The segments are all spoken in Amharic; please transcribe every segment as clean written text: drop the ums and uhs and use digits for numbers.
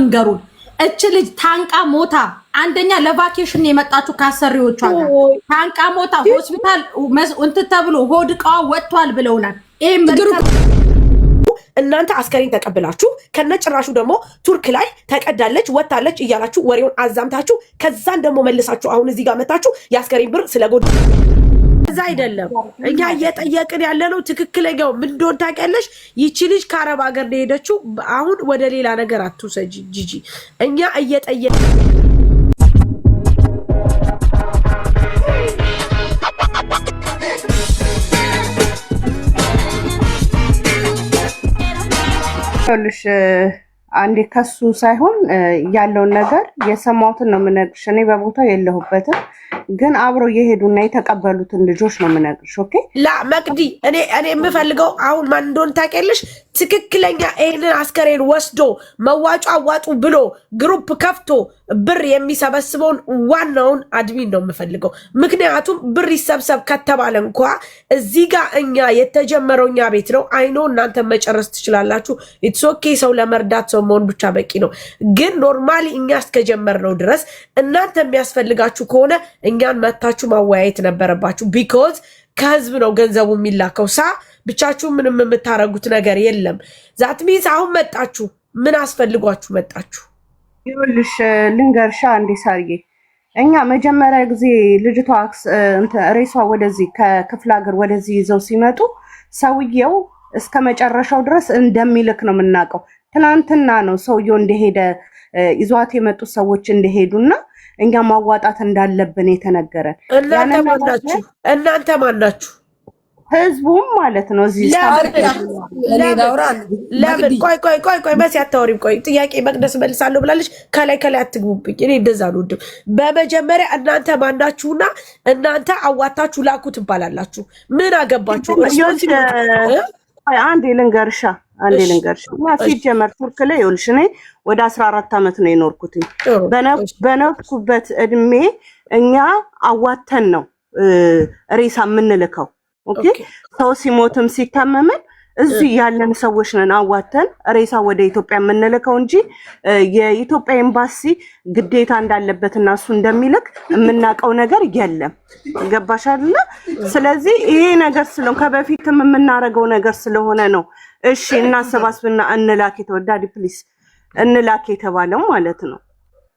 እንገሩን እች ልጅ ታንቃ ሞታ አንደኛ ለቫኬሽን የመጣችሁ ካሰሪዎቿ ጋር ታንቃ ሞታ ሆስፒታል እንት ተብሎ ሆድቃዋ ወጥቷል ብለውናል። ይሄም እናንተ አስከሬን ተቀብላችሁ ከነጭራሹ ደግሞ ቱርክ ላይ ተቀዳለች ወጣለች እያላችሁ ወሬውን አዛምታችሁ ከዛን ደግሞ መልሳችሁ አሁን እዚህ ጋር መጣችሁ የአስከሬን ብር ስለጎድ እዛ አይደለም እኛ እየጠየቅን ያለነው ትክክለኛው ምን እንደሆነ ታውቂያለሽ? ይቺ ልጅ ከአረብ ሀገር ነው ሄደችው። አሁን ወደ ሌላ ነገር አትውሰጂ ጂጂ። እኛ እየጠየቅን ልሽ አንዴ ከሱ ሳይሆን ያለውን ነገር የሰማሁትን ነው የምነግርሽ። እኔ በቦታው የለሁበትም፣ ግን አብረው የሄዱና የተቀበሉትን ልጆች ነው የምነግርሽ። ኦኬ ላ መቅዲ እኔ የምፈልገው አሁን ማን እንደሆነ ታውቂያለሽ? ትክክለኛ ይሄንን አስከሬን ወስዶ መዋጮ አዋጡ ብሎ ግሩፕ ከፍቶ ብር የሚሰበስበውን ዋናውን አድሚን ነው የምፈልገው። ምክንያቱም ብር ይሰብሰብ ከተባለ እንኳ እዚህ ጋር እኛ የተጀመረው እኛ ቤት ነው። አይኖ እናንተ መጨረስ ትችላላችሁ። ኢትስ ኦኬ። ሰው ለመርዳት ሰው መሆን ብቻ በቂ ነው። ግን ኖርማሊ እኛ እስከጀመርነው ድረስ እናንተ የሚያስፈልጋችሁ ከሆነ እኛን መታችሁ ማወያየት ነበረባችሁ። ቢኮዝ ከህዝብ ነው ገንዘቡ የሚላከው። ብቻችሁ ምንም የምታረጉት ነገር የለም። ዛት ሚንስ አሁን መጣችሁ ምን አስፈልጓችሁ መጣችሁ? ይኸውልሽ ልንገርሻ እንዴ ሳርዬ፣ እኛ መጀመሪያ ጊዜ ልጅቷ ሬሷ ወደዚህ ከክፍለ ሀገር ወደዚህ ይዘው ሲመጡ ሰውየው እስከ መጨረሻው ድረስ እንደሚልክ ነው የምናውቀው። ትናንትና ነው ሰውየው እንደሄደ ይዟት የመጡ ሰዎች እንደሄዱና እኛ ማዋጣት እንዳለብን የተነገረን። እናንተ ማናችሁ? ህዝቡም ማለት ነው። እዚህ ለምን ቆይ መሲ አታወሪም? ቆይ ጥያቄ መቅደስ መልሳለሁ ብላለች። ከላይ አትግቡብኝ። እኔ እንደዛ አልወድም። በመጀመሪያ እናንተ ማናችሁና እናንተ አዋታችሁ ላኩ ትባላላችሁ። ምን አገባችሁ? አንዴ ልንገርሻ ሲጀመር ቱርክ ላይ ይኸውልሽ እኔ ወደ 14 ዓመት ነው የኖርኩት። በነኩበት እድሜ እኛ አዋተን ነው ሬሳ የምንልከው። ኦኬ ሰው ሲሞትም ሲታመመን እዚህ ያለን ሰዎች ነን አዋተን ሬሳ ወደ ኢትዮጵያ የምንልከው እንጂ የኢትዮጵያ ኤምባሲ ግዴታ እንዳለበትና እሱ እንደሚልክ የምናውቀው ነገር የለም። ገባሽ አይደል? ስለዚህ ይሄ ነገር ስለሆነ ከበፊትም የምናረገው ነገር ስለሆነ ነው። እሺ እናሰባስብና እንላክ የተወዳዲ ፕሊስ እንላክ የተባለው ማለት ነው።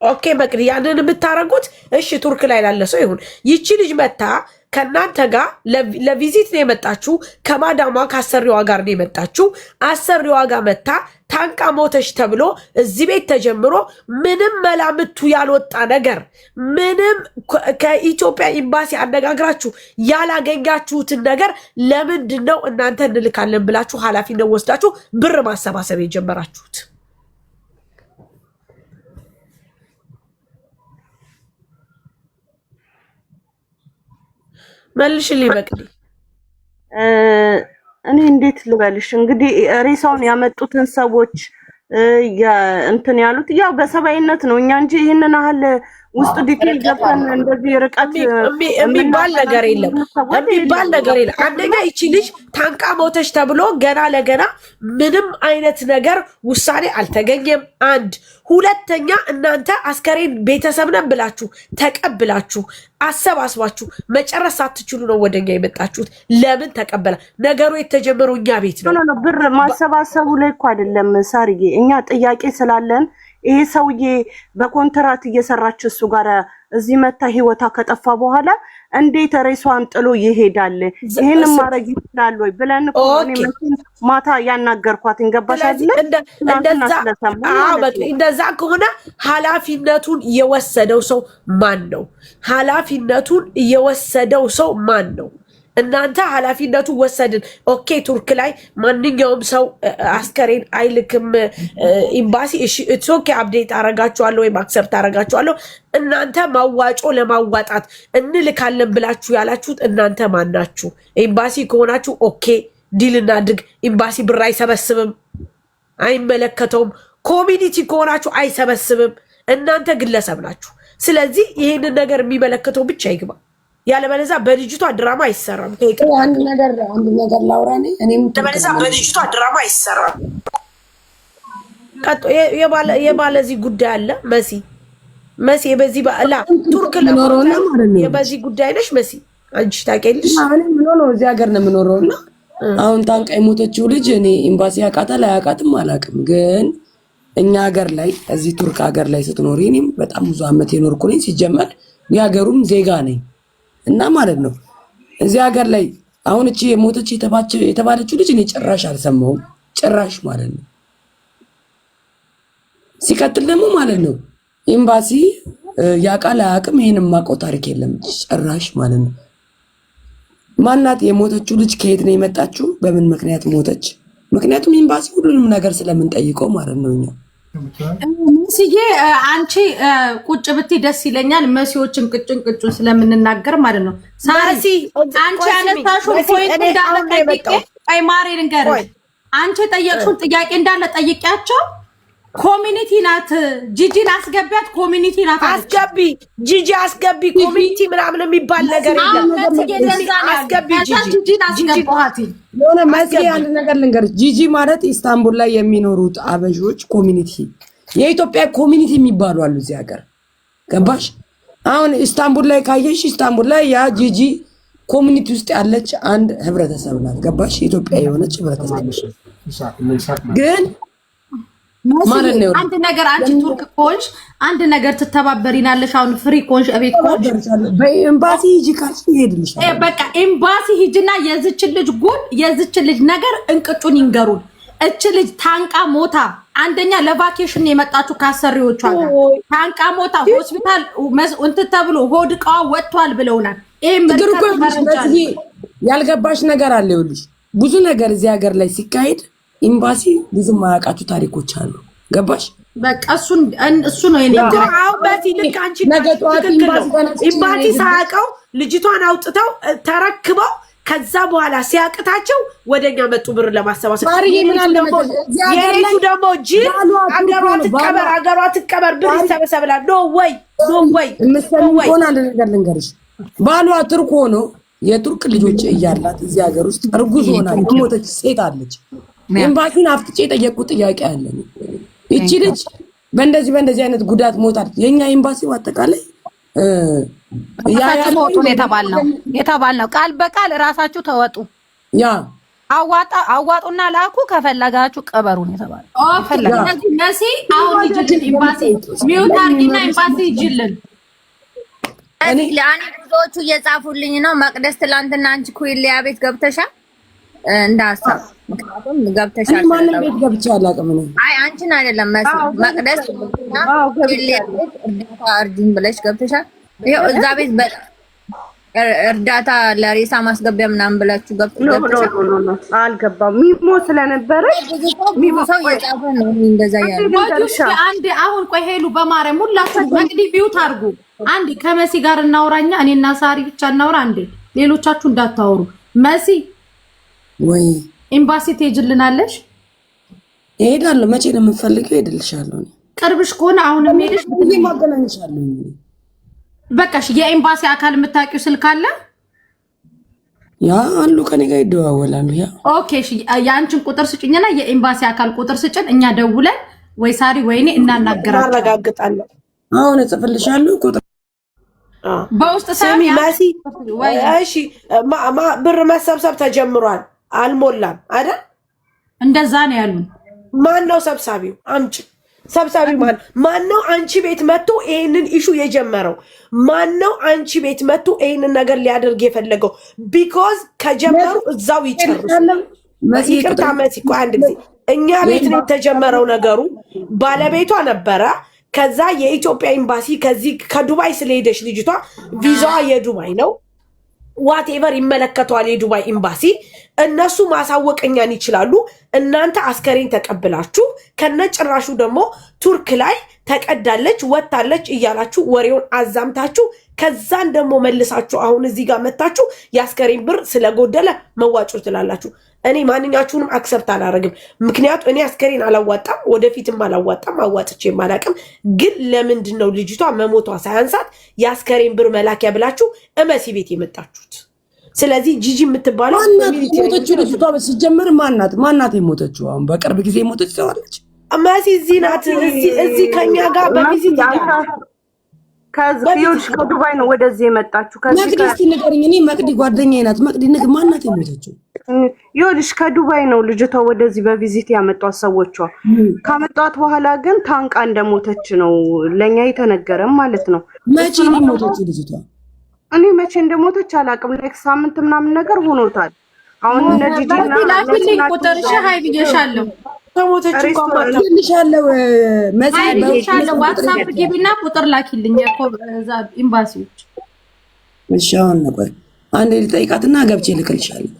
ኦኬ በቅድ ያንን የምታረጉት እሺ ቱርክ ላይ ላለ ሰው ይሁን። ይቺ ልጅ መታ ከናንተ ጋር ለቪዚት ነው የመጣችሁ። ከማዳሟ ከአሰሪዋ ጋር ነው የመጣችሁ። አሰሪዋ ጋር መታ ታንቃ ሞተች ተብሎ እዚህ ቤት ተጀምሮ ምንም መላምቱ ያልወጣ ነገር ምንም ከኢትዮጵያ ኤምባሲ አነጋግራችሁ ያላገኛችሁትን ነገር ለምንድን ነው እናንተ እንልካለን ብላችሁ ኃላፊነት ወስዳችሁ ብር ማሰባሰብ የጀመራችሁት? መልሽልኝ በቅዲ። እኔ እንዴት ልበልሽ እንግዲህ ሬሳውን ያመጡትን ሰዎች እንትን ያሉት ያው በሰባይነት ነው እኛ እንጂ ይሄንን አህል ውስጥ ዲቴል ገብተን እንደዚህ ርቀት የሚባል ነገር የለም። አንደኛ ይቺ ልጅ ታንቃ ሞተች ተብሎ ገና ለገና ምንም አይነት ነገር ውሳኔ አልተገኘም። አንድ ሁለተኛ እናንተ አስከሬን ቤተሰብ ነን ብላችሁ ተቀብላችሁ አሰባስባችሁ መጨረስ ሳትችሉ ነው ወደኛ የመጣችሁት። ለምን ተቀበላ? ነገሩ የተጀመረው እኛ ቤት ነው። ብር ማሰባሰቡ ላይ እኮ አይደለም ሳርዬ፣ እኛ ጥያቄ ስላለን ይሄ ሰውዬ በኮንትራት እየሰራች እሱ ጋር እዚህ መታ ህይወታ ከጠፋ በኋላ እንዴት ሬሷን ጥሎ ይሄዳል? ይሄን ማድረግ ይችላል ወይ ብለን እኮ ማታ ያናገርኳት እንገባሽ አይደል? እንደዛ ከሆነ ኃላፊነቱን የወሰደው ሰው ማን ነው? ኃላፊነቱን የወሰደው ሰው ማን ነው? እናንተ ኃላፊነቱ ወሰድን። ኦኬ ቱርክ ላይ ማንኛውም ሰው አስከሬን አይልክም ኤምባሲ። እሺ ኢትስ ኦኬ አፕዴት አረጋችኋለሁ ወይም አክሰፕት አረጋችኋለሁ። እናንተ ማዋጮ ለማዋጣት እንልካለን ብላችሁ ያላችሁት እናንተ ማናችሁ? ኤምባሲ ከሆናችሁ ኦኬ ዲል እናድርግ። ኤምባሲ ብር አይሰበስብም፣ አይመለከተውም። ኮሚኒቲ ከሆናችሁ አይሰበስብም። እናንተ ግለሰብ ናችሁ። ስለዚህ ይሄንን ነገር የሚመለከተው ብቻ ይግባ። ያለበለዚያ በልጅቷ ድራማ አይሰራም። አንድ ነገር ላውራ ነኝ። እኔም ያለበለዚያ በልጅቷ ድራማ አይሰራም። ቀጥ የባለዚህ ጉዳይ አለ መሲ በዚህ ባላ ቱርክ ለኖርና የበዚህ ጉዳይ ነሽ መሲ አንቺ ታውቂያለሽ? አሁን ነው እዚህ ሀገር ነው የምኖረውና አሁን ታንቃ የሞተችው ልጅ እኔ ኤምባሲ ያውቃታል አያውቃትም አላውቅም፣ ግን እኛ ሀገር ላይ እዚህ ቱርክ ሀገር ላይ ስትኖሪ እኔም በጣም ብዙ አመት የኖርኩ ነኝ። ሲጀመር የሀገሩም ዜጋ ነኝ እና ማለት ነው እዚህ ሀገር ላይ አሁን እቺ የሞተች የተባለችው ልጅ እኔ ጭራሽ አልሰማሁም፣ ጭራሽ ማለት ነው። ሲቀጥል ደግሞ ማለት ነው ኤምባሲ ያውቃል አያውቅም ይሄንን የማውቀው ታሪክ የለም ጭራሽ ማለት ነው። ማናት የሞተችው ልጅ ከየት ነው የመጣችው? በምን ምክንያት ሞተች? ምክንያቱም ኤምባሲ ሁሉንም ነገር ስለምንጠይቀው ማለት ነው። እኛ መስዬ አንቺ ቁጭ ብትይ ደስ ይለኛል። መሲዎችን ቅጭን ስለምንናገር ማለት ነው። ሳሲ አንቺ ያነሳሽው ፖይንት እንዳለ ጠይቄ አይ ማሬ ልንገርሽ፣ አንቺ ጠየቅሽው ጥያቄ እንዳለ ጠይቂያቸው። ኮሚኒቲ ናት ጂጂን አስገቢያት፣ ኮሚኒቲ ናት አስገቢ፣ ጂጂ አስገቢ፣ ኮሚኒቲ ምናምን የሚባል ነገር የለም። አስገቢ ጂጂን አስገባኋት። የሆነ መስዬ አንድ ነገር ልንገርሽ፣ ጂጂ ማለት ኢስታንቡል ላይ የሚኖሩት አበሾች ኮሚኒቲ፣ የኢትዮጵያ ኮሚኒቲ የሚባሉ አሉ እዚህ ሀገር ገባሽ? አሁን ኢስታንቡል ላይ ካየሽ ኢስታንቡል ላይ ያ ጂጂ ኮሚኒቲ ውስጥ ያለች አንድ ህብረተሰብ ናት ገባሽ? ኢትዮጵያ የሆነች ህብረተሰብ ግን ማለት ነው። አንድ ነገር አንቺ ቱርክ ኮንሽ አንድ ነገር ትተባበሪናለሽ። አሁን ፍሪ ኮንሽ እቤት ኮንሽ በኤምባሲ ሂጂ ካልሽ ይሄድልሽ። በቃ ኤምባሲ ሂጂና የዝች ልጅ ጉድ የዝች ልጅ ነገር እንቅጩን ይንገሩን። እች ልጅ ታንቃ ሞታ አንደኛ ለቫኬሽን የመጣችሁ ካሰሪዎቿ ጋር ታንቃ ሞታ ሆስፒታል እንትን ተብሎ ሆድ ዕቃዋ ወጥቷል ብለውናል። ያልገባሽ ነገር አለ ይኸውልሽ፣ ብዙ ነገር እዚህ ሀገር ላይ ሲካሄድ ኤምባሲ ብዙ ማያውቃችሁ ታሪኮች አሉ ገባሽ? በቃ እሱ ነው የኔ አው በዚህ ልክ አንቺ ኤምባሲ ሳያውቀው ልጅቷን አውጥተው ተረክበው ከዛ በኋላ ሲያቅታቸው ወደኛ መጡ ብር ለማሰባሰብ። የሌቱ ደግሞ ጂ አገሯ ትቀበር ብር ይሰበሰብላል። ኖ ወይ ሆነ አንድ ነገር ልንገርሽ፣ ባሏ ቱርክ ሆኖ የቱርክ ልጆች እያላት እዚህ ሀገር ውስጥ እርጉዝ ሆና የሞተች ሴት አለች። ኤምባሲን አፍጥጬ የጠየቁት ጥያቄ አለ። እቺ ልጅ በእንደዚህ አይነት ጉዳት ሞታለች። የኛ ኤምባሲው አጠቃላይ ያያቱን የተባልነው ቃል በቃል ራሳችሁ ተወጡ፣ ያ አዋጡና ላኩ፣ ከፈለጋችሁ ቀበሩን የተባለው ስለዚህ ነሲ አሁን ልጅን ኤምባሲ ሚውት አርጊና ኤምባሲ ይጅልን። እኔ ለአኔ ብዙዎቹ እየጻፉልኝ ነው። መቅደስ ትላንትና አንቺ ኩይሊያ ቤት ገብተሻል እንዳሳብ ምክንያቱም ገብተሻል። ማንም ቤት ገብቻ አላውቅም ነው። አይ አንቺን አይደለም መቅደስ እርዳታ አርጂኝ ብለሽ ገብተሻል። ይሄው እዛ ቤት እርዳታ ለሬሳ ማስገቢያ ምናምን ብላችሁ ገብተሻል። አልገባም። ሚሞ ስለነበረ ሚሞ ሰው የጻፈ ነው እንደዛ ያለው። አንዴ አሁን ቆይ ሄሉ በማርያም ሁላችሁ መቅዲ ቢውት አድርጉ። አንዴ ከመሲ ጋር እናውራኛ፣ እኔና ሳሪ ብቻ እናውራ። አንዴ ሌሎቻችሁ እንዳታወሩ። መሲ ወይ ኤምባሲ ትሄጂልናለሽ? እሄዳለሁ። መቼ ነው የምፈልገው? እሄድልሻለሁ። ቅርብሽ ከሆነ አሁንም ሄደሽ ማገናኝሻለሁ። በቃሽ። የኤምባሲ አካል የምታውቂው ስልክ አለ? ያ አሉ ከኔ ጋር ይደዋወላሉ። ያ ኦኬ። እሺ የአንቺን ቁጥር ስጭኝና የኤምባሲ አካል ቁጥር ስጭን፣ እኛ ደውለን ወይ ሳሪ ወይኔ እናናገራለን። አረጋግጣለሁ። አሁን እጽፍልሻለሁ ቁጥር በውስጥ ሰሚ ማሲ። እሺ ብር መሰብሰብ ተጀምሯል። አልሞላም አይደል? እንደዛ ነው ያሉን። ማን ነው ሰብሳቢው? አምጪ። ሰብሳቢው ማን ነው? አንቺ ቤት መጥቶ ይሄንን ኢሹ የጀመረው ማን ነው? አንቺ ቤት መጥቶ ይሄንን ነገር ሊያደርግ የፈለገው? ቢኮዝ ከጀመሩ እዛው ይጨርሱ። ይቅርታ መሲ፣ ቆይ አንድ ጊዜ እኛ ቤት ነው የተጀመረው ነገሩ። ባለቤቷ ነበረ። ከዛ የኢትዮጵያ ኤምባሲ ከዚህ ከዱባይ ስለሄደች ልጅቷ ቪዛዋ የዱባይ ነው። ዋቴቨር ይመለከተዋል የዱባይ ኤምባሲ። እነሱ ማሳወቀኛን ይችላሉ። እናንተ አስከሬን ተቀብላችሁ ከነጭራሹ ደግሞ ቱርክ ላይ ተቀዳለች ወጣለች እያላችሁ ወሬውን አዛምታችሁ ከዛን ደግሞ መልሳችሁ አሁን እዚህ ጋር መታችሁ የአስከሬን ብር ስለጎደለ መዋጮ ትላላችሁ። እኔ ማንኛችሁንም አክሰፕት አላረግም። ምክንያቱ እኔ አስከሬን አላዋጣም፣ ወደፊትም አላዋጣም፣ አዋጥቼ ማላቅም። ግን ለምንድን ነው ልጅቷ መሞቷ ሳያንሳት የአስከሬን ብር መላኪያ ብላችሁ እመሲ ቤት የመጣችሁት? ስለዚህ ጂጂ የምትባለው ሞተችው ልጅቷ ሲጀምር ማናት የሞተችው? አሁን በቅርብ ጊዜ የሞተች ሰው አለች? መሲ እዚህ ናት። እዚህ ከኛ ጋር በቪዚት ከዚዮች ከዱባይ ነው ወደዚህ የመጣችሁ። መቅዲ እስኪ ንገሪኝ። እኔ መቅዲ ጓደኛዬ ናት። መቅዲ ማናት የሞተችው? ይኸውልሽ ከዱባይ ነው ልጅቷ ወደዚህ በቪዚት ያመጧት ሰዎቿ። ካመጧት በኋላ ግን ታንቃ እንደሞተች ነው ለኛ የተነገረን ማለት ነው። መቼ ነው ሞተችው ልጅቷ? እኔ መቼ እንደሞተች አላውቅም። ላይክ ሳምንት ምናምን ነገር ሆኖታል። አሁን ነጂጂና ላፊልኝ ቁጥርሽ ሃይ ብዬሻለሁ። ከሞተች እንኳን ልሻለው መሳይልሻለሁ። ዋትስአፕ ግቢና ቁጥር ላኪልኝ እዛ ኤምባሲዎች። እሺ አሁን ነበር አንዴ ልጠይቃትና ገብቼ ልክልሻለሁ።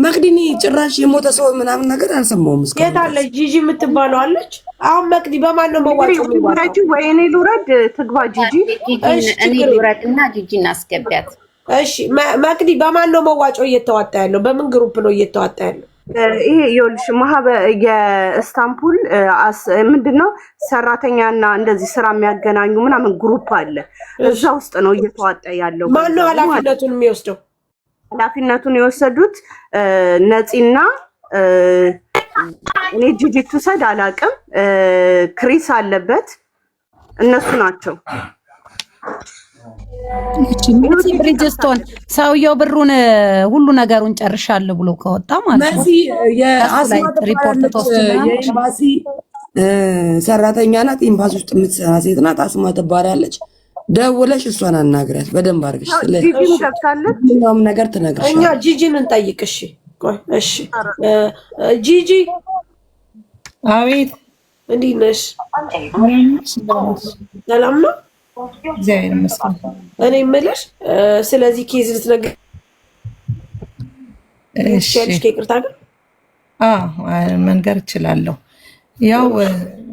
መቅዲኒ ጭራሽ የሞተ ሰው ምናምን ነገር አልሰማሁም እስካሁን። የት አለች ጂጂ የምትባለው አለች? አሁን መቅዲ በማን ነው መዋጮ የሚወጣው? ወይ እኔ ልውረድ ትግባ ጂጂ? እኔ ልውረድና ጂጂ እናስገቢያት። እሺ መቅዲ በማን ነው መዋጮ እየተዋጣ ያለው? በምን ግሩፕ ነው እየተዋጣ ያለው? ይሄ ይኸውልሽ የኢስታንቡል ምንድነው ሰራተኛና እንደዚህ ስራ የሚያገናኙ ምናምን ግሩፕ አለ። እዛ ውስጥ ነው እየተዋጣ ያለው። ማን ነው ኃላፊነቱን የሚወስደው? ኃላፊነቱን የወሰዱት ነፂና እኔ ጂጂ ትውሰድ አላውቅም፣ ክሪስ አለበት፣ እነሱ ናቸው። እቺ ብሪጅስቶን ሰውየው ብሩን ሁሉ ነገሩን ጨርሻለሁ ብሎ ከወጣ ማለት ነው። ሪፖርት የኤምባሲ ሰራተኛ ናት። ኤምባሲ ውስጥ የምትሰራ ሴት ናት። አስማ ትባላለች። ደውለሽ እሷን አናግሪያት በደንብ አድርገሽ። ስለዚህ ነገር ትነግርሻለች። እኛ ጂጂን እንጠይቅ። እሺ እሺ ጂጂ አቤት፣ እንዴት ነሽ? ሰላም ነው? እግዚአብሔር ይመስገን። እኔ የምልሽ ስለዚህ ኬዝ ልትነግር እሺ ከይቅርታ ጋር መንገር እችላለሁ። ያው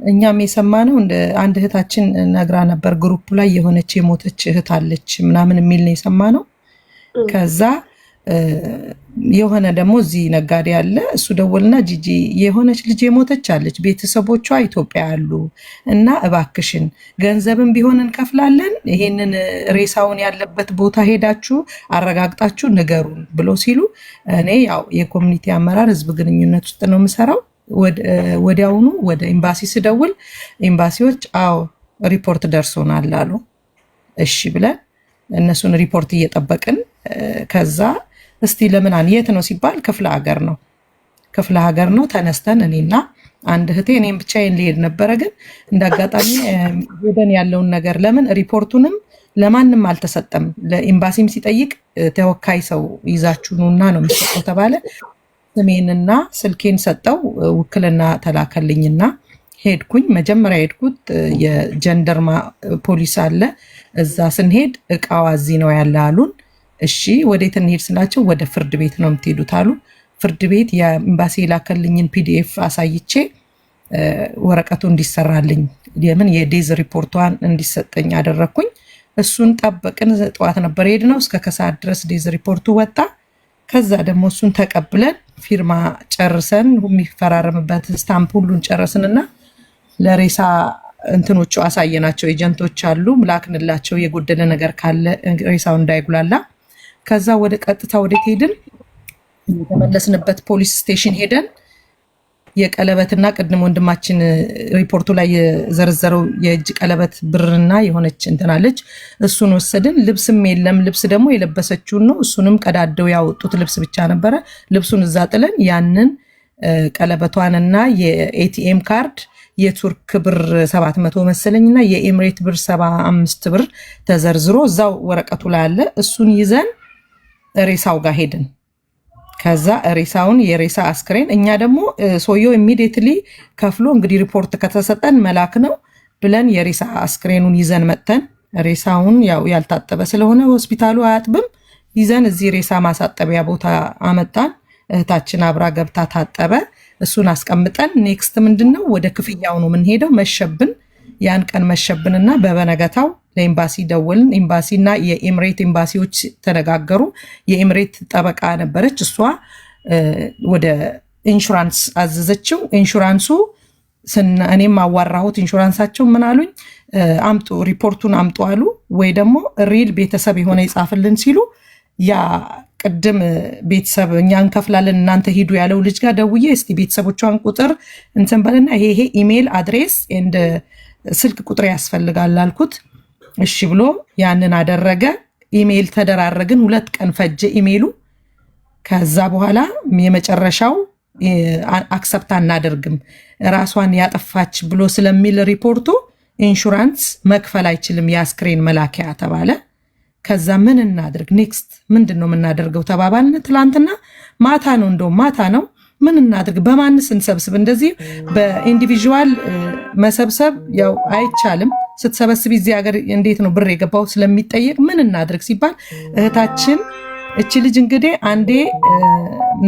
እኛም የሰማነው እንደ አንድ እህታችን ነግራ ነበር፣ ግሩፕ ላይ የሆነች የሞተች እህት አለች ምናምን የሚል ነው የሰማነው። ከዛ የሆነ ደግሞ እዚህ ነጋዴ አለ፣ እሱ ደወልና ጂጂ የሆነች ልጅ የሞተች አለች፣ ቤተሰቦቿ ኢትዮጵያ አሉ እና እባክሽን ገንዘብን ቢሆን እንከፍላለን፣ ይሄንን ሬሳውን ያለበት ቦታ ሄዳችሁ አረጋግጣችሁ ንገሩን ብሎ ሲሉ፣ እኔ ያው የኮሚኒቲ አመራር ህዝብ ግንኙነት ውስጥ ነው የምሰራው። ወዲያውኑ ወደ ኤምባሲ ስደውል ኤምባሲዎች አዎ ሪፖርት ደርሶናል አሉ። እሺ ብለን እነሱን ሪፖርት እየጠበቅን ከዛ እስቲ ለምን የት ነው ሲባል ክፍለ ሀገር ነው ተነስተን እኔና አንድ እህቴ እኔም ብቻዬን ልሄድ ነበረ። ግን እንዳጋጣሚ ሄደን ያለውን ነገር ለምን ሪፖርቱንም ለማንም አልተሰጠም፣ ለኤምባሲም ሲጠይቅ ተወካይ ሰው ይዛችሁ ኑና ነው የሚሰጠው ተባለ። ስሜንና ስልኬን ሰጠው፣ ውክልና ተላከልኝና ሄድኩኝ። መጀመሪያ ሄድኩት የጀንደርማ ፖሊስ አለ፣ እዛ ስንሄድ እቃዋ እዚህ ነው ያለ አሉን። እሺ ወዴት እንሄድ ስላቸው ወደ ፍርድ ቤት ነው የምትሄዱት አሉ። ፍርድ ቤት የኤምባሲ የላከልኝን ፒዲኤፍ አሳይቼ ወረቀቱ እንዲሰራልኝ የምን የዴዝ ሪፖርቷን እንዲሰጠኝ አደረግኩኝ። እሱን ጠበቅን። ጠዋት ነበር ሄድነው፣ እስከ ከሰዓት ድረስ ዴዝ ሪፖርቱ ወጣ። ከዛ ደግሞ እሱን ተቀብለን ፊርማ ጨርሰን የሚፈራረምበት ስታምፕ ሁሉን ጨረስንና ለሬሳ እንትኖቹ አሳየናቸው። ኤጀንቶች አሉ ምላክንላቸው፣ የጎደለ ነገር ካለ ሬሳው እንዳይጉላላ። ከዛ ወደ ቀጥታ ወዴት ሄድን? የተመለስንበት ፖሊስ ስቴሽን ሄደን የቀለበትና ቅድም ወንድማችን ሪፖርቱ ላይ የዘረዘረው የእጅ ቀለበት ብርና የሆነች እንትናለች፣ እሱን ወሰድን። ልብስም የለም፣ ልብስ ደግሞ የለበሰችውን ነው። እሱንም ቀዳደው ያወጡት ልብስ ብቻ ነበረ። ልብሱን እዛ ጥለን ያንን ቀለበቷንና የኤቲኤም ካርድ የቱርክ ብር 700 መሰለኝና የኤምሬት ብር 75 ብር ተዘርዝሮ እዛው ወረቀቱ ላይ አለ። እሱን ይዘን ሬሳው ጋር ሄድን። ከዛ ሬሳውን የሬሳ አስክሬን እኛ ደግሞ ሰውየው ኢሚዲየትሊ ከፍሎ እንግዲህ ሪፖርት ከተሰጠን መላክ ነው ብለን የሬሳ አስክሬኑን ይዘን መጥተን ሬሳውን ያው ያልታጠበ ስለሆነ ሆስፒታሉ አያጥብም፣ ይዘን እዚህ ሬሳ ማሳጠቢያ ቦታ አመጣን። እህታችን አብራ ገብታ ታጠበ። እሱን አስቀምጠን ኔክስት ምንድነው ወደ ክፍያው ነው የምንሄደው። መሸብን ያን ቀን መሸብንና በበነገታው ለኤምባሲ ደወልን። ኤምባሲና የኤምሬት ኤምባሲዎች ተነጋገሩ። የኤምሬት ጠበቃ ነበረች፣ እሷ ወደ ኢንሹራንስ አዘዘችው። ኢንሹራንሱ እኔም አዋራሁት። ኢንሹራንሳቸው ምን አሉኝ? አምጡ ሪፖርቱን አምጡ አሉ። ወይ ደግሞ ሪል ቤተሰብ የሆነ ይጻፍልን ሲሉ ያ ቅድም ቤተሰብ እኛ እንከፍላለን እናንተ ሂዱ ያለው ልጅ ጋር ደውዬ እስቲ ቤተሰቦቿን ቁጥር እንትን በልና ይሄ ኢሜል አድሬስ ኤንድ ስልክ ቁጥር ያስፈልጋል አልኩት። እሺ ብሎ ያንን አደረገ። ኢሜል ተደራረግን። 2 ቀን ፈጀ ኢሜሉ። ከዛ በኋላ የመጨረሻው አክሰፕት አናደርግም ራሷን ያጠፋች ብሎ ስለሚል ሪፖርቱ ኢንሹራንስ መክፈል አይችልም የአስክሬን መላኪያ ተባለ። ከዛ ምን እናድርግ ኔክስት ምንድን ነው የምናደርገው ተባባልን። ትላንትና ማታ ነው እንደውም ማታ ነው ምን እናድርግ በማንስ እንሰብስብ? እንደዚህ በኢንዲቪዥዋል መሰብሰብ ያው አይቻልም። ስትሰበስብ እዚህ ሀገር እንዴት ነው ብር የገባው ስለሚጠየቅ ምን እናድርግ ሲባል እህታችን እቺ ልጅ እንግዲህ አንዴ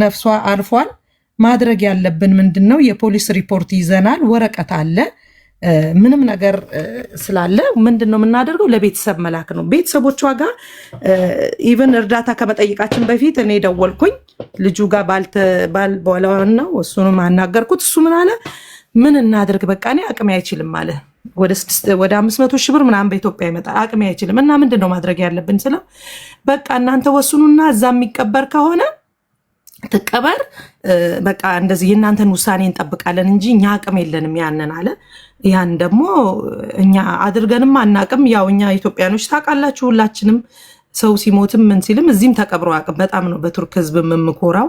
ነፍሷ አልፏል። ማድረግ ያለብን ምንድን ነው? የፖሊስ ሪፖርት ይዘናል፣ ወረቀት አለ፣ ምንም ነገር ስላለ ምንድን ነው የምናደርገው? ለቤተሰብ መላክ ነው። ቤተሰቦቿ ጋር ኢቨን እርዳታ ከመጠየቃችን በፊት እኔ ደወልኩኝ ልጁ ጋር ባልበላን ነው እሱንም አናገርኩት። እሱ ምን አለ? ምን እናድርግ በቃ እኔ አቅሜ አይችልም አለ። ወደ 500 ሺህ ብር ምናምን በኢትዮጵያ ይመጣል። አቅሜ አይችልም እና ምንድን ነው ማድረግ ያለብን ስለው በቃ እናንተ ወስኑና እዛ የሚቀበር ከሆነ ትቀበር፣ በቃ እንደዚህ የእናንተን ውሳኔ እንጠብቃለን እንጂ እኛ አቅም የለንም ያንን አለ። ያን ደግሞ እኛ አድርገንም አናቅም። ያው እኛ ኢትዮጵያኖች ታውቃላችሁ ሁላችንም ሰው ሲሞትም ምን ሲልም እዚህም ተቀብሮ አቅም በጣም ነው በቱርክ ህዝብ የምኮራው።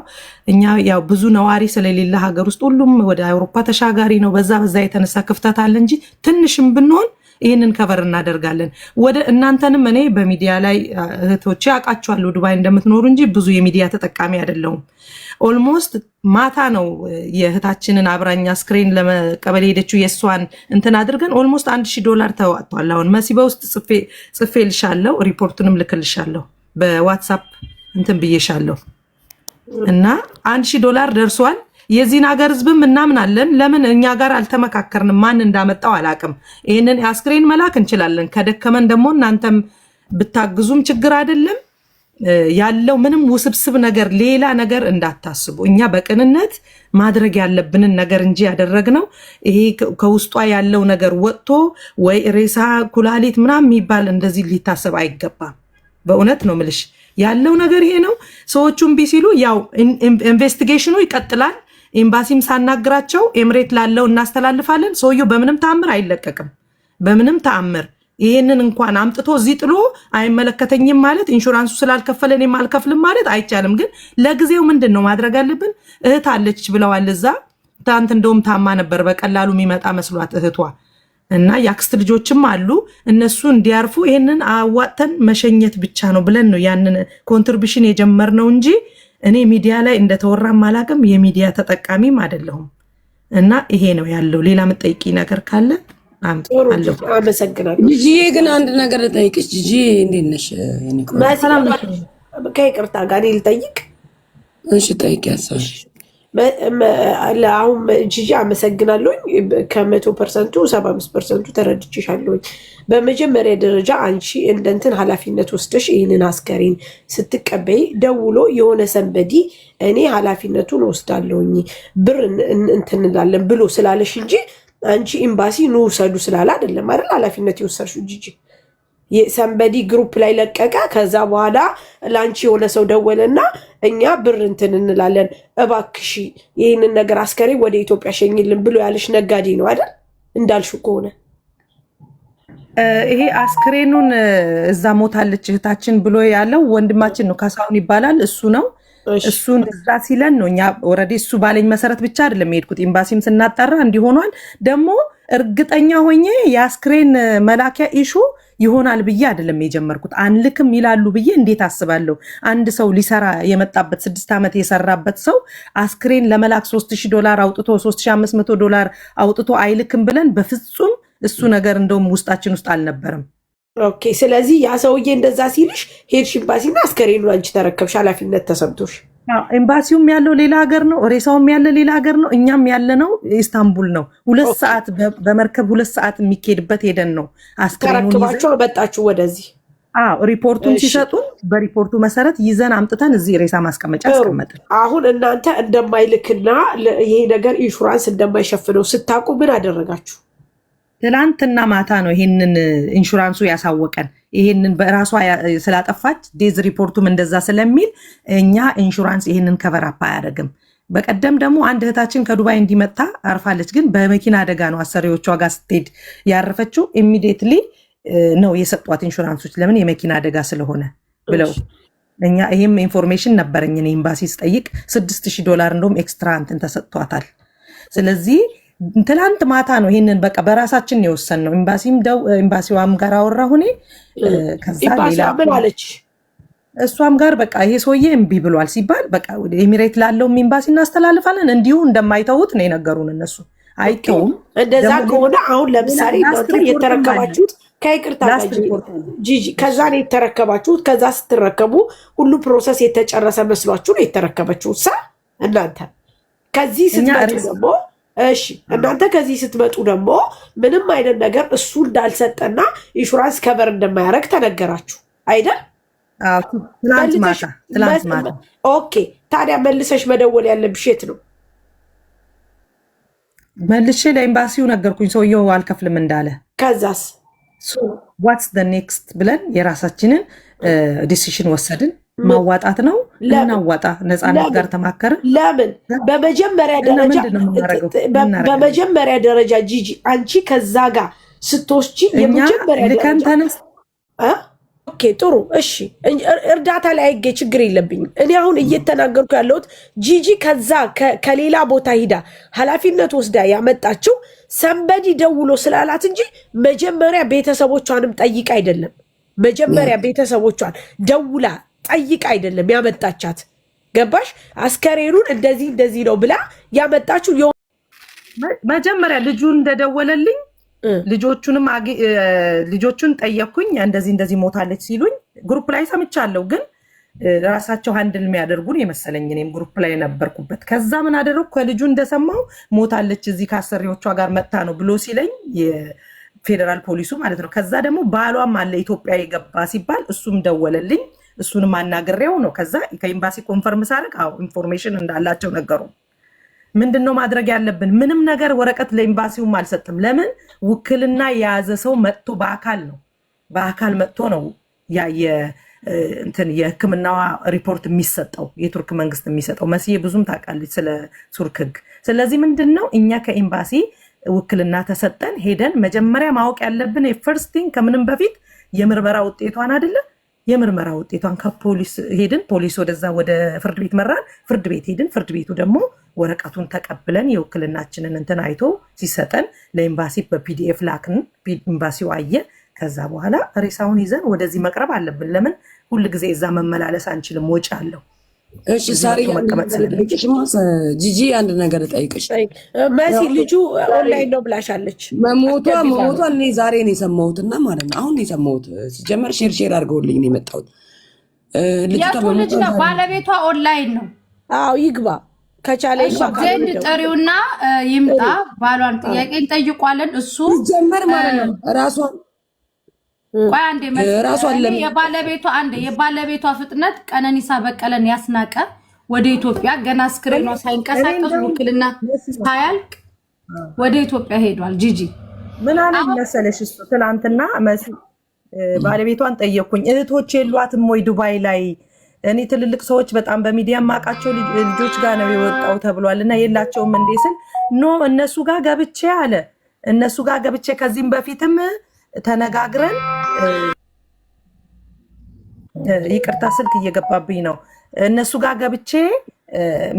እኛ ያው ብዙ ነዋሪ ስለሌለ ሀገር ውስጥ ሁሉም ወደ አውሮፓ ተሻጋሪ ነው። በዛ የተነሳ ክፍተት አለ እንጂ ትንሽም ብንሆን ይህንን ከበር እናደርጋለን። ወደ እናንተንም እኔ በሚዲያ ላይ እህቶቼ አውቃችኋለሁ ዱባይ እንደምትኖሩ እንጂ ብዙ የሚዲያ ተጠቃሚ አይደለሁም። ኦልሞስት ማታ ነው የእህታችንን አብራኛ ስክሪን ለመቀበል ሄደችው የእሷን እንትን አድርገን ኦልሞስት $1000 ተዋጥቷል። አሁን መሲ በውስጥ ጽፌ ልሻለሁ፣ ሪፖርቱንም ልክልሻለሁ፣ በዋትሳፕ እንትን ብዬሻለሁ እና $1000 ደርሷል። የዚህን ሀገር ህዝብም እናምናለን። ለምን እኛ ጋር አልተመካከርንም? ማን እንዳመጣው አላቅም። ይህንን አስክሬን መላክ እንችላለን። ከደከመን ደግሞ እናንተም ብታግዙም ችግር አይደለም። ያለው ምንም ውስብስብ ነገር ሌላ ነገር እንዳታስቡ። እኛ በቅንነት ማድረግ ያለብንን ነገር እንጂ ያደረግነው ይሄ ከውስጧ ያለው ነገር ወጥቶ ወይ ሬሳ ኩላሊት ምናምን የሚባል እንደዚህ ሊታሰብ አይገባም። በእውነት ነው ምልሽ ያለው ነገር ይሄ ነው። ሰዎቹም ቢሲሉ ያው ኢንቨስቲጌሽኑ ይቀጥላል። ኤምባሲም ሳናግራቸው ኤምሬት ላለው እናስተላልፋለን። ሰውየው በምንም ተአምር አይለቀቅም። በምንም ተአምር ይሄንን እንኳን አምጥቶ እዚህ ጥሎ አይመለከተኝም ማለት ኢንሹራንሱ ስላልከፈለ እኔም አልከፍልም ማለት አይቻልም። ግን ለጊዜው ምንድን ነው ማድረግ አለብን? እህት አለች ብለዋል እዛ። ትናንት እንደውም ታማ ነበር በቀላሉ የሚመጣ መስሏት እህቷ እና የአክስት ልጆችም አሉ። እነሱ እንዲያርፉ ይሄንን አዋጥተን መሸኘት ብቻ ነው ብለን ነው ያንን ኮንትሪቢሽን የጀመርነው እንጂ እኔ ሚዲያ ላይ እንደተወራም አላውቅም። የሚዲያ ተጠቃሚም አይደለሁም። እና ይሄ ነው ያለው። ሌላ የምጠይቂ ነገር ካለ አመሰግናለሁ። ጂጂዬ ግን አንድ ነገር ልጠይቅሽ። ጂጂ እንዴት ነሽ? ከይቅርታ ጋር ልጠይቅ። እሺ ጠይቅ። ያሳሽ አሁን ጂጂ አመሰግናለሁኝ። ከ100% 75% ተረድቼሻለሁኝ። በመጀመሪያ ደረጃ አንቺ እንደንትን ኃላፊነት ወስደሽ ይህንን አስከሬን ስትቀበይ ደውሎ የሆነ ሰንበዲ እኔ ኃላፊነቱን ወስዳለሁኝ ብር እንትን እንላለን ብሎ ስላለሽ እንጂ አንቺ ኤምባሲ ኑ ውሰዱ ስላለ አይደለም አይደል ኃላፊነት የወሰድሽው ጂጂ። የሰንበዲ ግሩፕ ላይ ለቀቀ። ከዛ በኋላ ላንቺ የሆነ ሰው ደወለና እኛ ብር እንትን እንላለን እባክሽ ይህንን ነገር አስከሬ ወደ ኢትዮጵያ ሸኝልን ብሎ ያለሽ ነጋዴ ነው አይደል? እንዳልሹ ከሆነ ይሄ አስክሬኑን እዛ ሞታለች እህታችን ብሎ ያለው ወንድማችን ነው፣ ካሳሁን ይባላል። እሱ ነው እሱን እዛ ሲለን ነው እኛ ኦልሬዲ እሱ ባለኝ መሰረት ብቻ አይደለም የሄድኩት። ኤምባሲም ስናጣራ እንዲሆኗል። ደግሞ እርግጠኛ ሆኜ የአስክሬን መላኪያ ኢሹ ይሆናል ብዬ አይደለም የጀመርኩት። አንልክም ይላሉ ብዬ እንዴት አስባለሁ? አንድ ሰው ሊሰራ የመጣበት 6 ዓመት የሰራበት ሰው አስክሬን ለመላክ $3000 አውጥቶ $3500 አውጥቶ አይልክም ብለን በፍጹም እሱ ነገር እንደውም ውስጣችን ውስጥ አልነበረም። ኦኬ። ስለዚህ ያ ሰውዬ እንደዛ ሲልሽ ሄድሽ ኤምባሲና አስከሬኑን አንቺ ተረከብሽ፣ ኃላፊነት ተሰምቶሽ። ኤምባሲውም ያለው ሌላ ሀገር ነው፣ ሬሳውም ያለ ሌላ ሀገር ነው፣ እኛም ያለ ነው ኢስታንቡል ነው። 2 ሰዓት በመርከብ 2 ሰዓት የሚካሄድበት ሄደን ነው አስከሬኑን ተረክባችሁ መጣችሁ ወደዚህ። ሪፖርቱን ሲሰጡን በሪፖርቱ መሰረት ይዘን አምጥተን እዚህ ሬሳ ማስቀመጫ አስቀመጥን። አሁን እናንተ እንደማይልክና ይሄ ነገር ኢንሹራንስ እንደማይሸፍነው ስታውቁ ምን አደረጋችሁ? ትላንትና ማታ ነው ይሄንን ኢንሹራንሱ ያሳወቀን። ይሄንን በራሷ ስላጠፋች ዴዝ ሪፖርቱም እንደዛ ስለሚል እኛ ኢንሹራንስ ይሄንን ከቨር አፕ አያደርግም። በቀደም ደግሞ አንድ እህታችን ከዱባይ እንዲመጣ አርፋለች፣ ግን በመኪና አደጋ ነው አሰሪዎቿ ጋር ስትሄድ ያረፈችው። ኢሚዲየትሊ ነው የሰጧት ኢንሹራንሶች፣ ለምን የመኪና አደጋ ስለሆነ ብለው። እኛ ይሄም ኢንፎርሜሽን ነበረኝ እኔ ኤምባሲ ስጠይቅ $6000 እንደውም ኤክስትራ እንትን ተሰጥቷታል። ስለዚህ ትላንት ማታ ነው ይሄንን በቃ በራሳችን የወሰን ነው። ኤምባሲዋም ጋር አወራሁ እኔ። ከዛ ሌላ ምን አለች? እሷም ጋር በቃ ይሄ ሰውዬ እምቢ ብሏል ሲባል በቃ ወደ ኤሚሬት ላለውም ኤምባሲ እናስተላልፋለን። እንዲሁ እንደማይተውት ነው የነገሩን እነሱ። አይተውም። እንደዛ ከሆነ አሁን ለምሳሌ እናንተ የተረከባችሁት ከይቅርታ ጂጂ ከዛ ነው የተረከባችሁት። ከዛ ስትረከቡ ሁሉ ፕሮሰስ የተጨረሰ መስሏችሁ ነው የተረከበችሁት ሳ እናንተ ከዚህ ስትመጡ ደግሞ እሺ እናንተ ከዚህ ስትመጡ ደግሞ ምንም አይነት ነገር እሱ እንዳልሰጠና ኢንሹራንስ ከቨር እንደማያደርግ ተነገራችሁ አይደል? ትላንት ማታ። ኦኬ ታዲያ መልሰሽ መደወል ያለብሽ የት ነው? መልሼ ለኤምባሲው ነገርኩኝ ሰውየው አልከፍልም እንዳለ። ከዛስ ዋትስ ደ ኔክስት ብለን የራሳችንን ዲሲሽን ወሰድን። ማዋጣት ነው እናዋጣ። ነፃነት ጋር ተማከርን። ለምን በመጀመሪያ ደረጃ ጂጂ አንቺ ከዛ ጋር ስትወስጂ የመጀመሪያ ደረጃ ኦኬ ጥሩ እሺ፣ እርዳታ ላይ አይገኝ ችግር የለብኝም። እኔ አሁን እየተናገርኩ ያለሁት ጂጂ ከዛ ከሌላ ቦታ ሂዳ ኃላፊነት ወስዳ ያመጣችው ሰንበዲ ደውሎ ስላላት እንጂ መጀመሪያ ቤተሰቦቿንም ጠይቅ አይደለም። መጀመሪያ ቤተሰቦቿን ደውላ ጠይቅ አይደለም ያመጣቻት። ገባሽ? አስከሬኑን እንደዚህ ነው ብላ ያመጣችው። መጀመሪያ ልጁን እንደደወለልኝ ልጆቹን ጠየቅኩኝ። እንደዚህ ሞታለች ሲሉኝ ግሩፕ ላይ ሰምቻለሁ፣ ግን ራሳቸው ሃንድል የሚያደርጉን የመሰለኝ እኔም ግሩፕ ላይ ነበርኩበት። ከዛ ምን አደረግኩ? ከልጁ እንደሰማው ሞታለች እዚህ ከአሰሪዎቿ ጋር መጥታ ነው ብሎ ሲለኝ የፌዴራል ፖሊሱ ማለት ነው። ከዛ ደግሞ ባሏም አለ ኢትዮጵያ የገባ ሲባል እሱም ደወለልኝ። እሱንም አናግሬው ነው። ከዛ ከኤምባሲ ኮንፈርም ሳደርግ ኢንፎርሜሽን እንዳላቸው ነገሩ። ምንድነው ማድረግ ያለብን? ምንም ነገር ወረቀት ለኤምባሲውም አልሰጥም። ለምን? ውክልና የያዘ ሰው መጥቶ በአካል መጥቶ ነው የሕክምና ሪፖርት የሚሰጠው የቱርክ መንግስት የሚሰጠው። መስዬ ብዙም ታውቃለች ስለ ቱርክ ሕግ። ስለዚህ ምንድነው እኛ ከኤምባሲ ውክልና ተሰጠን ሄደን መጀመሪያ ማወቅ ያለብን የፈርስት ቲንግ ከምንም በፊት የምርመራ ውጤቷን አይደለም። የምርመራ ውጤቷን ከፖሊስ ሄድን። ፖሊስ ወደዛ ወደ ፍርድ ቤት መራን። ፍርድ ቤት ሄድን። ፍርድ ቤቱ ደግሞ ወረቀቱን ተቀብለን የውክልናችንን እንትን አይቶ ሲሰጠን ለኤምባሲ በፒዲኤፍ ላክን። ኤምባሲው አየ። ከዛ በኋላ ሬሳውን ይዘን ወደዚህ መቅረብ አለብን። ለምን ሁል ጊዜ እዛ መመላለስ አንችልም፣ ወጪ አለው። እሺ ሳሪ ጂጂ አንድ ነገር ጠይቅሽ። መሲ ልጁ ኦንላይን ነው ብላሻለች። መሞቷን እኔ ዛሬ ነው የሰማሁትና ማለት ነው አሁን ነው የሰማሁት። ሲጀመር ሼር አድርገውልኝ ነው የመጣሁት። ልጅ ነው ባለቤቷ ኦንላይን ነው። አዎ ይግባ ከቻለ ዘንድ ጥሪውና ይምጣ። ባሏን ጥያቄ እንጠይቋለን። እሱ ሲጀመር ማለት ነው ራሷን ቆይ አንዴ የባለቤቷ ፍጥነት ቀነኒሳ በቀለን ያስናቀ ወደ ኢትዮጵያ ገና ስክሪኗ ሳይንቀሳቀስ ውክልና ሳያልቅ ወደ ኢትዮጵያ ሄዷል። ጂጂ ምን አለኝ መሰለሽ? እሱ ትናንትና ባለቤቷን ጠየቅኩኝ። እህቶች የሏትም ወይ ዱባይ ላይ? እኔ ትልልቅ ሰዎች በጣም በሚዲያ ማውቃቸው ልጆች ጋር ነው የወጣው ተብሏል እና የላቸውም እንዴ ስል ኖ እነሱ ጋር ገብቼ አለ። እነሱ ጋር ገብቼ ከዚህም በፊትም ተነጋግረን ይቅርታ ስልክ እየገባብኝ ነው። እነሱ ጋር ገብቼ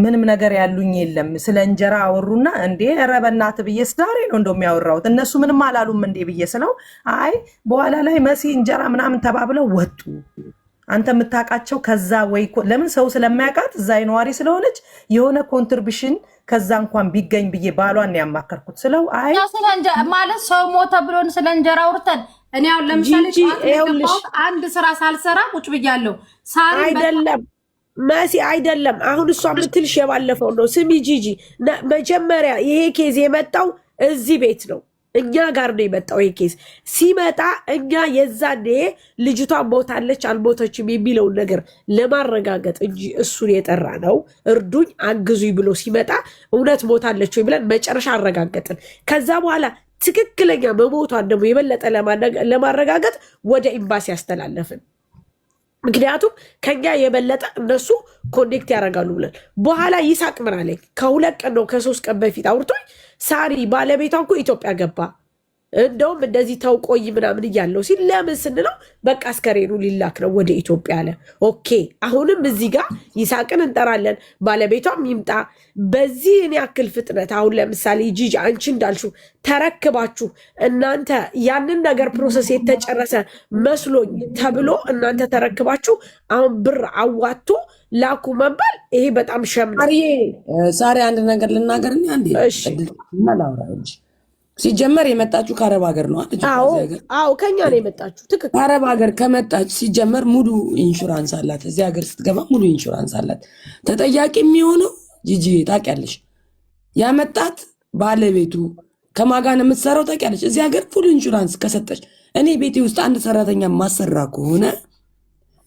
ምንም ነገር ያሉኝ የለም። ስለ እንጀራ አወሩና እንዴ ኧረ በእናትህ ብዬ ዛሬ ነው እንደሚያወራሁት እነሱ ምንም አላሉም እንዴ ብዬ ስለው አይ በኋላ ላይ መሲ እንጀራ ምናምን ተባብለው ወጡ። አንተ የምታውቃቸው ከዛ ወይ ለምን ሰው ስለማያውቃት እዛ ነዋሪ ስለሆነች የሆነ ኮንትሪቢሽን ከዛ እንኳን ቢገኝ ብዬ ባሏን ያማከርኩት ስለው አይ ማለት ሰው ሞተ ብሎን ስለ እንጀራ አውርተን እኔ አሁን ለምሳሌ አንድ ስራ ሳልሰራ ቁጭ ብያለሁ። ሳሪ አይደለም መሲ አይደለም። አሁን እሷ የምትልሽ የባለፈው ነው። ስሚ ጂጂ መጀመሪያ ይሄ ኬዝ የመጣው እዚህ ቤት ነው። እኛ ጋር ነው የመጣው። ይሄ ኬዝ ሲመጣ እኛ የዛኔ ልጅቷ ሞታለች አልሞተችም የሚለውን ነገር ለማረጋገጥ እንጂ እሱን የጠራ ነው። እርዱኝ አግዙኝ ብሎ ሲመጣ እውነት ሞታለች ወይ ብለን መጨረሻ አረጋገጥን። ከዛ በኋላ ትክክለኛ መሞቷን ደግሞ የበለጠ ለማረጋገጥ ወደ ኤምባሲ ያስተላለፍን። ምክንያቱም ከኛ የበለጠ እነሱ ኮኔክት ያደርጋሉ ብለን በኋላ ይሳቅ ምን አለኝ፣ ከ2 ቀን ነው ከ3 ቀን በፊት አውርቶኝ ሳሪ ባለቤቷ እኮ ኢትዮጵያ ገባ እንደውም እንደዚህ ተውቆይ ምናምን እያለው ሲል ለምን ስንለው በቃ አስከሬኑ ሊላክ ነው ወደ ኢትዮጵያ አለ። ኦኬ አሁንም እዚህ ጋር ይሳቅን እንጠራለን፣ ባለቤቷም ይምጣ። በዚህ ያክል ፍጥነት አሁን ለምሳሌ ጂጂ አንቺ እንዳልሽው ተረክባችሁ እናንተ ያንን ነገር ፕሮሰስ የተጨረሰ መስሎኝ ተብሎ እናንተ ተረክባችሁ አሁን ብር አዋቶ ላኩ መባል ይሄ በጣም ሸም ነው። ሳሪ አንድ ነገር ልናገርኝ አንዴ እና ላውራ እንጂ ሲጀመር የመጣችሁ ከአረብ ሀገር ነው አይደል? አዎ ከኛ ነው የመጣችሁ። ትክክል። ከአረብ ሀገር ከመጣች ሲጀመር ሙሉ ኢንሹራንስ አላት። እዚህ ሀገር ስትገባ ሙሉ ኢንሹራንስ አላት። ተጠያቂ የሚሆነው ጂጂ ታውቂያለሽ፣ ያመጣት ባለቤቱ ከማጋን የምትሰራው ታውቂያለሽ። እዚህ ሀገር ፉል ኢንሹራንስ ከሰጠች እኔ ቤቴ ውስጥ አንድ ሰራተኛ ማሰራ ከሆነ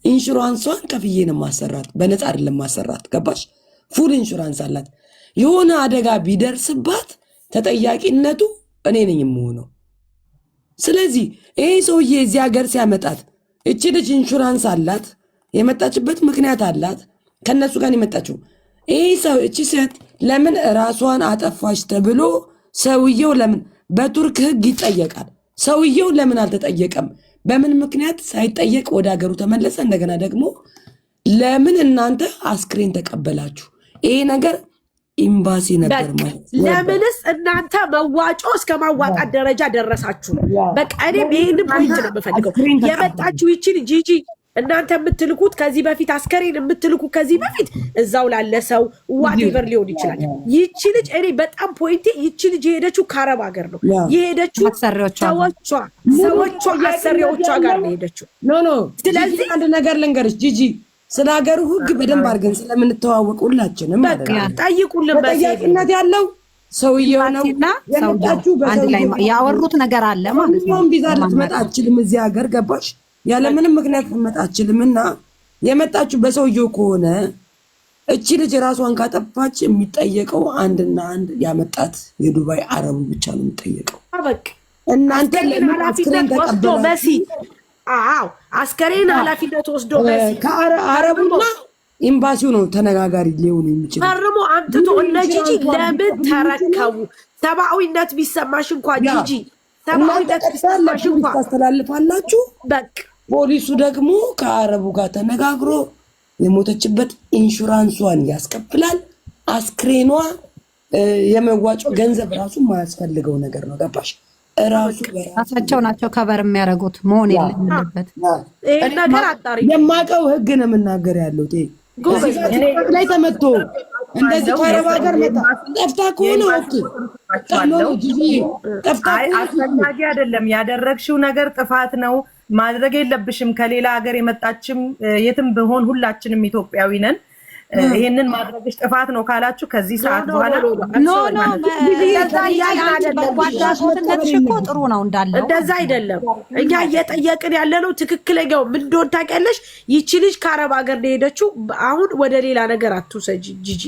ኢንሹራንሷን ከፍዬ ነው ማሰራት፣ በነፃ አይደለም ማሰራት። ገባሽ? ፉል ኢንሹራንስ አላት። የሆነ አደጋ ቢደርስባት ተጠያቂነቱ እኔ ነኝ የምሆነው። ስለዚህ ይሄ ሰውዬ እዚህ ሀገር ሲያመጣት እቺ ልጅ ኢንሹራንስ አላት፣ የመጣችበት ምክንያት አላት፣ ከነሱ ጋር የመጣችው ይሄ ሰው እቺ ሴት ለምን ራሷን አጠፋች ተብሎ ሰውየው ለምን በቱርክ ሕግ ይጠየቃል? ሰውየው ለምን አልተጠየቀም? በምን ምክንያት ሳይጠየቅ ወደ ሀገሩ ተመለሰ? እንደገና ደግሞ ለምን እናንተ አስክሬን ተቀበላችሁ? ይሄ ነገር ኤምባሲ ነበር ማለት ለምንስ እናንተ መዋጮ እስከ ማዋጣት ደረጃ ደረሳችሁ? በቃ እኔም ይሄንን ፖይንት ነው የምፈልገው። የመጣችሁ ይቺን ጂጂ እናንተ የምትልኩት ከዚህ በፊት አስከሬን የምትልኩ ከዚህ በፊት እዛው ላለ ሰው ዋቴቨር ሊሆን ይችላል። ይቺ ልጅ እኔ በጣም ፖይንቴ ይቺ ልጅ የሄደችው ከአረብ ሀገር ነው የሄደችው። ሰዎቿ አሰሪዎቿ ጋር ነው የሄደችው። ኖ ስለዚህ አንድ ነገር ልንገርሽ ጂጂ፣ ስለ ሀገሩ ሕግ በደንብ አድርገን ስለምንተዋወቅ ሁላችንም ማለት ነው ጠይቁልን። በጠያቂነት ያለው ሰውየው ነው የመጣችሁ። አንድ ላይ ያወሩት ነገር አለ ማለት ነው። ቪዛ ልትመጣ አትችልም እዚህ ሀገር ገባሽ? ያለምንም ምክንያት ልትመጣ አትችልም። እና የመጣችሁ በሰውየው ከሆነ እቺ ልጅ ራሷን ካጠፋች የሚጠየቀው አንድና አንድ ያመጣት የዱባይ አረቡ ብቻ ነው የሚጠየቀው። እናንተ ለምን አስክሬን ተቀበላችሁ? አዎ አስከሬን ኃላፊነት ወስዶ ከአረቡና ኤምባሲው ነው ተነጋጋሪ ሊሆን የሚችል ፈርሞ አምጥቶ እነ ጂጂ ለምን ተረከቡ? ሰብአዊነት ቢሰማሽ እንኳን ጂጂ ሰብአዊነት ቢሰማሽ እንኳን ታስተላልፋላችሁ። በቃ ፖሊሱ ደግሞ ከአረቡ ጋር ተነጋግሮ የሞተችበት ኢንሹራንሷን ያስከፍላል። አስክሬኗ የመዋጮ ገንዘብ ራሱ የማያስፈልገው ነገር ነው። ገባሽ? ራሳቸው ናቸው ከበር የሚያደርጉት መሆን የለበት። ነገር አጣሪ የማውቀው ሕግ ነው የምናገር ያለው ላይ ተመቶ እንደዚህ ከአረብ ሀገር መጣ ጠፍታ ከሆነ አስፈላጊ አይደለም። ያደረግሽው ነገር ጥፋት ነው፣ ማድረግ የለብሽም። ከሌላ ሀገር የመጣችም የትም ብሆን ሁላችንም ኢትዮጵያዊ ነን። ይሄንን ማድረግሽ ጥፋት ነው ካላችሁ ከዚህ ሰዓት በኋላ ጥሩ ነው እንዳለው እንደዛ አይደለም። እኛ እየጠየቅን ያለነው ትክክለኛው ምን እንደሆነ ታውቂያለሽ? ይቺ ልጅ ከአረብ ሀገር ነው የሄደችው። አሁን ወደ ሌላ ነገር አትውሰጂ ጂጂ።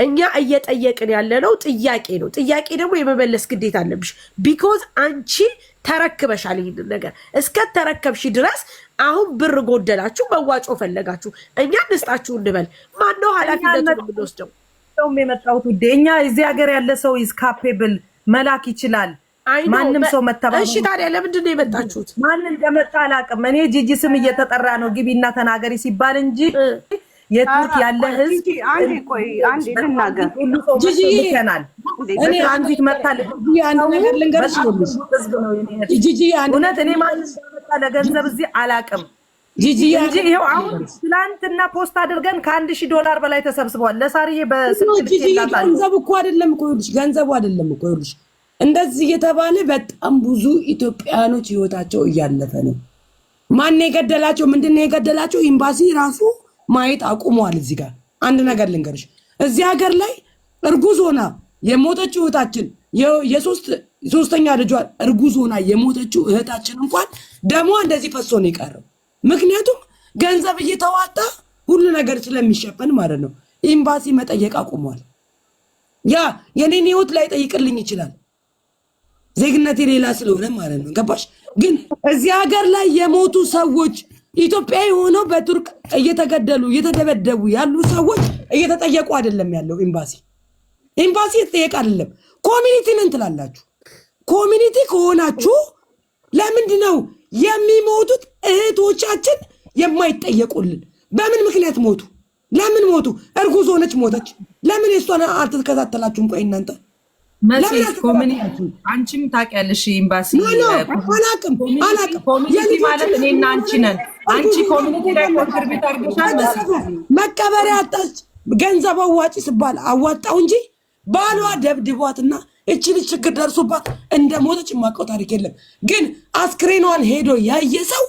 እኛ እየጠየቅን ያለነው ጥያቄ ነው። ጥያቄ ደግሞ የመመለስ ግዴታ አለብሽ። ቢኮዝ አንቺ ተረክበሻል። ይህንን ነገር እስከ ተረከብሽ ድረስ አሁን ብር ጎደላችሁ፣ መዋጮ ፈለጋችሁ፣ እኛ እንስጣችሁ እንበል። ማነው ኃላፊነቱን የምንወስደው? ሰውም የመጣሁት ውዴ፣ እኛ እዚህ ሀገር ያለ ሰው ኢዝ ካፔብል መላክ ይችላል። ማንም ሰው መተባበር። እሺ ታዲያ ለምንድን ነው የመጣችሁት? ማን እንደመጣ አላውቅም። እኔ ጂጂ ስም እየተጠራ ነው ግቢና ተናገሪ ሲባል እንጂ የቱርክ ያለ ህዝብ አንዴ ቆይ አንዴ ልናገር። ሁሉ ሰው ይከናል። እኔ አንዲት መጣለ አንድ ነገር ልንገርሽ ጂጂ፣ እውነት እኔ ማለት መጣ ለገንዘብ እዚህ አላውቅም ጂጂ እንጂ ይሄው አሁን ትላንትና ፖስት አድርገን $1000 በላይ ተሰብስቧል። ለሳርዬ በስልክ ይላታል። ገንዘብ እኮ አይደለም እኮ ይልሽ፣ ገንዘቡ አይደለም እኮ ይልሽ። እንደዚህ የተባለ በጣም ብዙ ኢትዮጵያኖች ህይወታቸው እያለፈ ነው። ማን የገደላቸው? ምንድነው የገደላቸው? ኤምባሲ ራሱ ማየት አቁሟል። እዚህ ጋር አንድ ነገር ልንገርሽ፣ እዚህ ሀገር ላይ እርጉዝ ሆና የሞተችው እህታችን የሶስተኛ ልጇ እርጉዝ ሆና የሞተችው እህታችን እንኳን ደሟ እንደዚህ ፈሶ ነው የቀረው። ምክንያቱም ገንዘብ እየተዋጣ ሁሉ ነገር ስለሚሸፈን ማለት ነው። ኤምባሲ መጠየቅ አቁሟል። ያ የኔን ህይወት ላይ ጠይቅልኝ ይችላል። ዜግነቴ ሌላ ስለሆነ ማለት ነው። ገባሽ? ግን እዚህ ሀገር ላይ የሞቱ ሰዎች ኢትዮጵያዊ ሆነው በቱርክ እየተገደሉ እየተደበደቡ ያሉ ሰዎች እየተጠየቁ አይደለም ያለው ኤምባሲ እየተጠየቀ አይደለም። ኮሚኒቲ ነን ትላላችሁ። ኮሚኒቲ ከሆናችሁ ለምንድን ነው የሚሞቱት እህቶቻችን የማይጠየቁልን? በምን ምክንያት ሞቱ? ለምን ሞቱ? እርጉዝ ሆነች ሞተች። ለምን የሷን አልተከታተላችሁም? ቆይ እናንተ አንቺም ታውቂያለሽ ኤምባሲ አላቅም ኮሚኒቲ ማለት እኔና አንቺ ነን። አንቺ ኮሚኒቲ ላይ ኮንትሪቢዩት አድርገሻል መሰለኝ። መቀበሪያ አጣች። ገንዘብ አዋጪ ስባል አዋጣው እንጂ ባሏ ደብድቧትና እቺ ልጅ ችግር ደርሶባት እንደሞተች የማውቀው ታሪክ የለም። ግን አስክሬኗን ሄዶ ያየ ሰው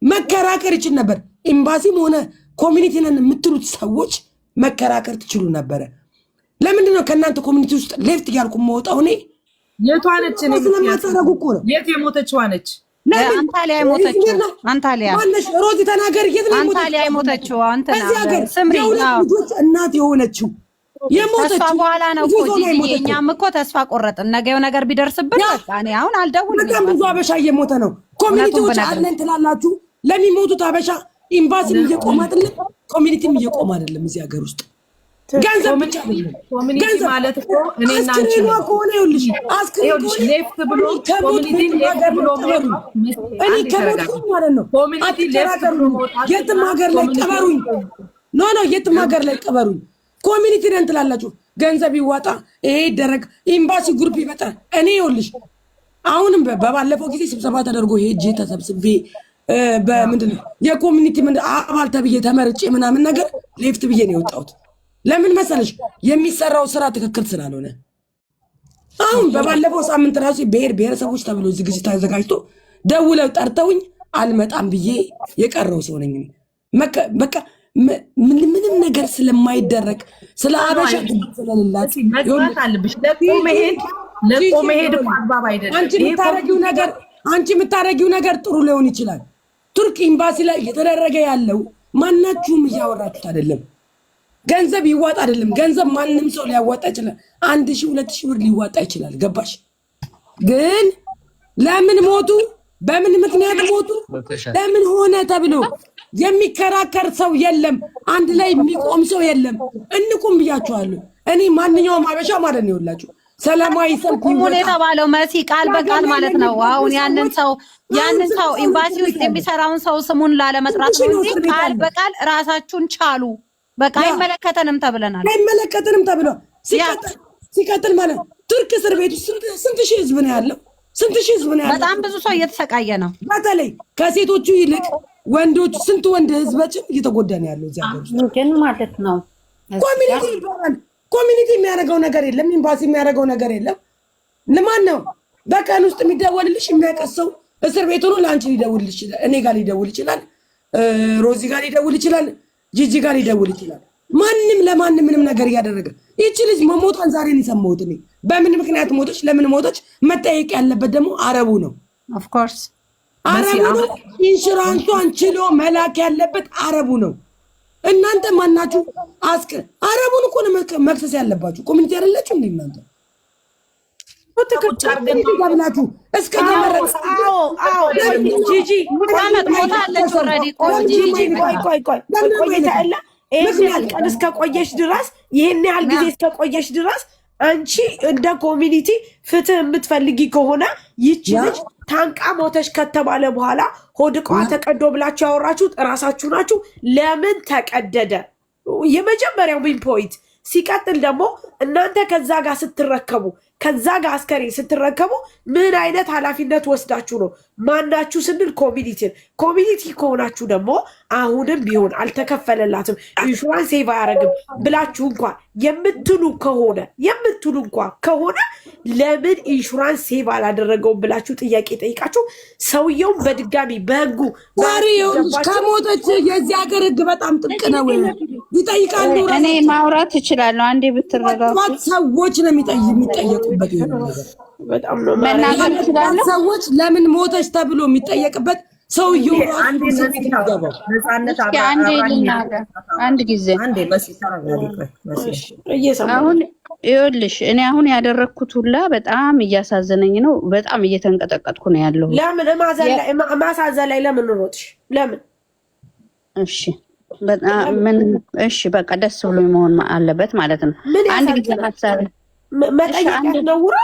መከራከር ይችል ነበር። ኤምባሲም ሆነ ኮሚኒቲ ነን የምትሉት ሰዎች መከራከር ትችሉ ነበረ። ለምንድን ነው ከእናንተ ኮሚኒቲ ውስጥ ሌፍት እያልኩ የማወጣው? እኔ የቷ ነች? ስለማታረጉ እኮ ነው። የት የሞተችዋ ነች? አንታሊያ የሞተችው አንታሊያ ማነሽ? ሮዚ ተናገር። የት ነው አንታሊያ የሞተችው? አንተና ስምሪ ልጆች እናት የሆነችው የሞተችው ተስፋ በኋላ ነው እኮ ጂጂ። እኛም እኮ ተስፋ ቆረጥን። ነገው ነገር ቢደርስብን በቃ እኔ አሁን አልደውልም። በጣም ብዙ አበሻ እየሞተ ነው። ኮሚኒቲዎች አለን ትላላችሁ። ለሚሞቱት አበሻ ኤምባሲም እየቆመ አይደለም፣ ኮሚኒቲም እየቆመ አይደለም። እዚህ ሀገር ውስጥ ገንዘብ ብቻ አይደለም። ኮሚኒቲ ማለት እኮ እኔና አንቺ ነው ከሆነ ይኸውልሽ፣ ይኸውልሽ ሌፍት ብሎ ኮሚኒቲ ሌፍት ብሎ እኔ ከሞትኩ ማለት ነው ኮሚኒቲ ሌፍት ብሎ የትም ሀገር ላይ ቀበሩኝ። ኖ የትም ሀገር ላይ ቀበሩኝ። ኮሚኒቲ ነን ትላላችሁ። ገንዘብ ይዋጣ፣ ይሄ ይደረግ፣ ኤምባሲ ግሩፕ ይመጣ። እኔ ይኸውልሽ አሁንም በባለፈው ጊዜ ስብሰባ ተደርጎ ሄጄ ተሰብስቤ በምንድን ነው የኮሚኒቲ አባል ተብዬ ተመርጬ ምናምን ነገር ሌፍት ብዬ ነው የወጣሁት። ለምን መሰለሽ? የሚሰራው ስራ ትክክል ስላልሆነ። አሁን በባለፈው ሳምንት ራሱ ብሔር ብሔረሰቦች ተብሎ ዝግጅት ተዘጋጅቶ ደውለው ጠርተውኝ አልመጣም ብዬ የቀረው ሰው ነኝ። በቃ ምንም ነገር ስለማይደረግ ስለ አበሻ ስለሌላት መግባት አለብሽ። ለቆ መሄድ አግባብ አይደለም። አንቺ የምታረጊው ነገር ጥሩ ሊሆን ይችላል። ቱርክ ኤምባሲ ላይ እየተደረገ ያለው ማናችሁም እያወራችሁት አይደለም። ገንዘብ ይዋጣ አይደለም። ገንዘብ ማንም ሰው ሊያዋጣ ይችላል። 1000 2000 ብር ሊዋጣ ይችላል። ገባሽ? ግን ለምን ሞቱ? በምን ምክንያት ሞቱ? ለምን ሆነ ተብሎ የሚከራከር ሰው የለም። አንድ ላይ የሚቆም ሰው የለም። እንቁም ብያችኋለሁ። እኔ ማንኛውም አበሻ ማለት ነው ይኸውላችሁ ሰላማዊ ሰልፍ ይሁን የተባለው መሲ ቃል በቃል ማለት ነው። አሁን ያንን ሰው ኤምባሲ ውስጥ የሚሰራውን ሰው ስሙን ላለመጥራት ነው እንጂ ቃል በቃል ራሳችሁን ቻሉ። በቃ አይመለከተንም ተብለናል። አይመለከተንም ተብሏል። ሲቀጥል ማለት ቱርክ እስር ቤት ስንት ሺህ ህዝብ ነው ያለው? ስንት ሺህ ህዝብ ነው ያለው? በጣም ብዙ ሰው እየተሰቃየ ነው። በተለይ ከሴቶቹ ይልቅ ወንዶች፣ ስንት ወንድ ህዝባችን እየተጎዳ ነው ያለው እዚያ ግን ማለት ነው። ኮሚኒቲ ይባላል። ኮሚኒቲ የሚያደርገው ነገር የለም። ኤምባሲ የሚያደርገው ነገር የለም። ለማን ነው በቀን ውስጥ የሚደወልልሽ? የሚያቀሰው እስር ቤት ሆኖ ለአንቺ ሊደውልልሽ ይችላል። እኔ ጋር ሊደውል ይችላል። ሮዚ ጋር ሊደውል ይችላል። ጂጂ ጋር ሊደውል ይችላል። ማንም ለማንም ምንም ነገር እያደረገ ይቺ ልጅ መሞቷን ዛሬ ነው የሰማሁት እኔ። በምን ምክንያት ሞተች? ለምን ሞተች? መጠየቅ ያለበት ደግሞ አረቡ ነው። ኦፍ ኮርስ አረቡ ነው። ኢንሹራንሷን ችሎ መላክ ያለበት አረቡ ነው። እናንተ ማናችሁ? አረቡን እኮ ነው መክሰስ ያለባችሁ። ኮሚኒቲ አይደላችሁ እንዴ እናንተ? ተብላችሁ እስከ ጂጂ ሞታለች ኦልሬዲ። ይህን ያህል ቀን እስከቆየሽ ድረስ ይህን ያህል ጊዜ እስከቆየሽ ድረስ አንቺ እንደ ኮሚኒቲ ፍትህ የምትፈልጊ ከሆነ ይቺ ልጅ ታንቃ ሞተች ከተባለ በኋላ ሆድቃዋ ተቀዶ ብላችሁ ያወራችሁት እራሳችሁ ናችሁ። ለምን ተቀደደ? የመጀመሪያው ሜን ፖይንት። ሲቀጥል ደግሞ እናንተ ከዛ ጋር ስትረከቡ ከዛ ጋር አስከሬን ስትረከቡ ምን አይነት ኃላፊነት ወስዳችሁ ነው? ማናችሁ ስንል ኮሚኒቲ ከሆናችሁ ደግሞ አሁንም ቢሆን አልተከፈለላትም ኢንሹራንስ ሴቭ አያደርግም ብላችሁ እንኳን የምትሉ ከሆነ ለምን ኢንሹራንስ ሴቭ አላደረገውም ብላችሁ ጥያቄ ጠይቃችሁ ሰውየውን በድጋሚ በህጉ ከሞተች የዚህ ሀገር ህግ በጣም ጥብቅ ነው ይጠይቃሉ። እኔ ማውራት እችላለሁ። አንዴ ብትረጋጉ ሰዎች ነው የሚጠየቁበት። በጣም ነው መናገር እችላለሁ። ሰዎች ለምን ሞተች ተብሎ የሚጠየቅበት ሰውየው አንድ ጊዜ አሁን ይኸውልሽ እኔ አሁን ያደረኩት ሁላ በጣም እያሳዘነኝ ነው። በጣም እየተንቀጠቀጥኩ ነው ያለው። ለምን ማሳዘን ላይ ለምን ሮጥሽ? ለምን? እሺ በጣም ምን እሺ በቃ ደስ ብሎ መሆን አለበት ማለት ነው። አንድ ጊዜ ሀሳብ መጠየቅ ነውራ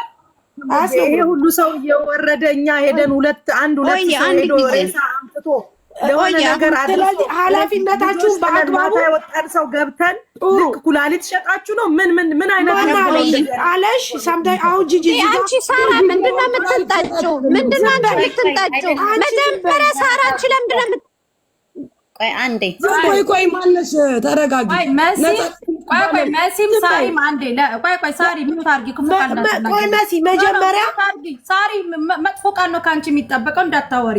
ይሄ ሁሉ ሰው እየወረደ እኛ ሄደን ሁለት ሰው ሄዶ ሬሳ አምጥቶ ለሆነ ነገር ስለዚህ ኃላፊነታችሁን በአግባቡ ያወጣን ሰው ገብተን ልክ ኩላሊት ሸጣችሁ ነው። ምን አይነት አለሽ? ሰምታይ አሁን ጂጂ አንቺ ሳራ ምንድነው የምትንጣጭው? ምንድነው አንቺ የምትንጣጭው? መጀመሪያ ሳራ አንቺ ለምንድነው ቆይ አንዴ ቆይ ማነሽ? ተረጋጊ። ቆይ መሲም ሳሪም አንዴ ቆይ ሳሪ ሚዩት አድርጊ። ቆይ መሲ መጀመሪያ ሳሪ መጥፎ ቃል ነው ከአንቺ የሚጠበቀው እንዳታወሪ።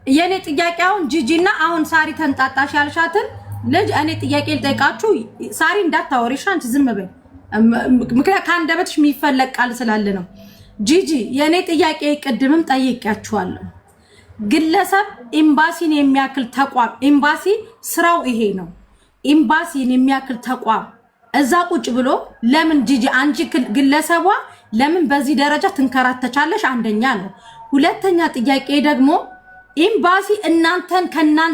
የኔ ጥያቄ አሁን ጂጂና አሁን ሳሪ ተንጣጣሽ ያልሻትን ልጅ እኔ ጥያቄ ልጠይቃችሁ። ሳሪ እንዳታወሪሽ አንቺ ዝም በይ። ምክንያት ከአንደበትሽ የሚፈለቅ ቃል ስላለ ነው። ጂጂ የኔ ጥያቄ ቅድምም ጠይቄያችኋለሁ። ግለሰብ ኤምባሲን የሚያክል ተቋም ኤምባሲ ስራው ይሄ ነው። ኤምባሲን የሚያክል ተቋም እዛ ቁጭ ብሎ ለምን ጂጂ አንቺ ግለሰቧ ለምን በዚህ ደረጃ ትንከራተቻለሽ? አንደኛ ነው። ሁለተኛ ጥያቄ ደግሞ ኤምባሲ እናንተን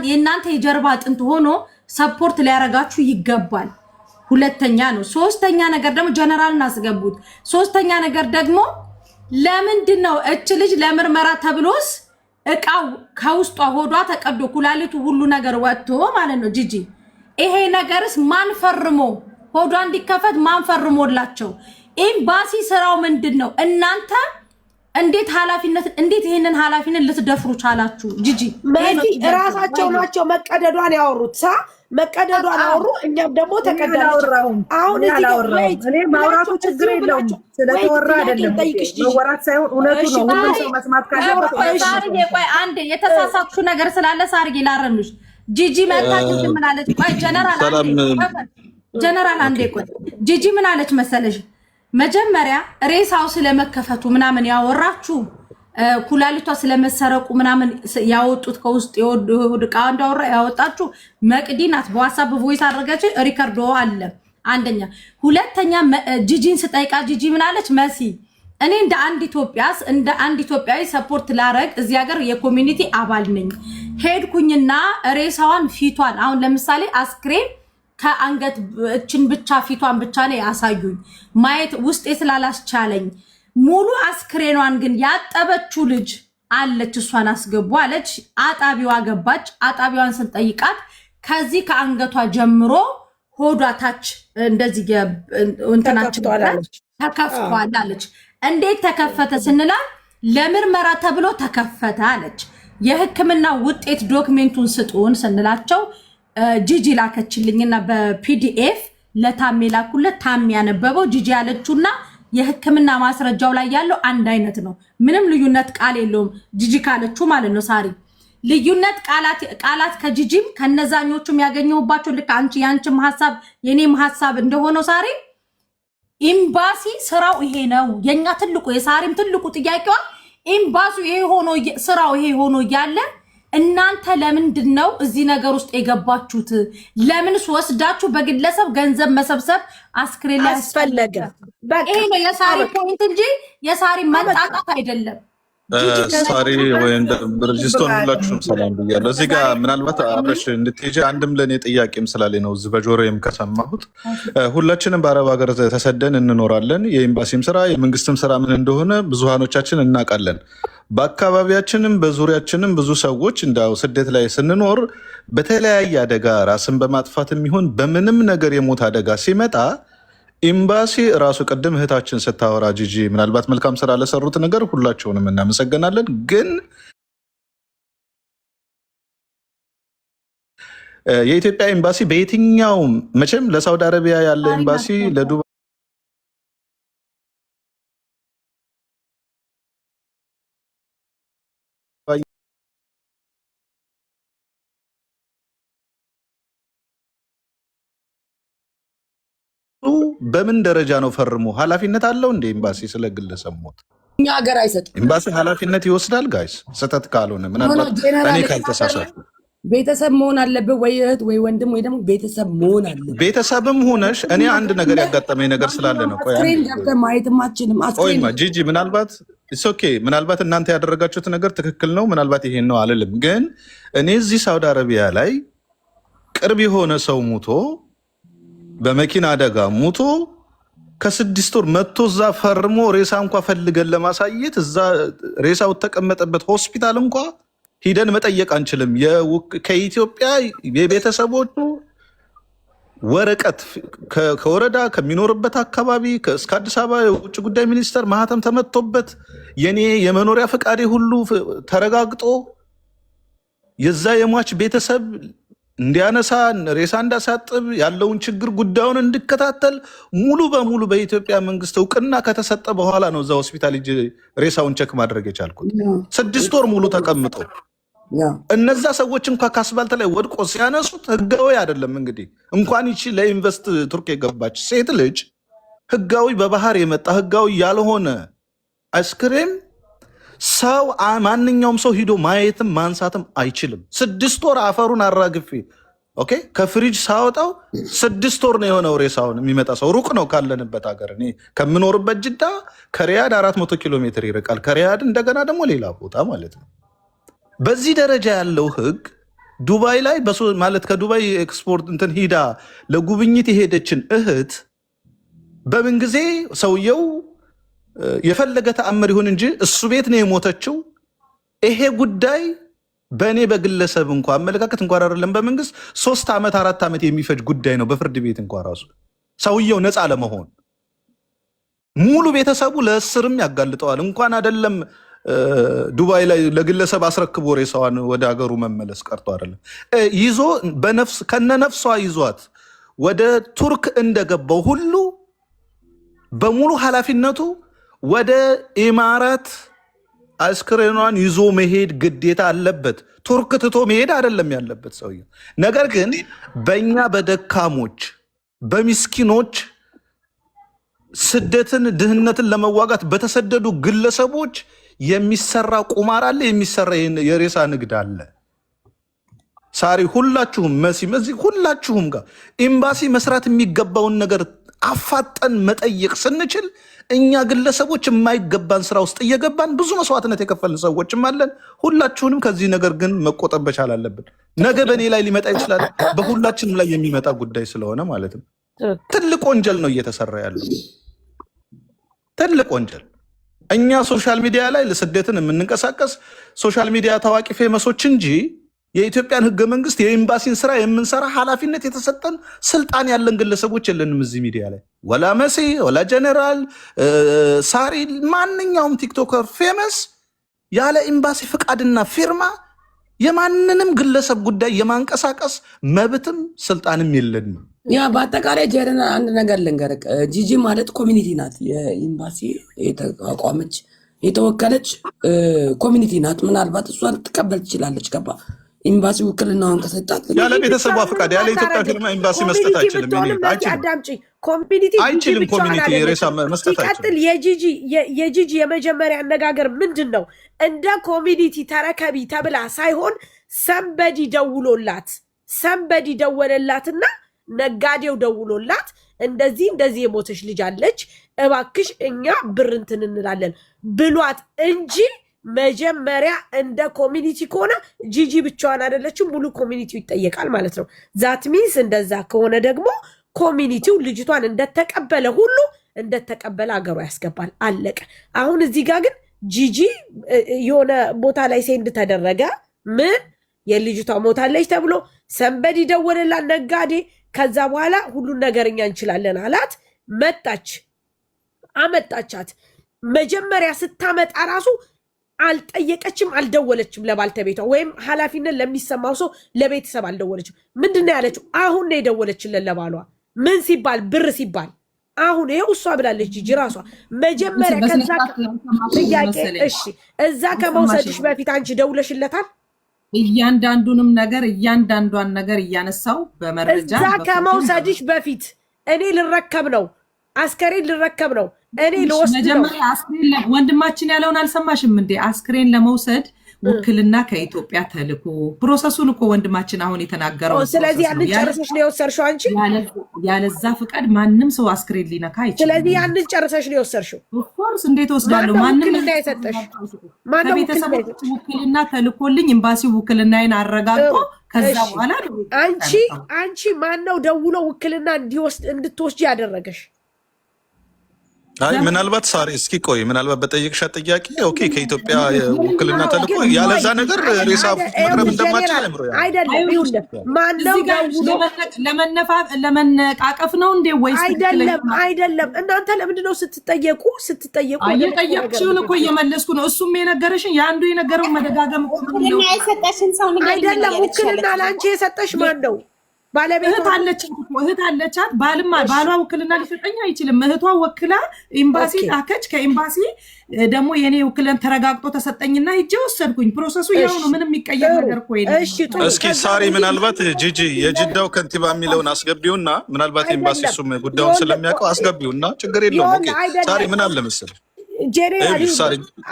የእናንተ የጀርባ አጥንት ሆኖ ሰፖርት ሊያረጋችሁ ይገባል። ሁለተኛ ነው። ሶስተኛ ነገር ደግሞ ጀነራልን አስገቡት። ሶስተኛ ነገር ደግሞ ለምንድን ነው እች ልጅ ለምርመራ ተብሎስ እቃው ከውስጧ ሆዷ ተቀዶ ኩላሊቱ ሁሉ ነገር ወጥቶ ማለት ነው። ጂጂ ይሄ ነገርስ ማን ፈርሞ ሆዷ እንዲከፈት ማን ፈርሞላቸው? ኤምባሲ ስራው ምንድን ነው? እናንተ እንዴት ይሄንን ኃላፊነት ልትደፍሩ ቻላችሁ? ጂጂ ራሳቸው ናቸው መቀደዷን ያወሩት መቀደዷን አወሩ። እኛም ደግሞ ተቀዳለች። አሁን እኔ ማውራቱ ችግር የለውም ስለተወራ አይደለም መወራት ሳይሆን እውነቱ ነው። ሁሉም ሰው መስማት ካለበት ሳርዬ ቆይ አንዴ የተሳሳትኩ ነገር ስላለ ሳርዬ ላረምሽ። ጂጂ መጣች ምን አለች? ቆይ ጀነራል አንዴ ቆይ ጂጂ ምን አለች መሰለሽ? መጀመሪያ ሬሳው ስለመከፈቱ ምናምን ያወራችሁ ኩላሊቷ ስለመሰረቁ ምናምን ያወጡት ከውስጥ የወድቃ እንዳወራ ያወጣችሁ መቅዲ ናት። በዋትስአፕ ቮይስ አድርገች ሪከርዶ አለ። አንደኛ ሁለተኛ ጂጂን ስጠይቃ ጂጂ ምን አለች? መሲ እኔ እንደ አንድ ኢትዮጵያዊ ሰፖርት ላረግ እዚህ ሀገር የኮሚኒቲ አባል ነኝ። ሄድኩኝና ሬሳዋን ፊቷን አሁን ለምሳሌ አስክሬን ከአንገት እችን ብቻ ፊቷን ብቻ ነው ያሳዩኝ ማየት ውስጤ ስላላስቻለኝ ሙሉ አስክሬኗን ግን ያጠበችው ልጅ አለች። እሷን አስገቡ አለች። አጣቢዋ ገባች። አጣቢዋን ስንጠይቃት ከዚህ ከአንገቷ ጀምሮ ሆዷ ታች እንደዚህ እንትናችን ተከፍቷል አለች። እንዴት ተከፈተ ስንላት ለምርመራ ተብሎ ተከፈተ አለች። የሕክምና ውጤት ዶክሜንቱን ስጡን ስንላቸው ጂጂ ላከችልኝና በፒዲኤፍ ለታሜ ላኩለት። ታሜ ያነበበው ጂጂ ያለችውና የሕክምና ማስረጃው ላይ ያለው አንድ አይነት ነው። ምንም ልዩነት ቃል የለውም። ጂጂ ካለችው ማለት ነው። ሳሪ ልዩነት ቃላት ከጂጂም ከነዛኞቹም ያገኘውባቸው ልክ አንቺ ያንቺም ሐሳብ የኔም ሐሳብ እንደሆነው ሳሪ ኤምባሲ ስራው ይሄ ነው። የኛ ትልቁ የሳሪም ትልቁ ጥያቄዋ ኤምባሲ ይሄ ሆኖ ስራው ይሄ ሆኖ እያለ እናንተ ለምንድን ነው እዚህ ነገር ውስጥ የገባችሁት? ለምንስ ወስዳችሁ በግለሰብ ገንዘብ መሰብሰብ አስክሬን ላይ አስፈለገ? ይሄ ነው የሳሪ ፖይንት እንጂ የሳሪ መንጣጣት አይደለም። ሳሪ ወይም ብርጅስቶን ሁላችሁም ሰላም ብያለሁ። እዚህ ጋር ምናልባት አብረሽ እንድትሄጂ አንድም ለእኔ ጥያቄም ስላለኝ ነው እዚህ በጆሮዬም ከሰማሁት። ሁላችንም በአረብ ሀገር ተሰደን እንኖራለን። የኤምባሲም ስራ የመንግስትም ስራ ምን እንደሆነ ብዙሃኖቻችን እናውቃለን። በአካባቢያችንም በዙሪያችንም ብዙ ሰዎች እንዳው ስደት ላይ ስንኖር በተለያየ አደጋ ራስን በማጥፋት የሚሆን በምንም ነገር የሞት አደጋ ሲመጣ ኤምባሲ ራሱ ቅድም እህታችን ስታወራ ጂጂ ምናልባት መልካም ስራ ለሰሩት ነገር ሁላቸውንም እናመሰግናለን። ግን የኢትዮጵያ ኤምባሲ በየትኛውም መቼም ለሳውዲ አረቢያ ያለ ኤምባሲ ለዱባይ በምን ደረጃ ነው ፈርሞ ኃላፊነት አለው እንደ ኤምባሲ ስለ ግለሰብ ሞት እኛ ሀገር አይሰጥም። ኤምባሲ ኃላፊነት ይወስዳል። ጋይስ ስህተት ካልሆነ ምናልባት እኔ ካልተሳሳትኩ ቤተሰብ መሆን አለበት ወይ እህት ወይ ወንድም ወይ ደግሞ ቤተሰብ መሆን አለበት። ቤተሰብም ሆነሽ እኔ አንድ ነገር ያጋጠመኝ ነገር ስላለ ነው። ቆይ አስክሬን ገብተህ ማየትም አትችልም። ቆይማ ጂጂ ምናልባት ኦኬ ምናልባት እናንተ ያደረጋችሁት ነገር ትክክል ነው፣ ምናልባት ይሄን ነው አልልም። ግን እኔ እዚህ ሳውዲ አረቢያ ላይ ቅርብ የሆነ ሰው ሙቶ በመኪና አደጋ ሙቶ ከ6 ወር መጥቶ እዛ ፈርሞ ሬሳ እንኳ ፈልገን ለማሳየት እዛ ሬሳው ተቀመጠበት ሆስፒታል እንኳ ሂደን መጠየቅ አንችልም። ከኢትዮጵያ የቤተሰቦቹ ወረቀት ከወረዳ ከሚኖርበት አካባቢ እስከ አዲስ አበባ የውጭ ጉዳይ ሚኒስቴር ማህተም ተመቶበት የኔ የመኖሪያ ፈቃዴ ሁሉ ተረጋግጦ የዛ የሟች ቤተሰብ እንዲያነሳ ሬሳ እንዳሳጥብ ያለውን ችግር ጉዳዩን እንድከታተል ሙሉ በሙሉ በኢትዮጵያ መንግስት እውቅና ከተሰጠ በኋላ ነው እዛ ሆስፒታል ሬሳውን ቸክ ማድረግ የቻልኩት። 6 ወር ሙሉ ተቀምጦ እነዛ ሰዎች እንኳ ከአስፋልት ላይ ወድቆ ሲያነሱት ህጋዊ አይደለም። እንግዲህ እንኳን ይቺ ለኢንቨስት ቱርክ የገባች ሴት ልጅ ህጋዊ በባህር የመጣ ህጋዊ ያልሆነ አስክሬን ሰው ማንኛውም ሰው ሂዶ ማየትም ማንሳትም አይችልም። 6 ወር አፈሩን አራግፌ ኦኬ ከፍሪጅ ሳወጣው 6 ወር ነው የሆነው። ሬሳውን የሚመጣ ሰው ሩቅ ነው ካለንበት ሀገር። እኔ ከምኖርበት ጅዳ ከሪያድ 400 ኪሎ ሜትር ይርቃል። ከሪያድ እንደገና ደግሞ ሌላ ቦታ ማለት ነው። በዚህ ደረጃ ያለው ህግ ዱባይ ላይ ማለት ከዱባይ ኤክስፖርት እንትን ሂዳ ለጉብኝት የሄደችን እህት በምን ጊዜ ሰውየው የፈለገ ተአምር ይሁን እንጂ እሱ ቤት ነው የሞተችው። ይሄ ጉዳይ በእኔ በግለሰብ እንኳ አመለካከት እንኳ አይደለም በመንግስት 3 ዓመት 4 ዓመት የሚፈጅ ጉዳይ ነው። በፍርድ ቤት እንኳ ራሱ ሰውየው ነፃ ለመሆን ሙሉ ቤተሰቡ ለእስርም ያጋልጠዋል። እንኳን አይደለም ዱባይ ላይ ለግለሰብ አስረክቦ ሬሳዋን ወደ ሀገሩ መመለስ ቀርቶ አይደለም ይዞ በነፍስ ከነነፍሷ ይዟት ወደ ቱርክ እንደገባው ሁሉ በሙሉ ኃላፊነቱ ወደ ኢማራት አስክሬኗን ይዞ መሄድ ግዴታ አለበት። ቱርክ ትቶ መሄድ አይደለም ያለበት ሰውዬው። ነገር ግን በእኛ በደካሞች በሚስኪኖች ስደትን ድህነትን ለመዋጋት በተሰደዱ ግለሰቦች የሚሰራ ቁማር አለ፣ የሚሰራ የሬሳ ንግድ አለ። ሳሪ ሁላችሁም መሲም እዚህ ሁላችሁም ጋር ኤምባሲ መስራት የሚገባውን ነገር አፋጠን መጠየቅ ስንችል እኛ ግለሰቦች የማይገባን ስራ ውስጥ እየገባን ብዙ መስዋዕትነት የከፈልን ሰዎችም አለን። ሁላችሁንም ከዚህ ነገር ግን መቆጠብ መቻል አለብን። ነገ በእኔ ላይ ሊመጣ ይችላል፣ በሁላችንም ላይ የሚመጣ ጉዳይ ስለሆነ ማለት ነው። ትልቅ ወንጀል ነው እየተሰራ ያለው፣ ትልቅ ወንጀል። እኛ ሶሻል ሚዲያ ላይ ለስደትን የምንንቀሳቀስ ሶሻል ሚዲያ ታዋቂ ፌመሶች እንጂ የኢትዮጵያን ህገ መንግስት የኤምባሲን ስራ የምንሰራ ኃላፊነት የተሰጠን ስልጣን ያለን ግለሰቦች የለንም። እዚህ ሚዲያ ላይ ወላ መሲ ወላ ጀነራል ሳሪ ማንኛውም ቲክቶከር ፌመስ ያለ ኤምባሲ ፍቃድና ፊርማ የማንንም ግለሰብ ጉዳይ የማንቀሳቀስ መብትም ስልጣንም የለንም። ያ በአጠቃላይ ጀረና አንድ ነገር ልንገርህ፣ ጂጂ ማለት ኮሚኒቲ ናት። የኤምባሲ የተቋቋመች የተወከለች ኮሚኒቲ ናት። ምናልባት እሷ ልትቀበል ትችላለች። ገባ ኤምባሲ ውክልናውን ከሰጣት ያለ ቤተሰቧ ፍቃድ ያለ ኢትዮጵያ ፊርማ ኤምባሲ መስጠት አይችልም። አይችልም። ኮሚኒቲ ሬሳ መስጠት ሲቀጥል የጂጂ የመጀመሪያ አነጋገር ምንድን ነው? እንደ ኮሚኒቲ ተረከቢ ተብላ ሳይሆን ሰንበዲ ደወለላትና ነጋዴው ደውሎላት እንደዚህ የሞተች ልጅ አለች እባክሽ እኛ ብር እንትን እንላለን ብሏት እንጂ መጀመሪያ እንደ ኮሚኒቲ ከሆነ ጂጂ ብቻዋን አይደለችም፣ ሙሉ ኮሚኒቲው ይጠየቃል ማለት ነው። ዛት ሚንስ እንደዛ ከሆነ ደግሞ ኮሚኒቲው ልጅቷን እንደተቀበለ ሁሉ እንደተቀበለ አገሩ ያስገባል። አለቀ። አሁን እዚህ ጋር ግን ጂጂ የሆነ ቦታ ላይ ሴንድ ተደረገ፣ ምን የልጅቷ ሞታለች ተብሎ ሰንበዲ ደወለላት ነጋዴ። ከዛ በኋላ ሁሉን ነገር እኛ እንችላለን አላት። አመጣቻት። መጀመሪያ ስታመጣ ራሱ አልጠየቀችም፣ አልደወለችም ለባልተቤቷ ወይም ኃላፊነት ለሚሰማው ሰው ለቤተሰብ አልደወለችም። ምንድነው ያለችው? አሁን ነው የደወለችለን ለባሏ። ምን ሲባል? ብር ሲባል አሁን ይሄው እሷ ብላለች ጂጂ ራሷ። መጀመሪያ ከዛ ጥያቄ እሺ፣ እዛ ከመውሰድሽ በፊት አንቺ ደውለሽለታል? እያንዳንዷን ነገር እያነሳው በመረጃ እዛ ከመውሰድሽ በፊት እኔ ልረከብ ነው፣ አስከሬን ልረከብ ነው፣ እኔ ልወስድ ነው። ወንድማችን ያለውን አልሰማሽም እንዴ? አስክሬን ለመውሰድ ውክልና ከኢትዮጵያ ተልኮ ፕሮሰሱን እኮ ወንድማችን አሁን የተናገረው። ስለዚህ ያንን ጨርሰሽ ነው የወሰድሽው አንቺ? ያለዛ ፍቃድ ማንም ሰው አስክሬን ሊነካ አይችልም። ስለዚህ ያንን ጨርሰሽ ነው የወሰድሽው? ኦፍኮርስ እንዴት ወስዳለሁ? ማንም ውክልና የሰጠሽ ማነው? ከቤተሰቦች ውክልና ተልኮልኝ ኤምባሲው ውክልናዬን አረጋግጦ ከዛ በኋላ አንቺ ማነው ደውሎ ውክልና እንድትወስጂ ያደረገሽ? አይ ምናልባት ሳሪ እስኪ ቆይ፣ ምናልባት በጠየቅሻት ጥያቄ ኦኬ ከኢትዮጵያ ውክልና ተልኮ ያለዛ ነገር ሬሳ መቅረብ እንደማትችል አይምሮ አይደለም። ይሁን ማነው ደውሎ ለመነቃቀፍ ነው እንዴ ወይስ? አይደለም። እናንተ ለምንድን ነው ስትጠየቁ እየጠየቅሽውን እኮ እየመለስኩ ነው። እሱም የነገረሽን የአንዱ የነገረው መደጋገም እኮ ነው። የሰጠሽን ሰው ነው አይደለም። ውክልና ለአንቺ የሰጠሽ ማን ነው? እህት አለቻት። ባሏ ውክልና ሊሰጠኝ አይችልም። እህቷ ወክላ ኤምባሲ ላከች። ከኤምባሲ ደግሞ የኔ ውክልና ተረጋግጦ ተሰጠኝና ሂጄ ወሰድኩኝ። ፕሮሰሱ ያው ነው። ምንም የሚቀየር ነገር እኮ የለም። እስኪ ሳሪ ምናልባት ጂጂ የጅዳው ከንቲባ የሚለውን አስገቢውና ምናልባት ኤምባሲ እሱም ጉዳዩን ስለሚያውቀው አስገቢውና ችግር የለውም። ኦኬ ሳሪ ምን አለ መሰለሽ ጄኔራል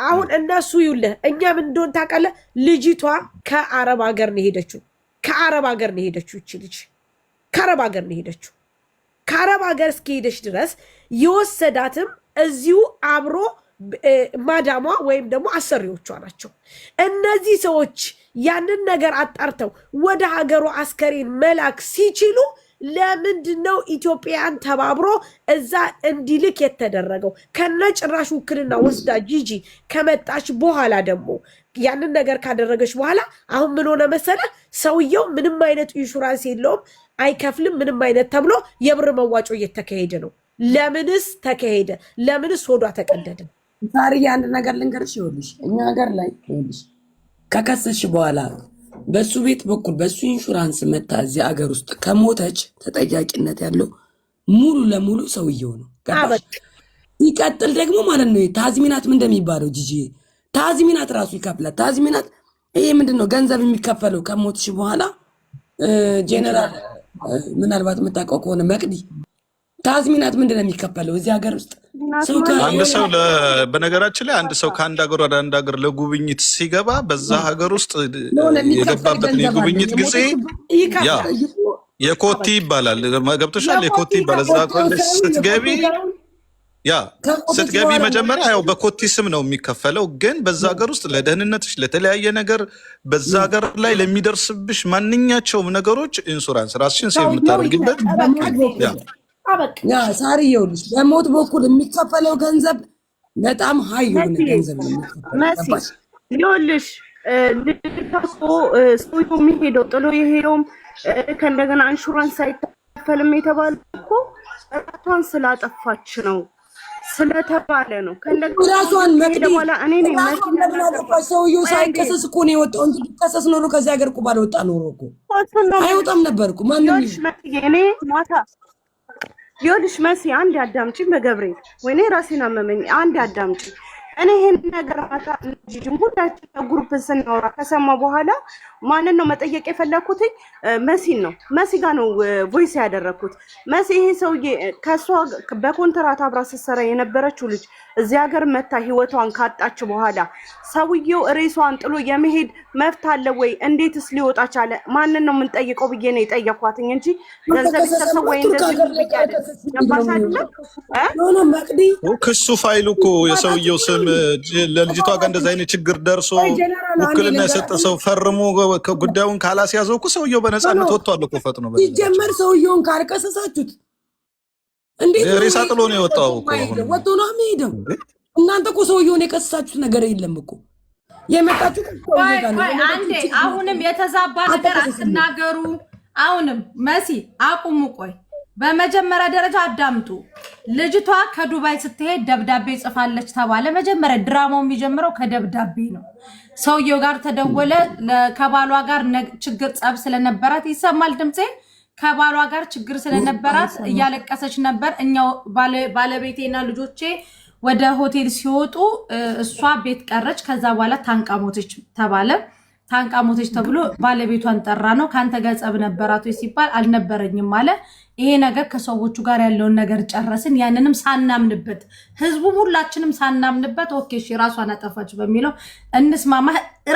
አሁን እነሱ ይውልህ እኛ ምን እንደሆነ ታውቃለህ? ልጅቷ ከአረብ ሀገር ነው ሄደችው። ከአረብ ሀገር ነው ሄደችው። እቺ ልጅ ከአረብ ሀገር ነው ሄደችው። ከአረብ ሀገር እስከሄደች ድረስ የወሰዳትም እዚሁ አብሮ ማዳሟ ወይም ደግሞ አሰሪዎቿ ናቸው። እነዚህ ሰዎች ያንን ነገር አጣርተው ወደ ሀገሩ አስከሬን መላክ ሲችሉ ለምንድን ነው ኢትዮጵያን ተባብሮ እዛ እንዲልክ የተደረገው? ከነጭራሽ ውክልና ወስዳ ጂጂ ከመጣች በኋላ ደግሞ ያንን ነገር ካደረገች በኋላ አሁን ምን ሆነ መሰለ? ሰውየው ምንም አይነት ኢንሹራንስ የለውም፣ አይከፍልም ምንም አይነት ተብሎ የብር መዋጮ እየተካሄደ ነው። ለምንስ ተካሄደ? ለምንስ ሆዷ ተቀደደ? ዛሬ አንድ ነገር ልንገርሽ። ይኸውልሽ እኛ ሀገር ላይ ይኸውልሽ ከከሰሽ በኋላ በሱ ቤት በኩል በሱ ኢንሹራንስ መታ እዚህ ሀገር ውስጥ ከሞተች ተጠያቂነት ያለው ሙሉ ለሙሉ ሰውየው ነው። ይቀጥል ደግሞ ማለት ነው ታዝሚናት ምን እንደሚባለው ጂጂ ታዝሚናት ራሱ ይከፍላል። ታዝሚናት ይሄ ምንድን ነው ገንዘብ የሚከፈለው ከሞትሽ በኋላ ጄኔራል ምናልባት የምታውቀው ከሆነ መቅዲ ታዝሚናት ምንድን ነው የሚከፈለው እዚህ ሀገር ውስጥ? አንድ ሰው በነገራችን ላይ አንድ ሰው ከአንድ ሀገር ወደ አንድ ሀገር ለጉብኝት ሲገባ በዛ ሀገር ውስጥ የገባበትን የጉብኝት ጊዜ ያ የኮቲ ይባላል። ገብቶሻል? የኮቲ ይባላል። እዛ ስትገቢ መጀመሪያ ያው በኮቲ ስም ነው የሚከፈለው። ግን በዛ ሀገር ውስጥ ለደህንነትሽ ለተለያየ ነገር በዛ ሀገር ላይ ለሚደርስብሽ ማንኛቸውም ነገሮች ኢንሹራንስ ራስሽን ሴቭ የምታደርግበት ሳሪ ይኸውልሽ በሞት በኩል የሚከፈለው ገንዘብ በጣም ሀይ የሆነ ገንዘብ ነው። ይኸውልሽ ሰውዬው የሚሄደው ጥሎ የሄደውም ከእንደገና ኢንሹራንስ አይከፈልም የተባለው እኮ ራሷን ስላጠፋች ነው ስለተባለ ነው። ራሷን መቅዲ ሰውዬው ሳይከሰስ እኮ ነው የወጣው እንጂ ቢከሰስ ኖሮ ከዚህ ሀገር እኮ ባልወጣ ኖሮ እኮ አይወጣም ነበር እኮ ማንም እኔ ማታ ይኸውልሽ መሲ አንድ አዳምጪኝ፣ በገብርኤል ወይኔ ራሴን አመመኝ። አንድ አዳምጪኝ። እኔ ይሄን ነገር ማታ ልጅም ሁላችን ከግሩፕ ስናወራ ከሰማ በኋላ ማንን ነው መጠየቅ የፈለኩት? መሲን ነው። መሲ ጋር ነው ቮይስ ያደረኩት። መሲ ይሄ ሰውዬ ከሷ በኮንትራት አብራ ስትሰራ የነበረችው ልጅ እዚህ ሀገር መታ ህይወቷን ካጣች በኋላ ሰውዬው ሬሷን ጥሎ የመሄድ መብት አለ ወይ? እንዴትስ ሊወጣ ቻለ? ማንን ነው የምንጠይቀው ብዬ ነው የጠየኳትኝ እንጂ ገንዘብ ይሰሰው ወይ እንደዚህ ክሱ ፋይሉ እኮ የሰውየው ስም ለልጅቷ ጋር እንደዛ አይነት ችግር ደርሶ ውክልና የሰጠ ሰው ፈርሞ ጉዳዩን ካላስያዘው እኮ ሰውየው በነፃነት ወጥቷል እኮ ፈጥኖ። ሲጀመር ሰውየውን ካልከሰሳችሁት እንዴት ሬሳ ጥሎ ነው የወጣው እኮ ወጥቶ ነው የሚሄደው። እናንተ እኮ ሰውየውን የከሰሳችሁት ነገር የለም እኮ የመጣችሁት አንዴ አሁንም የተዛባ ነገር አትናገሩ። አሁንም መሲ አቁሙ። ቆይ በመጀመሪያ ደረጃ አዳምጡ። ልጅቷ ከዱባይ ስትሄድ ደብዳቤ ጽፋለች ተባለ። መጀመሪያ ድራማው የሚጀምረው ከደብዳቤ ነው። ሰውየው ጋር ተደወለ። ከባሏ ጋር ችግር ጸብ ስለነበራት ይሰማል ድምጼ። ከባሏ ጋር ችግር ስለነበራት እያለቀሰች ነበር። እኛው ባለቤቴና ልጆቼ ወደ ሆቴል ሲወጡ እሷ ቤት ቀረች። ከዛ በኋላ ታንቃ ሞተች ተባለ። ታንቃ ሞተች ተብሎ ባለቤቷን ጠራ ነው። ካንተ ጋር ጸብ ነበራት ወይ ሲባል አልነበረኝም አለ። ይሄ ነገር ከሰዎቹ ጋር ያለውን ነገር ጨረስን። ያንንም ሳናምንበት ህዝቡም ሁላችንም ሳናምንበት ኦኬ እሺ ራሷን አጠፋች በሚለው እንስማማ።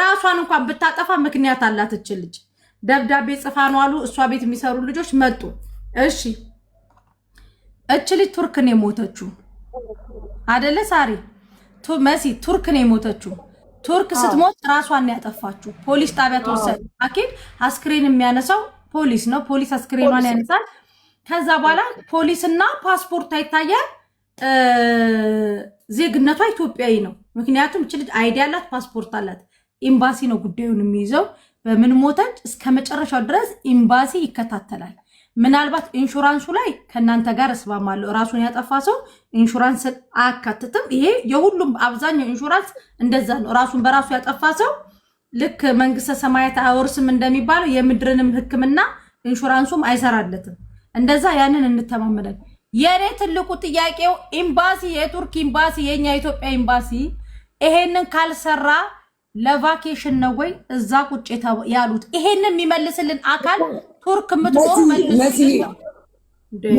ራሷን እንኳን ብታጠፋ ምክንያት አላት እች ልጅ። ደብዳቤ ጽፋ ነው አሉ እሷ ቤት የሚሰሩ ልጆች መጡ። እሺ እች ልጅ ቱርክ ነው የሞተችው አይደለ ሳሪ? መሲ ቱርክ ነው የሞተችው። ቱርክ ስትሞት ራሷን ያጠፋችው። ፖሊስ ጣቢያ ተወሰደ። አኪድ አስክሬን የሚያነሳው ፖሊስ ነው። ፖሊስ አስክሬኗን ያነሳል። ከዛ በኋላ ፖሊስና ፓስፖርት ይታያል። ዜግነቷ ኢትዮጵያዊ ነው። ምክንያቱም እች ልጅ አይዲ አላት፣ ፓስፖርት አላት። ኤምባሲ ነው ጉዳዩን የሚይዘው። በምን ሞተች እስከ መጨረሻው ድረስ ኤምባሲ ይከታተላል። ምናልባት ኢንሹራንሱ ላይ ከናንተ ጋር እስማማለሁ። ራሱን ያጠፋ ሰው ኢንሹራንስ አያካትትም። ይሄ የሁሉም አብዛኛው ኢንሹራንስ እንደዛ ነው። ራሱን በራሱ ያጠፋ ሰው ልክ መንግስተ ሰማያት አወርስም እንደሚባለው የምድርንም ሕክምና ኢንሹራንሱም አይሰራለትም። እንደዛ ያንን እንተማመናለን። የኔ ትልቁ ጥያቄው ኤምባሲ፣ የቱርክ ኤምባሲ፣ የኛ የኢትዮጵያ ኤምባሲ ይሄንን ካልሰራ ለቫኬሽን ነው ወይ እዛ ቁጭ ያሉት? ይሄንን የሚመልስልን አካል ቱርክ ምትቆም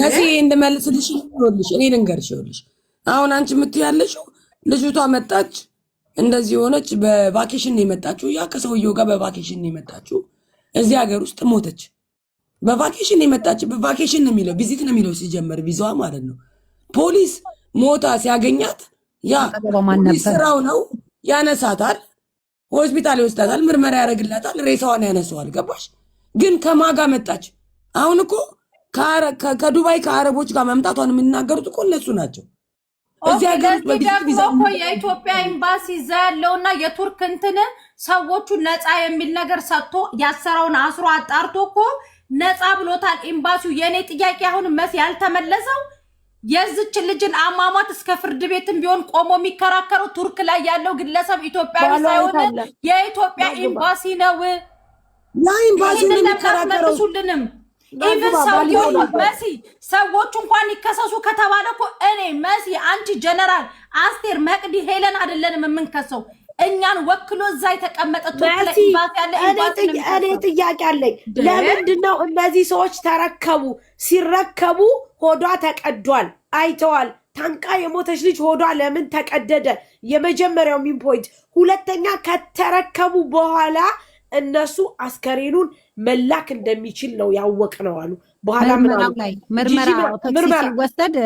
መሲ እንድመልስልሽ ይኸውልሽ፣ እኔ ልንገርሽ። ይኸውልሽ አሁን አንቺ የምትያለሽው ልጅቷ መጣች እንደዚህ ሆነች፣ በቫኬሽን ነው የመጣችው። ያ ከሰውየው ጋር በቫኬሽን ነው የመጣችው፣ እዚህ ሀገር ውስጥ ሞተች። በቫኬሽን ነው የመጣችው። በቫኬሽን ነው የሚለው፣ ቪዚት ነው የሚለው ሲጀመር ቪዛዋ ማለት ነው። ፖሊስ ሞታ ሲያገኛት ያ ፖሊስ ስራው ነው፣ ያነሳታል፣ ሆስፒታል ይወስዳታል፣ ምርመራ ያደርግላታል፣ ሬሳዋን ያነሳዋል። ገባሽ? ግን ከማጋ መጣች? አሁን እኮ ከዱባይ ከአረቦች ጋር መምጣቷን የሚናገሩት እኮ እነሱ ናቸው። እዚህ ሀገር ደግሞ የኢትዮጵያ ኤምባሲ እዛ ያለውና የቱርክ እንትን ሰዎቹ ነፃ የሚል ነገር ሰጥቶ ያሰረውን አስሮ አጣርቶ እኮ ነፃ ብሎታል ኤምባሲው። የኔ ጥያቄ አሁን መስ ያልተመለሰው የዝች ልጅን አሟሟት እስከ ፍርድ ቤትም ቢሆን ቆሞ የሚከራከረው ቱርክ ላይ ያለው ግለሰብ ኢትዮጵያዊ ሳይሆን የኢትዮጵያ ኤምባሲ ነው። መልሱልንም። ኢቭን ሰውየው መሲ ሰዎቹ እንኳን ይከሰሱ ከተባለ እኮ እኔ መሲ፣ አንቺ ጀነራል አስቴር፣ መቅዲ፣ ሄለን አይደለንም የምንከሰው። እኛን ወክሎ እዛ የተቀመጠ ቱርክ ላይ ኤምባሲ ያለ ኤምባሲ ነው። እኔ ጥያቄ አለኝ። ለምንድነው እነዚህ ሰዎች ተረከቡ? ሲረከቡ ሆዷ ተቀዷል፣ አይተዋል። ታንቃ የሞተች ልጅ ሆዷ ለምን ተቀደደ? የመጀመሪያው ሚን ፖይንት። ሁለተኛ ከተረከቡ በኋላ እነሱ አስከሬኑን መላክ እንደሚችል ነው ያወቅ ነው አሉ። በኋላ ምርመራ ሲወሰድ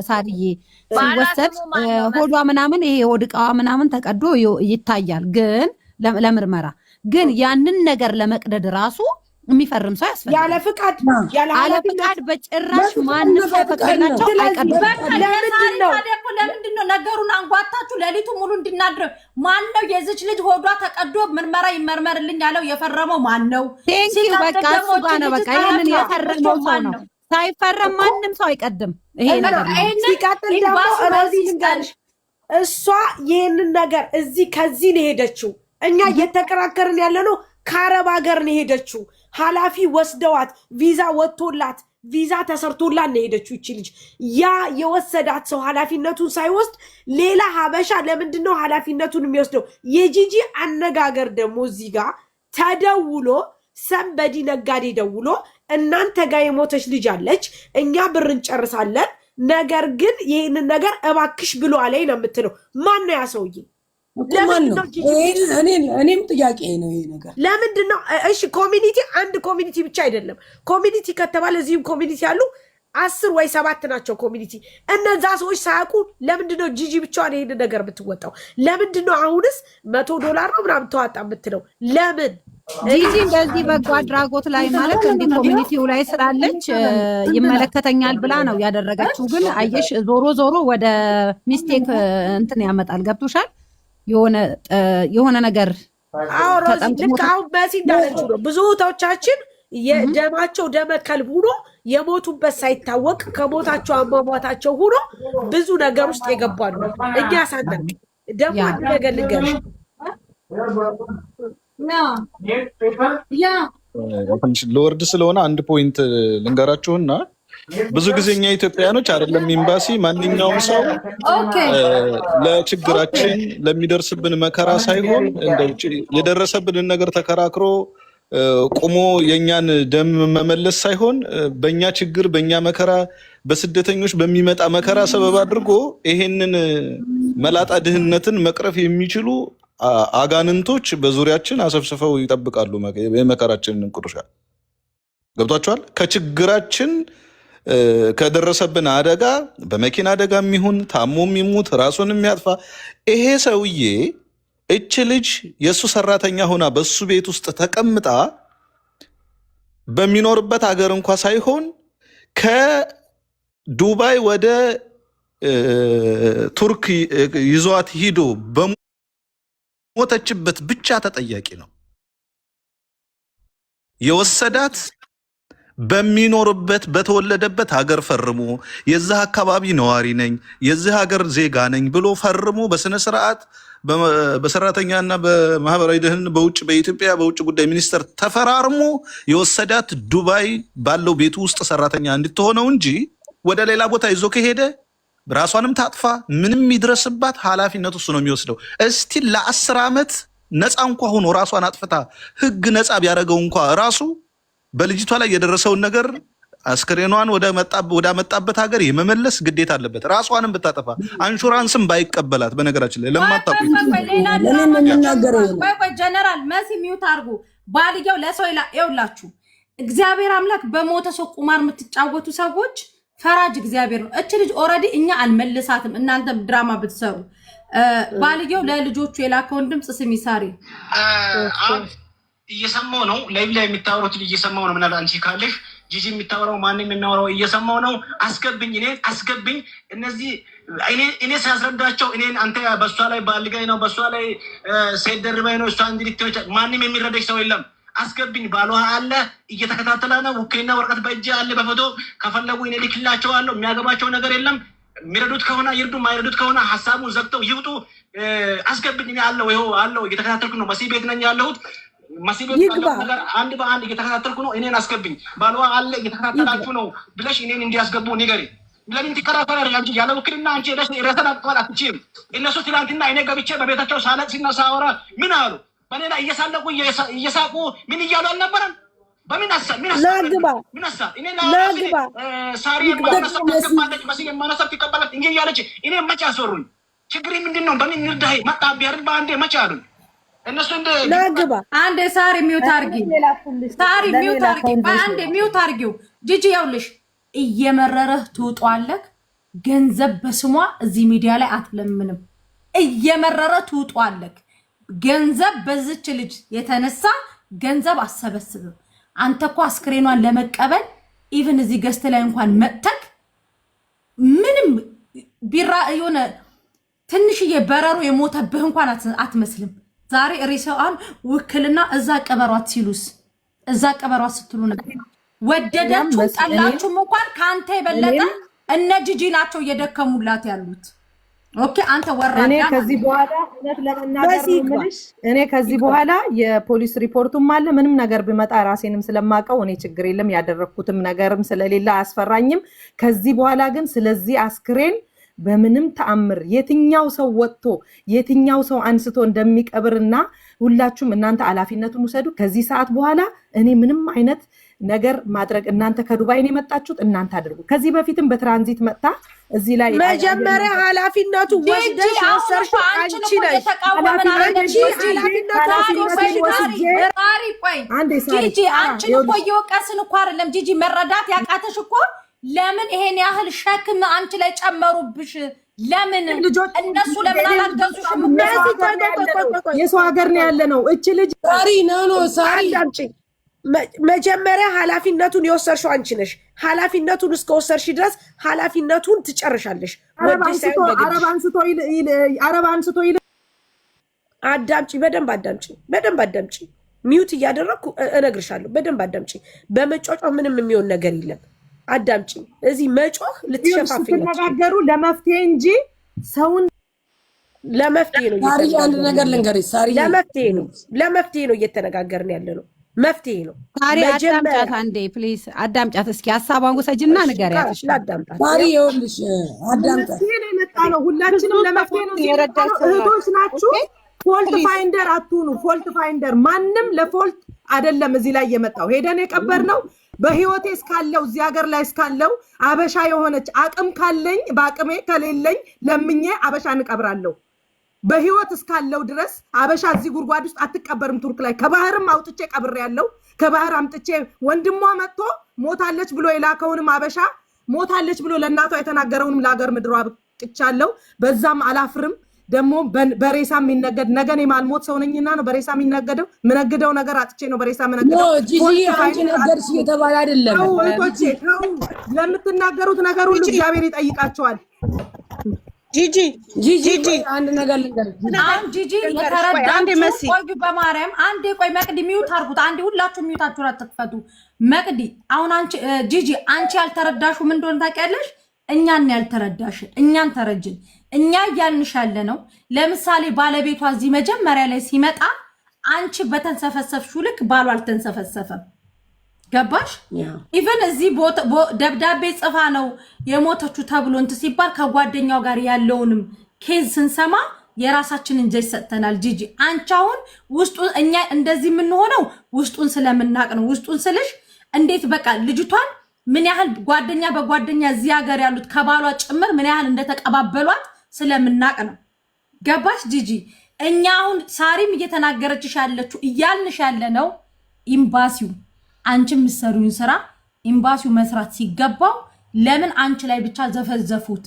ሳርዬ ሲወሰድ ሆዷ ምናምን ይሄ ሆድ ዕቃዋ ምናምን ተቀዶ ይታያል። ግን ለምርመራ ግን ያንን ነገር ለመቅደድ ራሱ የሚፈርም ሰው ያስፈልጋል። ያለ ፍቃድ በጭራሽ ማንም ሰው ፈቅደላቸው አይቀድም። ለምንድን ነው ነገሩን አንጓታችሁ ሌሊቱ ሙሉ እንድናድር? ማን ነው የዚች ልጅ ሆዷ ተቀዶ ምርመራ ይመርመርልኝ ያለው? የፈረመው ማን ነው? በቃ እሱ ጋር ነው። በቃ ይሄንን የፈረመው ሰው ነው። ሳይፈረም ማንም ሰው አይቀድም። ይሄ ነገር ሲቀጥል ደግሞ እዚህ ልንገርሽ፣ እሷ ይሄንን ነገር ከዚህ ነው ሄደችው። እኛ እየተከራከርን ያለ ነው ከአረብ ሀገር ነው ሄደችው። ኃላፊ ወስደዋት ቪዛ ወጥቶላት ቪዛ ተሰርቶላት ነው ሄደችው። ይቺ ልጅ ያ የወሰዳት ሰው ኃላፊነቱን ሳይወስድ ሌላ ሀበሻ ለምንድን ነው ኃላፊነቱን የሚወስደው? የጂጂ አነጋገር ደግሞ እዚህ ጋር ተደውሎ ሰንበዲ ነጋዴ ደውሎ እናንተ ጋር የሞተች ልጅ አለች፣ እኛ ብር እንጨርሳለን፣ ነገር ግን ይህንን ነገር እባክሽ ብሎ አለኝ ነው የምትለው። ማን ነው ያ ሰውዬ? እኔም ጥያቄ ነው ይሄ ነገር ለምንድን ነው? እሺ ኮሚኒቲ አንድ ኮሚኒቲ ብቻ አይደለም። ኮሚኒቲ ከተባለ እዚህም ኮሚኒቲ ያሉ 10 ወይ 7 ናቸው ኮሚኒቲ። እነዛ ሰዎች ሳያውቁ ለምንድን ነው ጂጂ ብቻዋን ይሄን ነገር የምትወጣው? ለምንድን ነው አሁንስ $100 ነው ምናምን ተዋጣ የምትለው? ለምን ጂጂ እንደዚህ በጎ አድራጎት ላይ ማለት እንዲህ ኮሚኒቲው ላይ ስላለች ይመለከተኛል ብላ ነው ያደረገችው። ግን አየሽ ዞሮ ወደ ሚስቴክ እንትን ያመጣል። ገብቶሻል? የሆነ ነገር ልክ አሁን በሲ እንዳለችው ነው። ብዙ እህቶቻችን የደማቸው ደመ ከልብ ሆኖ የሞቱበት ሳይታወቅ ከሞታቸው አሟሟታቸው ሆኖ ብዙ ነገር ውስጥ የገባሉ። እኛ ሳናቅ ደግሞ አንድ ነገር ልንገርሽ፣ ለወርድ ስለሆነ አንድ ፖይንት ልንገራችሁና ብዙ ጊዜ እኛ ኢትዮጵያኖች አይደለም ኤምባሲ ማንኛውም ሰው ለችግራችን ለሚደርስብን መከራ ሳይሆን እንደው የደረሰብንን ነገር ተከራክሮ ቆሞ የኛን ደም መመለስ ሳይሆን በእኛ ችግር በእኛ መከራ በስደተኞች በሚመጣ መከራ ሰበብ አድርጎ ይሄንን መላጣ ድህነትን መቅረፍ የሚችሉ አጋንንቶች በዙሪያችን አሰብስፈው ይጠብቃሉ። የመከራችንን ቁርሻ ገብቷቸዋል። ከችግራችን ከደረሰብን አደጋ በመኪና አደጋ የሚሆን ታሞም ይሙት ራሱን የሚያጥፋ ይሄ ሰውዬ እች ልጅ የእሱ ሰራተኛ ሆና በሱ ቤት ውስጥ ተቀምጣ በሚኖርበት ሀገር እንኳ ሳይሆን ከዱባይ ወደ ቱርክ ይዟት ሂዶ በሞተችበት ብቻ ተጠያቂ ነው። የወሰዳት በሚኖርበት በተወለደበት ሀገር ፈርሞ የዚህ አካባቢ ነዋሪ ነኝ የዚህ ሀገር ዜጋ ነኝ ብሎ ፈርሞ በስነ ስርዓት በሰራተኛና በማህበራዊ ደህንነት በውጭ በኢትዮጵያ በውጭ ጉዳይ ሚኒስቴር ተፈራርሞ የወሰዳት ዱባይ ባለው ቤቱ ውስጥ ሰራተኛ እንድትሆነው እንጂ ወደ ሌላ ቦታ ይዞ ከሄደ ራሷንም ታጥፋ ምንም ይድረስባት ኃላፊነቱ እሱ ነው የሚወስደው። እስቲ ለ10 ዓመት ነፃ እንኳ ሆኖ ራሷን አጥፍታ ህግ ነፃ ቢያደርገው እንኳ ራሱ በልጅቷ ላይ የደረሰውን ነገር አስክሬኗን ወደ መጣበት ሀገር የመመለስ ግዴታ አለበት። ራሷንም ብታጠፋ አንሹራንስም ባይቀበላት በነገራችን ላይ ለማታውቁ ጀነራል መሲ ሚውት አድርጉ። ባልየው ለሰው ይውላችሁ እግዚአብሔር አምላክ በሞተ ሰው ቁማር የምትጫወቱ ሰዎች ፈራጅ እግዚአብሔር ነው። እች ልጅ ኦልሬዲ እኛ አልመልሳትም እናንተም ድራማ ብትሰሩ። ባልየው ለልጆቹ የላከውን ድምጽ ስሚ ሳሪ እየሰማው ነው። ላይቭ ላይ የሚታወሩትን እየሰማው ነው። ምናል አንቺ ካለሽ ጂጂ የሚታወራው ማንም የሚያወራው እየሰማው ነው። አስገብኝ እኔ አስገብኝ። እነዚህ እኔ ሲያስረዳቸው እኔ አንተ በሷ ላይ ባልጋይ ነው በሷ ላይ ሴት ደርባይ ነው እሷ እንዲልትዎች ማንም የሚረዳሽ ሰው የለም። አስገብኝ ባሏ አለ እየተከታተለ ነው። ውክልና ወረቀት በእጅ አለ በፎቶ ከፈለጉ እኔ ልክላቸዋለሁ። የሚያገባቸው ነገር የለም። የሚረዱት ከሆነ ይርዱ፣ ማይረዱት ከሆነ ሀሳቡን ዘግተው ይውጡ። አስገብኝ እኔ አለው ይኸው አለው እየተከታተልኩ ነው። መሲ ቤት ነኝ ያለሁት መስጊድ ነገር አንድ በአንድ እየተከታተልኩ ነው። እኔን አስገብኝ ባልዋ አለ እየተከታተላችሁ ነው ብለሽ እኔን እንዲያስገቡ ንገሪ። ለምን ትከራከራለሽ? አንቺ ያለ ውክልና አንቺ ራስን አጥቷል አትችይም። እነሱ ትናንትና እኔ ገብቼ በቤታቸው ሳለቅስና ሳወራ ምን አሉ? በኔ ላይ እየሳለቁ እየሳቁ ምን እያሉ አልነበረም? በምን አሳ ምን አሳ ምን አሳ እኔ ላግባ ሳሪ ማነሰብ ተቀባለች መሲ ማነሰብ ተቀባለች እንጂ እያለች እኔ መቼ አስወሩኝ? ችግሬ ምንድነው? በምን ንርዳይ መጣ ቢያርድ በአንዴ መቼ አሉኝ? እነሱ እንደ ላግባ አንዴ ሳሪ ሚውት አርጊ፣ ሳሪ ሚውት አርጊ፣ አንዴ ሚውት አርጊው። ጂጂ ያውልሽ እየመረረህ ትውጧለህ። ገንዘብ በስሟ እዚህ ሚዲያ ላይ አትለምንም። እየመረረህ ትውጧለህ። ገንዘብ በዝች ልጅ የተነሳ ገንዘብ አሰበስብም። አንተ እኮ አስክሬኗን ለመቀበል ኢቭን እዚህ ገስት ላይ እንኳን መጥተክ ምንም ቢራ የሆነ ትንሽዬ በረሮ የሞተብህ እንኳን አትመስልም። ዛሬ ሪሰዋን ውክልና እዛ ቀበሯት ሲሉስ እዛ ቀበሯት ስትሉ ነበር። ወደዳችሁ ጠላችሁም እንኳን ካንተ የበለጠ እነ ጂጂ ናቸው እየደከሙላት ያሉት። ኦኬ አንተ ወራዳ። እኔ ከዚህ በኋላ እውነት ለመናገር ምንሽ እኔ ከዚህ በኋላ የፖሊስ ሪፖርቱም አለ ምንም ነገር ቢመጣ ራሴንም ስለማቀው እኔ ችግር የለም ያደረኩትም ነገርም ስለሌለ አያስፈራኝም። ከዚህ በኋላ ግን ስለዚህ አስክሬን በምንም ተአምር የትኛው ሰው ወጥቶ የትኛው ሰው አንስቶ እንደሚቀብርና ሁላችሁም እናንተ ኃላፊነቱን ውሰዱ። ከዚህ ሰዓት በኋላ እኔ ምንም አይነት ነገር ማድረግ እናንተ ከዱባይ ነው የመጣችሁት እናንተ አድርጉ። ከዚህ በፊትም በትራንዚት መጣ እዚህ ላይ መጀመሪያ ኃላፊነቱ ወስደሽ ወሰርሽው አንቺ ነሽ። ጂጂ አንቺን እኮ እየወቀስን እኮ አይደለም ጂጂ መረዳት ያቃተሽ እኮ ለምን ይሄን ያህል ሸክም አንቺ ላይ ጨመሩብሽ? ለምን እነሱ ለምን አላገዙሽም? የሰው ሀገር ነው ያለ ነው። እቺ ልጅ ሳሪ ነው ሳሪ መጀመሪያ ኃላፊነቱን የወሰርሽው አንቺ ነሽ። ኃላፊነቱን እስከወሰርሽ ድረስ ኃላፊነቱን ትጨርሻለሽ። አረብ አንስቶ አዳምጪ፣ በደንብ አዳምጪ። ሚውት እያደረግኩ እነግርሻለሁ። በደንብ አዳምጪ። በመጫጫ ምንም የሚሆን ነገር የለም። አዳምጪ። እዚህ መጮህ ልትሸፋፍኝ ተነጋገሩ ለመፍትሄ እንጂ ሰውን ለመፍትሄ ነው። ሳሪ አንድ ነገር ልንገርሽ፣ ሳሪ ለመፍትሄ ነው እየተነጋገርን ያለ ነው። መፍትሄ ነው። ታሪ አዳምጫት አንዴ ፕሊዝ፣ አዳምጫት እስኪ ሀሳቧን ውሰጅና ንገሪያት። እሺ አዳምጣት ታሪ ይኸውልሽ፣ አዳምጣት ነው የመጣ ነው። ሁላችንም ለመፍትሄ ነው የረዳት እህቶች ናችሁ። ፎልት ፋይንደር አትሁኑ። ፎልት ፋይንደር ማንም ለፎልት አይደለም እዚህ ላይ የመጣው ሄደን የቀበርነው በህይወቴ እስካለው እዚህ ሀገር ላይ እስካለው አበሻ የሆነች አቅም ካለኝ በአቅሜ ከሌለኝ ለምኜ አበሻን እቀብራለሁ። በህይወት እስካለው ድረስ አበሻ እዚህ ጉድጓድ ውስጥ አትቀበርም። ቱርክ ላይ ከባህርም አውጥቼ ቀብሬያለሁ። ከባህር አምጥቼ ወንድሟ መጥቶ ሞታለች ብሎ የላከውንም አበሻ ሞታለች ብሎ ለእናቷ የተናገረውንም ለሀገር ምድሯ አብቅቻለሁ። በዛም አላፍርም። ደግሞ በሬሳ የሚነገድ ነገን የማልሞት ሰው ነኝና ነው በሬሳ የሚነገደው። ምነግደው ነገር አጥቼ ነው በሬሳ ምነግደው። ጂጂ አንቺ ነገርሽ እየተባለ አይደለም። እህቶቼ ለምትናገሩት ነገር ሁሉ እግዚአብሔር ይጠይቃቸዋል። ጂጂ አንድ ነገር ልንገርሽ። አሁን ጂጂ የተረዳችሁ ቆይ፣ በማርያም አንዴ ቆይ። መቅዲ ሚዩት አድርጉት አንዴ፣ ሁላችሁ ሚዩታችሁን አትክፈቱ። መቅዲ አሁን አንቺ ጂጂ አንቺ ያልተረዳሹ ምን እንደሆነ ታውቂያለሽ? እኛን ያልተረዳሽን እኛን ተረጅን። እኛ እያልንሽ ያለ ነው። ለምሳሌ ባለቤቷ እዚህ መጀመሪያ ላይ ሲመጣ አንቺ በተንሰፈሰፍሽው ልክ ባሉ አልተንሰፈሰፈም። ገባሽ? ኢቨን እዚህ ደብዳቤ ጽፋ ነው የሞተችው ተብሎ እንትን ሲባል ከጓደኛው ጋር ያለውንም ኬዝ ስንሰማ የራሳችንን እንጀት ሰጥተናል። ጂጂ አንቺ አሁን ውስጡ እኛ እንደዚህ የምንሆነው ውስጡን ስለምናቅ ነው። ውስጡን ስልሽ እንዴት በቃ ልጅቷን ምን ያህል ጓደኛ በጓደኛ እዚህ ሀገር ያሉት ከባሏ ጭምር ምን ያህል እንደተቀባበሏት ስለምናቅ ነው። ገባሽ ጂጂ? እኛ አሁን ሳሪም እየተናገረችሽ ያለችው እያልንሽ ያለ ነው ኤምባሲው አንቺ የምትሰሪውን ስራ ኤምባሲው መስራት ሲገባው ለምን አንቺ ላይ ብቻ ዘፈዘፉት?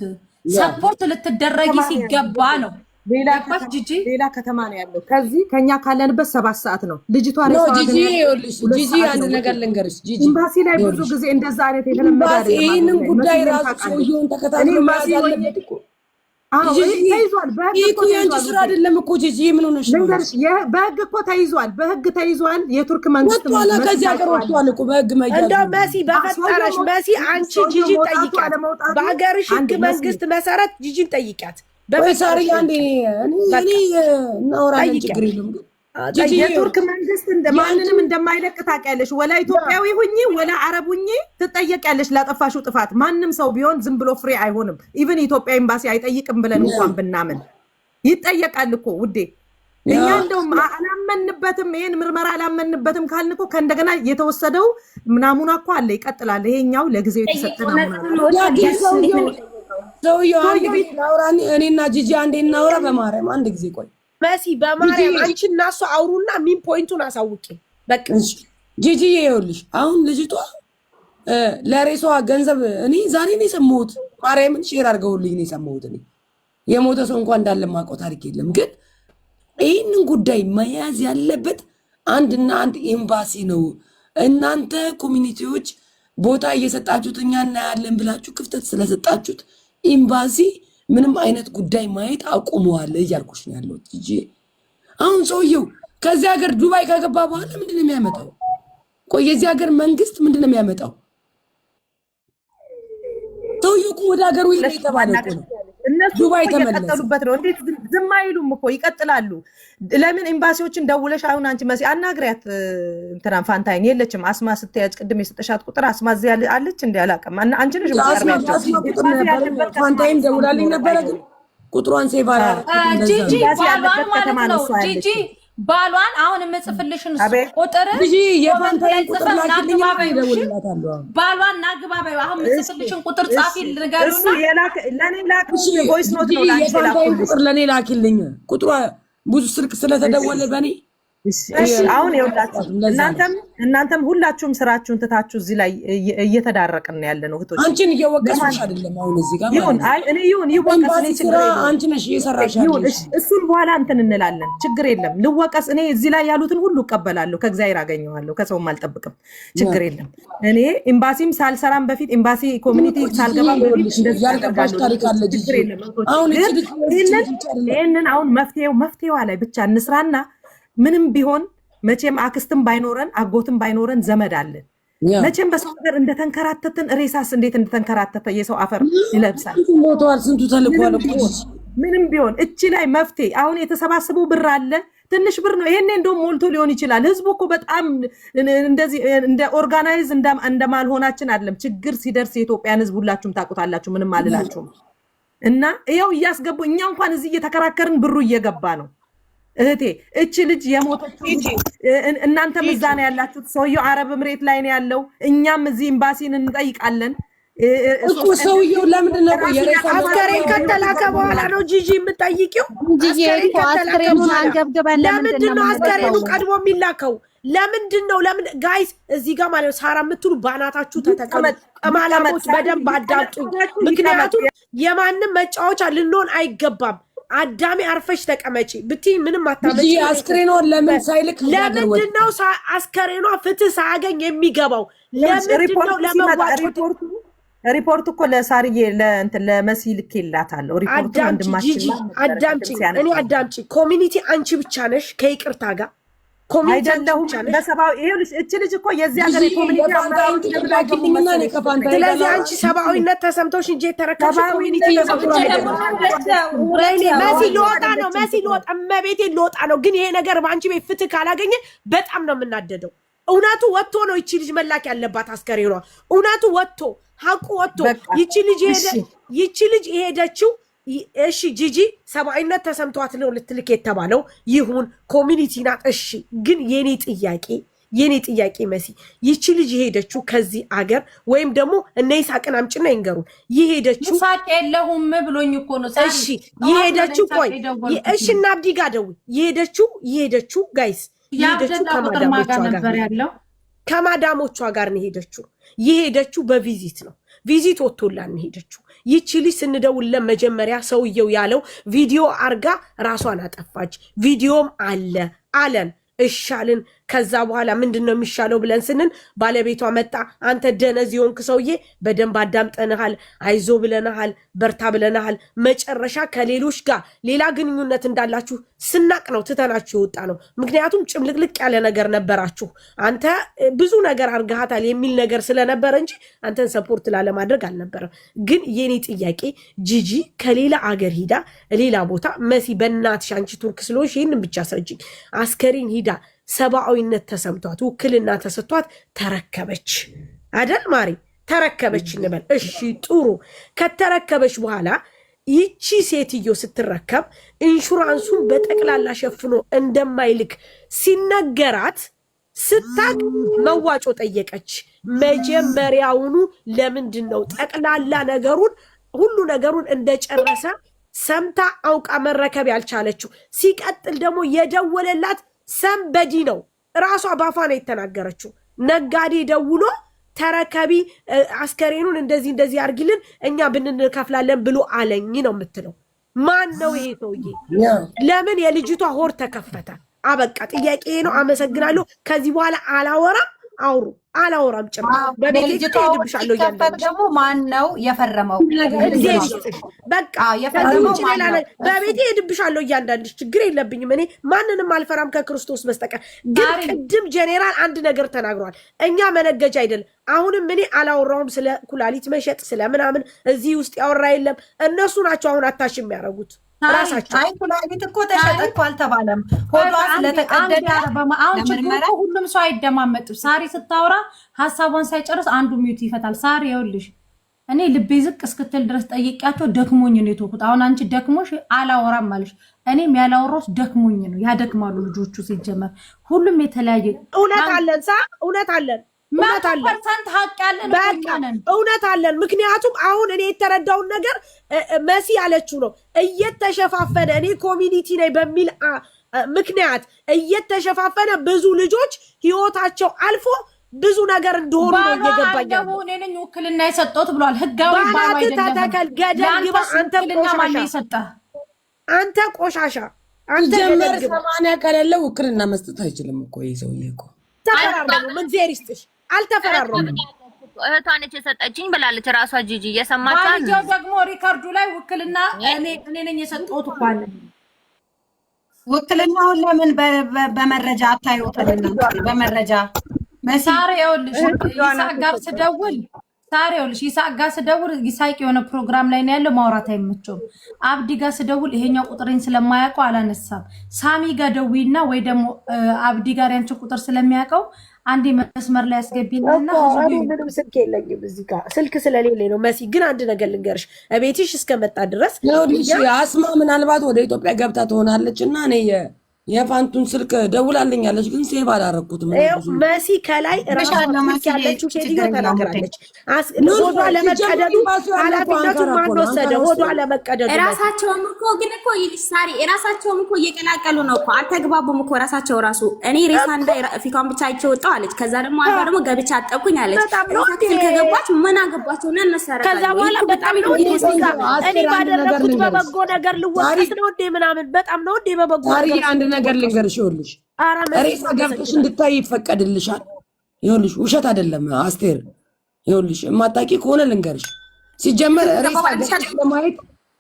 ሰፖርት ልትደረጊ ሲገባ ነው። ሌላ ከተማ ነው ያለው። ከዚህ ከኛ ካለንበት 7 ሰዓት ነው። ልጅቷ ጂጂ አንድ ነገር ልንገርሽ። ጂጂ ኤምባሲ ላይ ብዙ ጊዜ እንደዛ አይነት የተለመደ አይደለም። ይሄንን ጉዳይ ራሱ ሰውየውን ተከታትሎ መያዝ ያለበት እኮ ተይዟል። የአንቺ ስራ አይደለም እኮ ጂጂ። ምን ሆነሽ ነው? በህግ እኮ ተይዟል። በህግ ተይዟል። የቱርክ መንግስት ከዚህ ሀገር ወጥቷል እኮ በህግ መያዝ። እንደው መሲ በፈጠረሽ መሲ አንቺ ጂጂን ጠይቂያት። በሀገርሽ ህግ መንግስት መሰረት ጂጂን ጠይቂያት። በሳሪ አንዴ እኔ እናወራለን፣ ችግር የለም። የቱርክ መንግስት ማንንም እንደማይለቅ ታውቂያለሽ። ወላ ኢትዮጵያዊ ሁኚ ወላ አረብ ሁኚ ትጠየቂያለሽ ላጠፋሽው ጥፋት። ማንም ሰው ቢሆን ዝም ብሎ ፍሬ አይሆንም። ኢቭን ኢትዮጵያ ኤምባሲ አይጠይቅም ብለን እንኳን ብናምን ይጠየቃል እኮ ውዴ። እኛ እንደውም አላመንበትም፣ ይሄን ምርመራ አላመንበትም ካልን እኮ ከእንደገና የተወሰደው ናሙና እኮ አለ ይቀጥላል። ይሄኛው ለጊዜው የተሰጠ ናሙና። ሰውዬው አንድ ጊዜ ላውራ፣ እኔና ጂጂ አንዴ እናውራ። በማርያም አንድ ጊዜ ቆይ መሲ በማርያም አንቺ እና እሱ አውሩና ሚን ፖይንቱን አሳውቂ። በቃ ጂጂ ይኸውልሽ፣ አሁን ልጅቷ ለሬሷ ገንዘብ እኔ ዛሬ ነው የሰማሁት። ማርያምን ሼር አድርገውልኝ ነው የሰማሁት። እኔ የሞተ ሰው እንኳን እንዳለ የማውቀው ታሪክ የለም። ግን ይህንን ጉዳይ መያዝ ያለበት አንድና አንድ ኤምባሲ ነው። እናንተ ኮሚኒቲዎች ቦታ እየሰጣችሁት እኛ እናያለን ብላችሁ ክፍተት ስለሰጣችሁት ኤምባሲ ምንም አይነት ጉዳይ ማየት አቁመዋል እያልኩሽ ነው ያለሁት ጂጂ። አሁን ሰውየው ከዚህ ሀገር ዱባይ ከገባ በኋላ ምንድን ነው የሚያመጣው? ቆይ የዚህ ሀገር መንግስት ምንድን ነው የሚያመጣው? ሰውየው እኮ ወደ ሀገሩ ይሄድ የተባለ እኮ ነው። እነሱ እየቀጠሉበት ነው። እንዴት ዝም አይሉም እኮ ይቀጥላሉ። ለምን ኤምባሲዎችን ደውለሽ አሁን አንቺ መሲ አናግሪያት። እንትናን ፋንታይን የለችም። አስማ ስትያጭ ቅድም የሰጠሻት ቁጥር አስማ እዚህ አለች እንዴ? አላውቅም። አንቺ ነሽ ፋንታይን ደውላልኝ ነበረ፣ ግን ቁጥሯን ሴቭ ጂጂ ባሏን ማለት ነው። ጂጂ ባሏን አሁን የምጽፍልሽን ቁጥር ጂጂ የፋንታይን ቁጥር ላኪልኝ ደውልላታለሁ። ባሏን ናግባባዩ አሁን የምጽፍልሽን ቁጥር ጻፊ ልንገሩና እሱ ለኔ ላኪልኝ ቮይስ ኖት ነው ላንቺ የፋንታይን ቁጥር ለኔ ላኪልኝ። ቁጥሯ ብዙ ስልክ ስለተደወለ በኔ አሁን ይኸውላችሁ እናንተም ሁላችሁም ስራችሁን ትታችሁ እዚህ ላይ እየተዳረቅን ነው ያለነው እህቶች። አንቺን እየወቀስሽ አይደለም አሁን እዚህ ጋር ይሁን ይወቀስ እኔ ችግር የለም። አንቺ ነሽ እየሰራሽ ያለሽ። እሱን በኋላ እንትን እንላለን፣ ችግር የለም። ልወቀስ እኔ እዚህ ላይ ያሉትን ሁሉ እቀበላለሁ፣ ከእግዚአብሔር አገኘዋለሁ፣ ከሰውም አልጠብቅም፣ ችግር የለም። እኔ ኤምባሲም ሳልሰራም በፊት ኤምባሲ ኮሚኒቲ ሳልገባ በፊት እንደዚህ አደርጋለሁ፣ ችግር የለም። አሁን ይሄንን አሁን መፍትሄዋ ላይ ብቻ እንስራና ምንም ቢሆን መቼም አክስትም ባይኖረን አጎትም ባይኖረን ዘመድ አለን። መቼም በሰው ሀገር እንደተንከራተትን ሬሳስ እንዴት እንደተንከራተተ የሰው አፈር ይለብሳል። ሞተዋል፣ ስንቱ ተልኳል። ምንም ቢሆን እቺ ላይ መፍትሄ አሁን የተሰባሰበው ብር አለ ትንሽ ብር ነው። ይሄኔ እንደውም ሞልቶ ሊሆን ይችላል። ህዝቡ እኮ በጣም እንደዚህ እንደ ኦርጋናይዝ እንደማልሆናችን አይደለም። ችግር ሲደርስ የኢትዮጵያን ህዝብ ሁላችሁም ታውቁታላችሁ። ምንም አልላችሁም። እና ይኸው እያስገቡ እኛ እንኳን እዚህ እየተከራከርን ብሩ እየገባ ነው። እህቴ እቺ ልጅ የሞተችው እናንተም እዛ ነው ያላችሁት። ሰውየው አረብ ምሬት ላይ ነው ያለው። እኛም እዚህ ኤምባሲን እንጠይቃለን። እኮ ሰውየው ለምንድን ነው አስከሬን ከተላከ በኋላ ነው ጂጂ የምጠይቂው? አስከሬኑን አንገብግበን ለምንድን ነው አስከሬኑ ቀድሞ የሚላከው? ለምንድን ነው? ለምን ጋይስ እዚህ ጋር ማለት ሳራ የምትሉ ባናታችሁ ተተቀመ ቀማላሞች በደንብ አዳምጡ። ምክንያቱም የማንም መጫወቻ ልንሆን አይገባም። አዳሜ አርፈሽ ተቀመጪ ብትይ ምንም አታመጪ። አስከሬኗን ለምን ሳይልክ ለምንድን ነው አስከሬኗ ፍትህ ሳያገኝ የሚገባው? ለምንድን ነው ለመዋጮ ሪፖርት እኮ ለሳርዬ ለመሲ ልኬላታለሁ። ሪፖርቱ ወንድማችን አዳምጪ፣ እኔ አዳምጪ። ኮሚኒቲ አንቺ ብቻ ነሽ ከይቅርታ ጋር ኮሚኒቲ አይደለሁም። በሰባዊ ይኸውልሽ እቺ ልጅ እኮ የዚህ ሀገር ኮሚኒቲ አምራች ለምንድነው ስለዚህ አንቺ ሰባዊነት ተሰምቶሽ እንጂ የተረከብሽ ኮሚኒቲ ተሰምቶሽ መሲ ልወጣ ነው። መሲ ልወጣ መቤቴ ልወጣ ነው። ግን ይሄ ነገር በአንቺ ቤት ፍትህ ካላገኘ በጣም ነው የምናደደው። እውነቱ ወጥቶ ነው ይቺ ልጅ መላክ ያለባት አስከሬኗ። እውነቱ ወጥቶ ሀቁ ወጥቶ ይቺ ልጅ የሄደችው እሺ ጂጂ ሰብአዊነት ተሰምቷት ነው ልትልክ የተባለው ይሁን ኮሚኒቲ ናት። እሺ ግን የኔ ጥያቄ መሲ ይቺ ልጅ የሄደችው ከዚህ አገር ወይም ደግሞ እነ ይሳቅን አምጭና ይንገሩን የሄደችው ይሳቅ የለሁም ብሎኝ እኮ ነው። እሺ የሄደችው ቆይ እሺ እና አብዲ ጋር ደውል። የሄደችው ጋይስ ከማዳሞቿ ጋር ነው የሄደችው በቪዚት ነው። ቪዚት ወጥቶላን ሄደችው። ይቺ ልጅ ስንደውልለን መጀመሪያ ሰውየው ያለው ቪዲዮ አርጋ ራሷን አጠፋች። ቪዲዮም አለን እሻልን። ከዛ በኋላ ምንድነው የሚሻለው ብለን ስንል ባለቤቷ መጣ። አንተ ደነዝ የሆንክ ሰውዬ በደንብ አዳምጠንሃል፣ አይዞ ብለናሃል፣ በርታ ብለናሃል። መጨረሻ ከሌሎች ጋር ሌላ ግንኙነት እንዳላችሁ ስናቅ ነው ትተናችሁ የወጣ ነው። ምክንያቱም ጭምልቅልቅ ያለ ነገር ነበራችሁ። አንተ ብዙ ነገር አርጋሃታል የሚል ነገር ስለነበረ እንጂ አንተን ሰፖርት ላለማድረግ አልነበረም። ግን የኔ ጥያቄ ጂጂ ከሌላ አገር ሂዳ ሌላ ቦታ መሲ በእናትሽ አንቺ ቱርክ ስለሆንሽ ይህንን ብቻ አስረጅኝ። አስከሬን ሂዳ ሰብአዊነት ተሰምቷት ውክልና ተሰጥቷት ተረከበች አይደል ማሪ? ተረከበች እንበል። እሺ ጥሩ። ከተረከበች በኋላ ይቺ ሴትዮ ስትረከብ ኢንሹራንሱን በጠቅላላ ሸፍኖ እንደማይልክ ሲነገራት ስታቅ መዋጮ ጠየቀች። መጀመሪያውኑ ለምንድን ነው ጠቅላላ ነገሩን ሁሉ ነገሩን እንደጨረሰ ሰምታ አውቃ መረከብ ያልቻለችው? ሲቀጥል ደግሞ የደወለላት ሰንበዲ ነው። ራሷ ባፏ ነው የተናገረችው። ነጋዴ ደውሎ ተረከቢ አስከሬኑን እንደዚህ አርጊልን እኛ ብንከፍላለን ብሎ አለኝ ነው የምትለው። ማን ነው ይሄ ሰውዬ? ለምን የልጅቷ ሆር ተከፈተ? አበቃ። ጥያቄ ነው። አመሰግናለሁ። ከዚህ በኋላ አላወራም ጭምር በቤት ሄድብሻለሁ። ደግሞ ማን ነው የፈረመው? በቃ የፈረመው በቤት ሄድብሻለሁ። እያንዳንድሽ ችግር የለብኝም። እኔ ማንንም አልፈራም ከክርስቶስ በስተቀር። ግን ቅድም ጄኔራል አንድ ነገር ተናግሯል። እኛ መነገጃ አይደለም። አሁንም እኔ አላወራውም ስለ ኩላሊት መሸጥ ስለምናምን እዚህ ውስጥ ያወራ የለም። እነሱ ናቸው አሁን አታሽ የሚያደርጉት ራሳቸው። አይ ኩላሊት እኮ ተሸጠ እኮ አልተባለም። ሆዷ ስለተቀደደ አሁን ችግሩ ሁሉም ሰው አይደማመጥም። ሳሪ ስታወራ ሀሳቧን ሳይጨርስ አንዱ ሚዩት ይፈታል። ሳሪ ይኸውልሽ እኔ ልቤ ዝቅ እስክትል ድረስ ጠይቂያቸው ደክሞኝ ነው የተውኩት። አሁን አንቺ ደክሞሽ አላወራም ማለሽ፣ እኔም ያላወራሁት ደክሞኝ ነው። ያደክማሉ ልጆቹ ሲጀመር። ሁሉም የተለያየ እውነት አለን እውነት አለን። ምክንያቱም አሁን እኔ የተረዳውን ነገር መሲ ያለችው ነው። እየተሸፋፈነ እኔ ኮሚኒቲ ነኝ በሚል ምክንያት እየተሸፋፈነ ብዙ ልጆች ህይወታቸው አልፎ ብዙ ነገር እንደሆኑ ነው እየገባኝ። እኔ ነኝ ውክልና የሰጠሁት ብሏል። ህጋዊ ባሉ አይደለም። ተተከል ገደል ግባ። አንተ ቆሻሻ አንተ ጀመር 80 ከሌለ ውክልና መስጠት አይችልም እኮ ይሄ ሰውዬ እኮ ተፈራረሙ። ምን ዜር ይስጥሽ። አልተፈራረሙም። እህቷ ነች የሰጠችኝ ብላለች ራሷ ጂጂ። እየሰማቻት ነው ደግሞ ሪካርዱ ላይ ውክልና እኔ ነኝ የሰጠሁት እኮ አለ። ውክልናውን ለምን በመረጃ አታዩትም? በመረጃ መሳሪ ይኸውልሽ ይሳቅ ጋር ስደውል ታሪውልሽ ይሳቅ ጋር ስደውል ይሳቅ የሆነ ፕሮግራም ላይ ነው ያለው ማውራት አይመቸውም። አብዲ ጋር ስደውል ይሄኛው ቁጥሬን ስለማያውቀው አላነሳም። ሳሚ ጋር ደውይና ወይ ደግሞ አብዲ ጋር ያንቺ ቁጥር ስለሚያውቀው አንዴ መስመር ላይ ያስገቢልና ምንም ስልክ የለኝም እዚህ ጋር ስልክ ስለሌለኝ ነው። መሲ ግን አንድ ነገር ልንገርሽ እቤትሽ እስከመጣ ድረስ አስማ ምናልባት ወደ ኢትዮጵያ ገብታ ትሆናለች እና እኔ የፋንቱን ስልክ ደውላልኛለች ግን ሴቭ አላረኩትም። መሲ ከላይ ራሷ ያለችው ሴትዮ ተናግራለች። ሆዷ ለመቀደዱ ኃላፊነቱን ማን ወሰደ? ሆዷ ለመቀደዱ ራሳቸውም እኮ ግን እኮ ሳሪ ራሳቸውም እኮ እየቀላቀሉ ነው እኮ አልተግባቡም እኮ ራሳቸው ራሱ እኔ ሬሳ እንዳይ ፊቷን ብቻ አይቼ ወጣው አለች። ከዛ ደግሞ አልባ ደግሞ ገብቻ አጠቁኝ አለች። ራሳቸው ከገባች ምን አገባቸው ነው እነሰራ። ከዛ በኋላ በጣም ነው እኔ ባደረኩት በበጎ ነገር ልወቀስ ነው እንዴ ምናምን በጣም ነው እንዴ በበጎ ነገር ልንገርሽ ይኸውልሽ ሬሳ ገብተሽ እንድታይ ይፈቀድልሻል። ይኸውልሽ ውሸት አይደለም አስቴር። ይኸውልሽ የማታውቂ ከሆነ ልንገርሽ ሲጀመር ሬሳ ገብተሽ ለማየት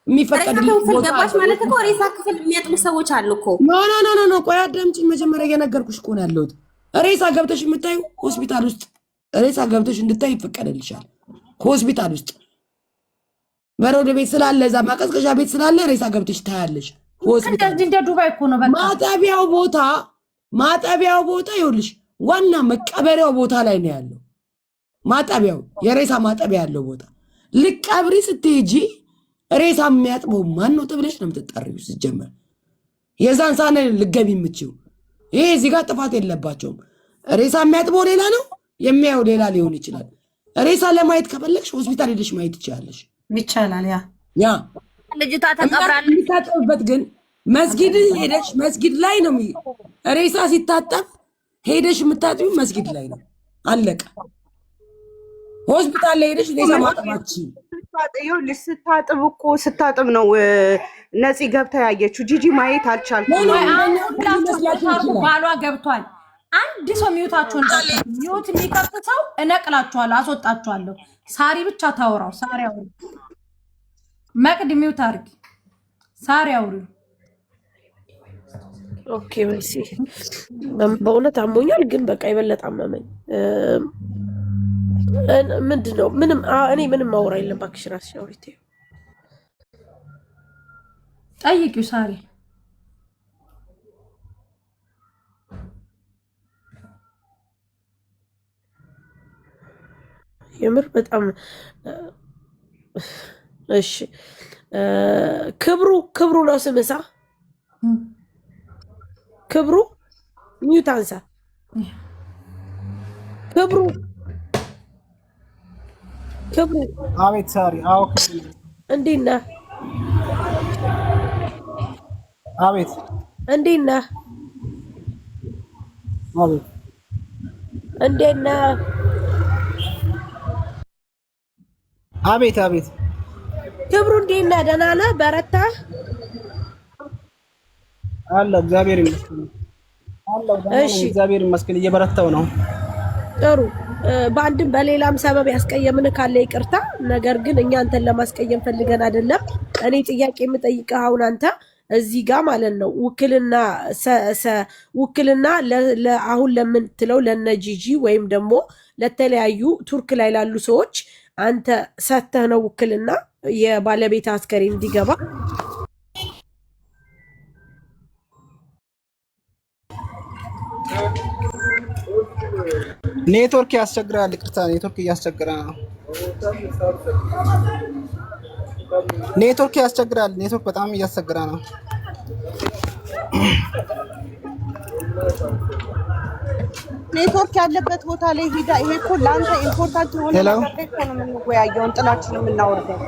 የሚፈቀድልሽ ገባሽ ማለት እኮ ሬሳ ክፍል የሚያጥሙ ሰዎች አሉ እኮ። ኖ ቆይ አዳምጪኝ። መጀመሪያ የነገርኩሽ እኮ ነው ያለሁት። ሬሳ ገብተሽ የምታዩ ሆስፒታል ውስጥ ሬሳ ገብተሽ እንድታይ ይፈቀድልሻል። ከሆስፒታል ውስጥ በረዶ ቤት ስላለ እዛ ማቀዝቀዣ ቤት ስላለ ሬሳ ገብተሽ ታያለሽ። እንደ ዱባይ እኮ ነው። በቃ ማጠቢያው ቦታ ይኸውልሽ ዋና መቀበሪያው ቦታ ላይ ነው ያለው። ማጠቢያው የሬሳ ማጠቢያ ያለው ቦታ ልቀብሪ ስትሄጂ ሬሳ የሚያጥበው ማን ነው ተብለሽ ነው የምትጠሪው። ሲጀመር የዛን ሳነ ልገቢ የምትችው ይሄ እዚህ ጋር ጥፋት የለባቸውም። ሬሳ የሚያጥበው ሌላ ነው፣ የሚያየው ሌላ ሊሆን ይችላል። ሬሳ ለማየት ከፈለግሽ ሆስፒታል ሄደሽ ማየት ትችላለሽ። ይቻላል። ያ ልጅቷ ተቀብራለች። የሚታጠብበት ግን መስጊድ ሄደሽ መስጊድ ላይ ነው። ሬሳ ሲታጠብ ሄደሽ የምታጥቢው መስጊድ ላይ ነው። አለቀ። ሆስፒታል ላይ ሄደሽ ሬሳ ማጠባችን ይኸውልሽ ስታጥብ ነው ነፂ ገብታ ያየችው። ጂጂ ማየት አልቻልኩም። ባሏ ገብቷል። አንድ ሰው ሚዩታችሁን ሚዩት የሚከፍት ሰው እነቅላችኋለሁ፣ አስወጣችኋለሁ። ሳሪ ብቻ ታወራው። ሳሪ አውሪ መቅድ ሚዩት አድርጊ። ሳሪ አውሪ። ኦኬ ወይሲ በእውነት አሞኛል፣ ግን በቃ የበለጠ አመመኝ። ምንድን ነው እኔ ምንም ማውራ የለም። እባክሽ እራስሽ አውሪ። ጠይቂው ሳሪ። የምር በጣም እሺ። ክብሩ ነው ስምሳ ክብሩ ሚዩት አንሳ። ክብሩ አቤት ሳሪ። አዎ እንዴት ነህ? አቤት እንዴት ነህ? አቤት እንዴት ነህ? አቤት አቤት። ክብሩ እንዴት ነህ? ደህና ነህ? በረታ አለ እግዚአብሔር ይመስገን። እሺ እግዚአብሔር ይመስገን እየበረታው ነው። ጥሩ። በአንድም በሌላም ሰበብ ያስቀየምን ካለ ይቅርታ። ነገር ግን እኛ አንተን ለማስቀየም ፈልገን አይደለም። እኔ ጥያቄ የምጠይቅህ አሁን አንተ እዚህ ጋር ማለት ነው ውክልና አሁን ለምትለው ለነጂጂ ወይም ደግሞ ለተለያዩ ቱርክ ላይ ላሉ ሰዎች አንተ ሰተህ ነው ውክልና የባለቤት አስከሬን እንዲገባ? ኔትወርክ ያስቸግራል። ይቅርታ ኔትወርክ እያስቸገረ ነው። ኔትወርክ ያስቸግራል። ኔትወርክ በጣም እያስቸገረ ነው። ኔትወርክ ያለበት ቦታ ላይ ሂዳ። ይሄ እኮ ለአንተ ኢምፖርታንት የሆነ ነገር እኮ ነው የምንወያየውን ጥላችን የምናወርደው።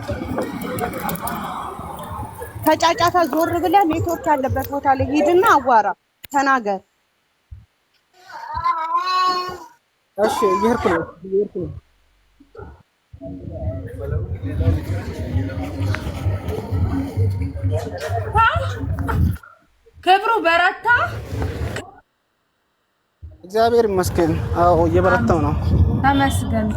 ከጫጫታ ዞር ብለህ ኔትወርክ ያለበት ቦታ ላይ ሂድና አዋራ፣ ተናገር። እሺ እየሄድኩ ነው። ክብሩ በረታ። እግዚአብሔር ይመስገን። አዎ እየበረታው ነው። ተመስገን።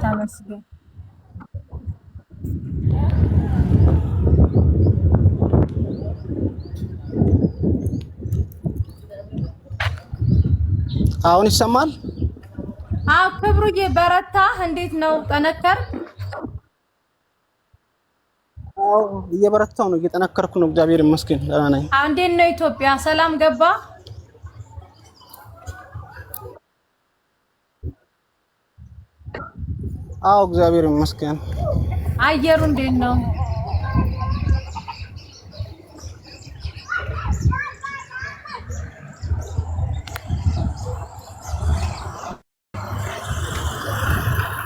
አሁን ይሰማል? አዎ ክብሩዬ በረታ። እንዴት ነው? ጠነከር? አዎ እየበረታው ነው፣ እየጠነከርኩ ነው። እግዚአብሔር ይመስገን ደህና ነኝ። እንዴት ነው ኢትዮጵያ? ሰላም ገባ? አዎ እግዚአብሔር ይመስገን። አየሩ እንዴት ነው?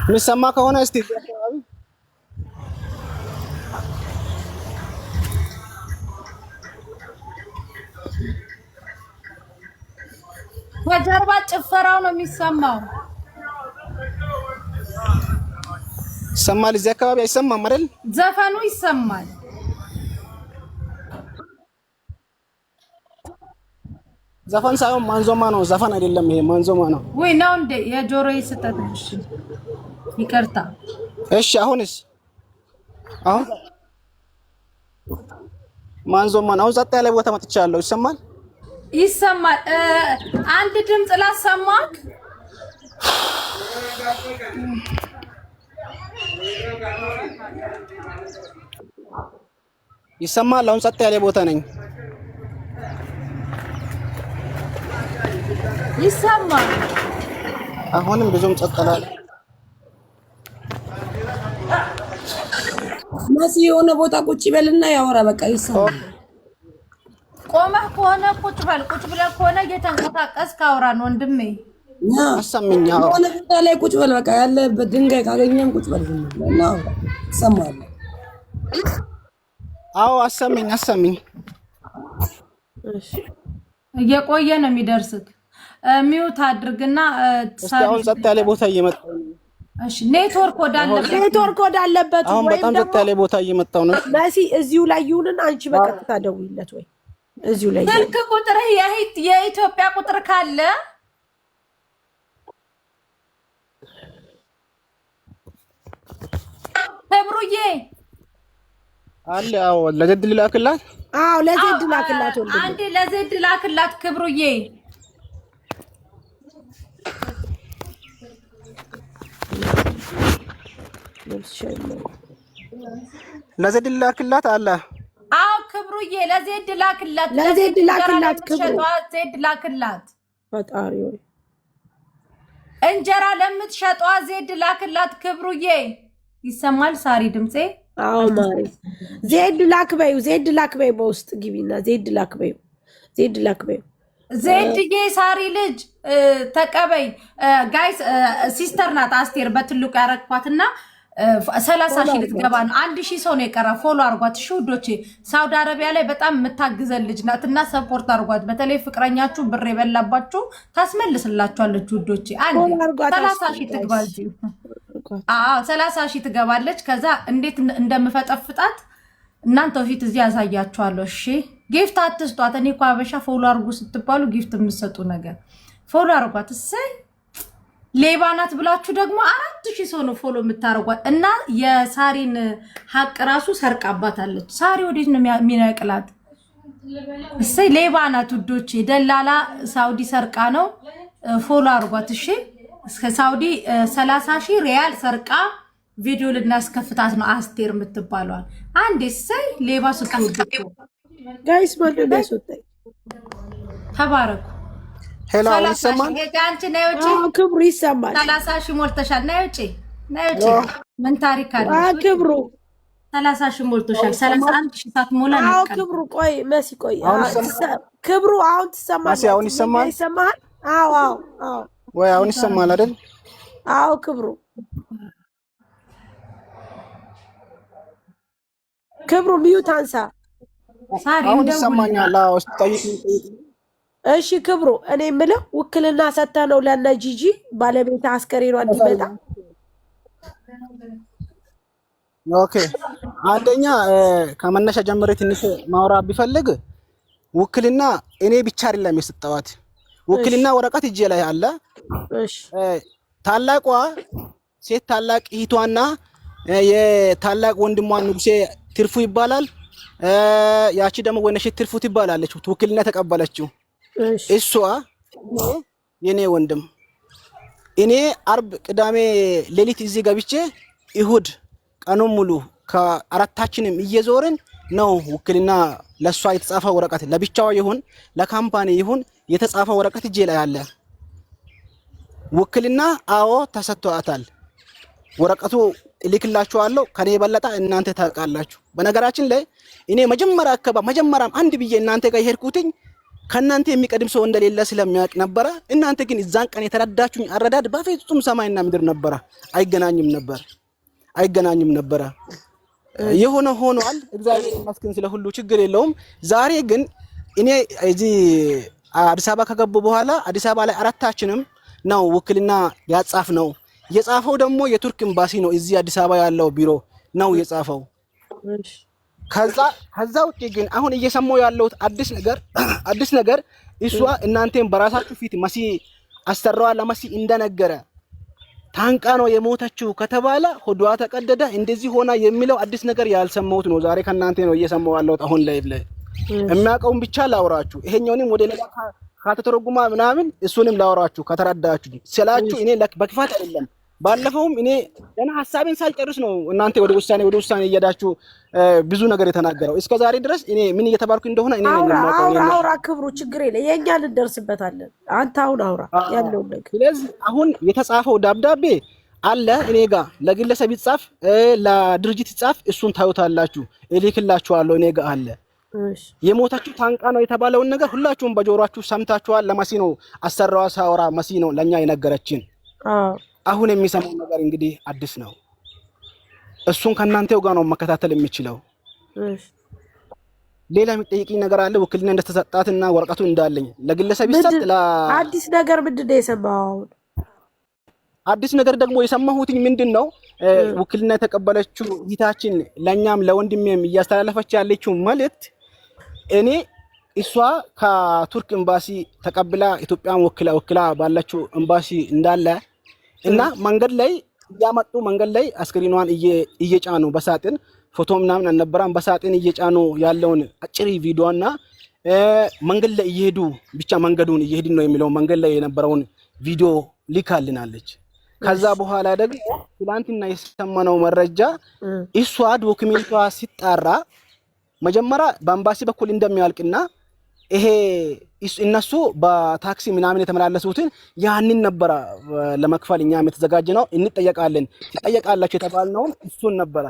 የሚሰማ ከሆነ እስቲ ከጀርባ ጭፈራው ነው የሚሰማው። ይሰማል? እዚህ አካባቢ አይሰማም አይደል? ዘፈኑ ይሰማል። ዘፈን ሳይሆን ማንዞማ ነው። ዘፈን አይደለም ይሄ ማንዞማ ነው። ወይ ነው እንዴ? የጆሮዬ ስህተት ነው። እሺ ይቅርታ። እሺ አሁንስ? አሁን ማንዞማ ነው። አሁን ጸጥ ያለ ቦታ መጥቻለሁ። ይሰማል? ይሰማል። አንድ ድምፅ ላሰማክ። ይሰማል? አሁን ጸጥ ያለ ቦታ ነኝ። ይሰማል? አሁንም ብዙም ጸጥ አላለ። መሲ የሆነ ቦታ ቁጭ በልና ያወራ። በቃ ይሰማል። ቆመህ ከሆነ ቁጭ በል፣ ቁጭ ብለህ ከሆነ እየተንቀሳቀስክ አውራን ወንድሜ። አሰምኝ። የሆነ ቦታ ላይ ቁጭ በል። በቃ ያለበት ድንጋይ ካገኘን ቁጭ በል እና ይሰማል። አዎ አሰምኝ፣ አሰምኝ። እሺ እየቆየ ነው የሚደርስክ። ሚውት አድርግና አሁን ጸጥ ያለ ቦታ እየመጣሁ ነው። እሺ ኔትወርክ ወዳለበት አሁን በጣም ጸጥ ያለ ቦታ እየመጣሁ ነው። መሲ እዚሁ ላይ ይሁንና አንቺ በቀጥታ ደውይለት ወይ እዚሁ ላይ ስልክ ቁጥር የኢትዮጵያ ቁጥር ካለ ክብሩዬ አለ። አዎ ለዘድ ላክላት። አዎ ለዘድ ላክላት። አንዴ ለዘድ ላክላት ክብሩዬ። ለዘድ ላክላት አለ። አዎ ክብሩዬ ለዘድ ላክላት። ለዘድ ላክላት ክብሩ ዘድ ላክላት። ፈጣሪ ወይ እንጀራ ለምትሸጧ ዜድ ላክላት ክብሩዬ። ይሰማል ሳሪ ድምጼ? አዎ ማሪ ዜድ ላክበዩ፣ ዜድ ላክበዩ። በውስጥ ግቢና ዜድ ላክበዩ፣ ዜድ ላክበዩ። ዜድዬ ሳሪ ልጅ ተቀበይ። ጋይስ ሲስተር ናት አስቴር በትልቁ ያረግኳትና 30,000 ልትገባ ነው። 1,000 ሰው ነው የቀረ። ፎሎ አርጓት እሺ ውዶቼ። ሳውዲ አረቢያ ላይ በጣም የምታግዘን ልጅ ናትና ሰፖርት አርጓት። በተለይ ፍቅረኛችሁ ብር የበላባችሁ ታስመልስላችኋለች ውዶቼ። አንዴ 30,000 ትግባ እዚህ። አዎ 30,000 ትገባለች። ከዛ እንዴት እንደምፈጠፍጣት እናንተ ፊት እዚህ ያሳያችኋለሁ። እሺ ጊፍት አትስጧት። እኔ እኮ አበሻ ፎሎ አርጉ ስትባሉ ጊፍት የምትሰጡ ነገር ፎሎ አርጓት። እሰይ ሌባ ናት ብላችሁ ደግሞ 4,000 ሰው ነው ፎሎ የምታረጓት። እና የሳሪን ሀቅ ራሱ ሰርቃባታለች። ሳሪ ወዴት ነው የሚነቅላት? እሰይ ሌባ ናት ውዶቼ። ደላላ ሳውዲ ሰርቃ ነው። ፎሎ አርጓት እሺ። እስከ ሳውዲ 30,000 ሪያል ሰርቃ ቪዲዮ ልናስከፍታት ነው አስቴር የምትባለዋል። አንዴ እሰይ ሌባ ስትወዱ ጋይስ ማለት ነው። ተባረኩ። ሄሎ ይሰማል? አንቺ ነይ ውጪ። ክብሩ ይሰማል። 30,000 ሞልተሻል። ነይ ውጪ፣ ነይ ውጪ። ምን ታሪክ አለ? ክብሩ 30,000 ሞልቶሻል። 31,000 ሳትሞላ ነው። አዎ ክብሩ ቆይ መሲ ቆይ። ክብሩ አሁን ትሰማለህ? መሲ አሁን ይሰማል? ይሰማል? አዎ አዎ አዎ። ወይ አሁን ይሰማል አይደል? አዎ ክብሩ ክብሩ ሚዩት አንሳ። ሳሪ አሁን ይሰማኛል። አዎ ጠይቅ። እሺ ክብሩ እኔ የምለው ውክልና ሰጥተህ ነው ለነ ጂጂ ባለቤት አስከሬኗ እንዲመጣ? ኦኬ አንደኛ ከመነሻ ጀምሬ ትንሽ ማውራት ቢፈልግ ውክልና እኔ ብቻ አይደለም የሰጠዋት። ውክልና ወረቀት እጄ ላይ አለ። እሺ ታላቋ ሴት ታላቅ እህቷና የታላቅ ወንድሟ ንጉሴ ትርፉ ይባላል። ያቺ ደግሞ ወይነሽ ትርፉ ትባላለች። ውክልና ተቀበለችው። እሷ የኔ ወንድም እኔ አርብ ቅዳሜ ሌሊት እዚህ ገብቼ እሁድ ቀኑን ሙሉ ከአራታችንም እየዞርን ነው ውክልና ለሷ የተጻፈው ወረቀት ለብቻዋ ይሁን ለካምፓኒ ይሁን የተጻፈው ወረቀት እጄ ላይ አለ። ውክልና አዎ ተሰጥቷታል። ወረቀቱ እልክላችኋለሁ። ከኔ የበለጠ እናንተ ታውቃላችሁ። በነገራችን ላይ እኔ መጀመሪያም አንድ ብዬ እናንተ ጋር የሄድኩትኝ ከእናንተ የሚቀድም ሰው እንደሌለ ስለሚያውቅ ነበረ። እናንተ ግን እዛን ቀን የተረዳችሁኝ አረዳድ በፍጹም ሰማይና ምድር ነበረ። አይገናኝም ነበረ። የሆነ ሆኗል። እግዚአብሔር ይመስገን ስለ ሁሉ ችግር የለውም። ዛሬ ግን እኔ እዚህ አዲስ አበባ ከገቡ በኋላ አዲስ አበባ ላይ አራታችንም ነው ውክልና ያጻፍ ነው። የጻፈው ደግሞ የቱርክ ኤምባሲ ነው። እዚህ አዲስ አበባ ያለው ቢሮ ነው የጻፈው። ከዛ ውጪ ግን አሁን እየሰማው ያለው አዲስ ነገር እሷ እናንተም በራሳችሁ ፊት መሲ አሰራዋ ለመሲ እንደነገረ ታንቃ ነው የሞተችው ከተባለ ሆዷ ተቀደደ እንደዚህ ሆና የሚለው አዲስ ነገር ያልሰማሁት ነው። ዛሬ ከናንተ ነው እየሰማው ያለው። አሁን ላይ የሚያውቀውን ብቻ ላውራችሁ። ይሄኛውንም ወደ ሌላ ከተተረጉማ ምናምን እሱንም ላውራችሁ ከተረዳችሁ ስላችሁ እኔ በክፋት አይደለም። ባለፈውም እኔ ገና ሐሳቤን ሳልጨርስ ነው እናንተ ወደ ውሳኔ እየሄዳችሁ ብዙ ነገር የተናገረው። እስከ ዛሬ ድረስ እኔ ምን እየተባልኩ እንደሆነ እኔ ነኝ የማውቀው። አውራ ክብሩ ችግር የለ የኛ ልደርስበታለን። አንተ አሁን አውራ ያለው ነገር። ስለዚህ አሁን የተጻፈው ደብዳቤ አለ እኔ ጋር ለግለሰብ ይጻፍ ለድርጅት ይጻፍ እሱን ታዩታላችሁ። እልክላችኋለሁ እኔ ጋር አለ። የሞታችሁ ታንቃ ነው የተባለውን ነገር ሁላችሁም በጆሮአችሁ ሰምታችኋል። ለመሲ ነው አሰራዋ ሳወራ መሲ ነው ለኛ የነገረችን። አሁን የሚሰማው ነገር እንግዲህ አዲስ ነው። እሱን ከናንተው ጋር ነው መከታተል የሚችለው። ሌላ የሚጠይቅኝ ነገር አለ። ውክልና እንደተሰጣትና ወረቀቱ እንዳለኝ ለግለሰብ ይሰጥ አዲስ ነገር ምንድነው የሰማው? አዲስ ነገር ደግሞ የሰማሁትኝ ምንድነው ውክልና የተቀበለችው ሂታችን ለኛም ለወንድሜም እያስተላለፈች ያለችው መልእክት እኔ እሷ ከቱርክ ኤምባሲ ተቀብላ ኢትዮጵያን ወክላ ባለችው ኤምባሲ እንዳለ እና መንገድ ላይ ያመጡ መንገድ ላይ አስክሪኗን እየጫኑ በሳጥን ፎቶ ምናምን አልነበረም። በሳጥን እየጫኑ ያለውን አጭር ቪዲዮና መንገድ ላይ እየሄዱ ብቻ መንገዱን እየሄድን ነው የሚለው መንገድ ላይ የነበረውን ቪዲዮ ልካልናለች። ከዛ በኋላ ደግሞ ትላንትና የሰማነው መረጃ እሷ ዶክመንቷ ሲጣራ መጀመሪያ በአምባሲ በኩል እንደሚያልቅና ይሄ እነሱ በታክሲ ምናምን የተመላለሱትን ያንን ነበር ለመክፈል እኛም የተዘጋጀነው እንጠየቃለን ትጠየቃላችሁ የተባልነው እሱን ነበር።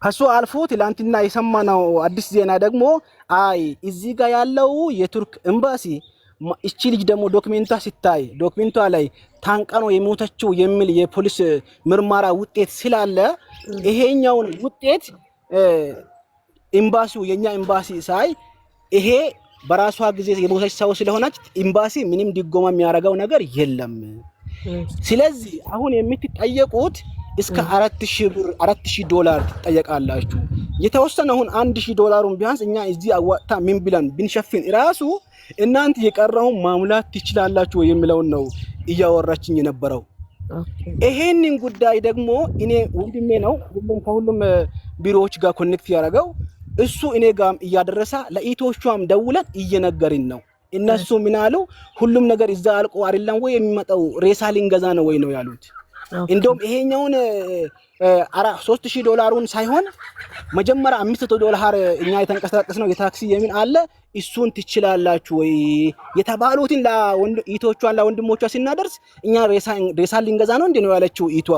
ከሱ አልፎ ትላንትና የሰማነው አዲስ ዜና ደግሞ አይ እዚህ ጋር ያለው የቱርክ ኤምባሲ እቺ ልጅ ደግሞ ዶክመንቷ ሲታይ ዶክመንቷ ላይ ታንቃ ነው የሞተችው የሚል የፖሊስ ምርመራ ውጤት ስላለ ይሄኛውን ውጤት ኤምባሲው የኛ ኤምባሲ ሳይ ይሄ በራሷ ጊዜ የሞተች ሰው ስለሆነች ኤምባሲ ምንም ድጎማ የሚያደርገው ነገር የለም። ስለዚህ አሁን የምትጠየቁት እስከ 4000 ዶላር ትጠየቃላችሁ። የተወሰነ አሁን $1000 ቢያንስ እኛ እዚህ አዋጣ ምን ብለን ብንሸፍን ራሱ እናንተ የቀረውን ማሙላት ትችላላችሁ የሚለው ነው እያወራችኝ የነበረው። ይሄንን ጉዳይ ደግሞ እኔ ወንድሜ ነው ከሁሉም ቢሮዎች ጋር ኮኔክት ያደረገው እሱ እኔ ጋርም እያደረሰ ለኢትዮቿም ደውለን እየነገርን ነው። እነሱ ምን አሉ? ሁሉም ነገር እዛ አልቆ አይደለም ወይ የሚመጣው ሬሳ ሊንገዛ ነው ወይ ነው ያሉት። እንደውም ይሄኛውን $3000 ሳይሆን መጀመሪያ $500 እኛ የተንቀሳቀስነው የታክሲ የምን አለ እሱን ትችላላችሁ ወይ የተባሉትን ለኢትዮቿን ለወንድሞቿ ሲናደርስ እኛ ሬሳ ሊንገዛ ነው እንዴ ነው ያለችው ኢቷ።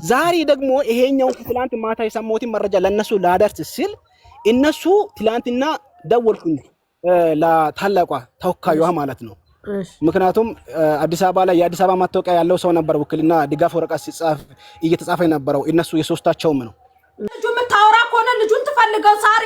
ዛሬ ደግሞ ይሄኛው ትላንት ማታ የሰማሁትን መረጃ ለነሱ ላደርስ ሲል እነሱ ትላንትና ደወልኩኝ ለታላቋ ተወካዩዋ ማለት ነው። ምክንያቱም አዲስ አበባ ላይ የአዲስ አበባ ማተወቂያ ያለው ሰው ነበር ውክልና ድጋፍ ወረቀት ሲጻፍ እየተጻፈ የነበረው እነሱ የሶስታቸውም ነው። ልጁ የምታወራ ከሆነ ልጁን ትፈልገው ሳሪ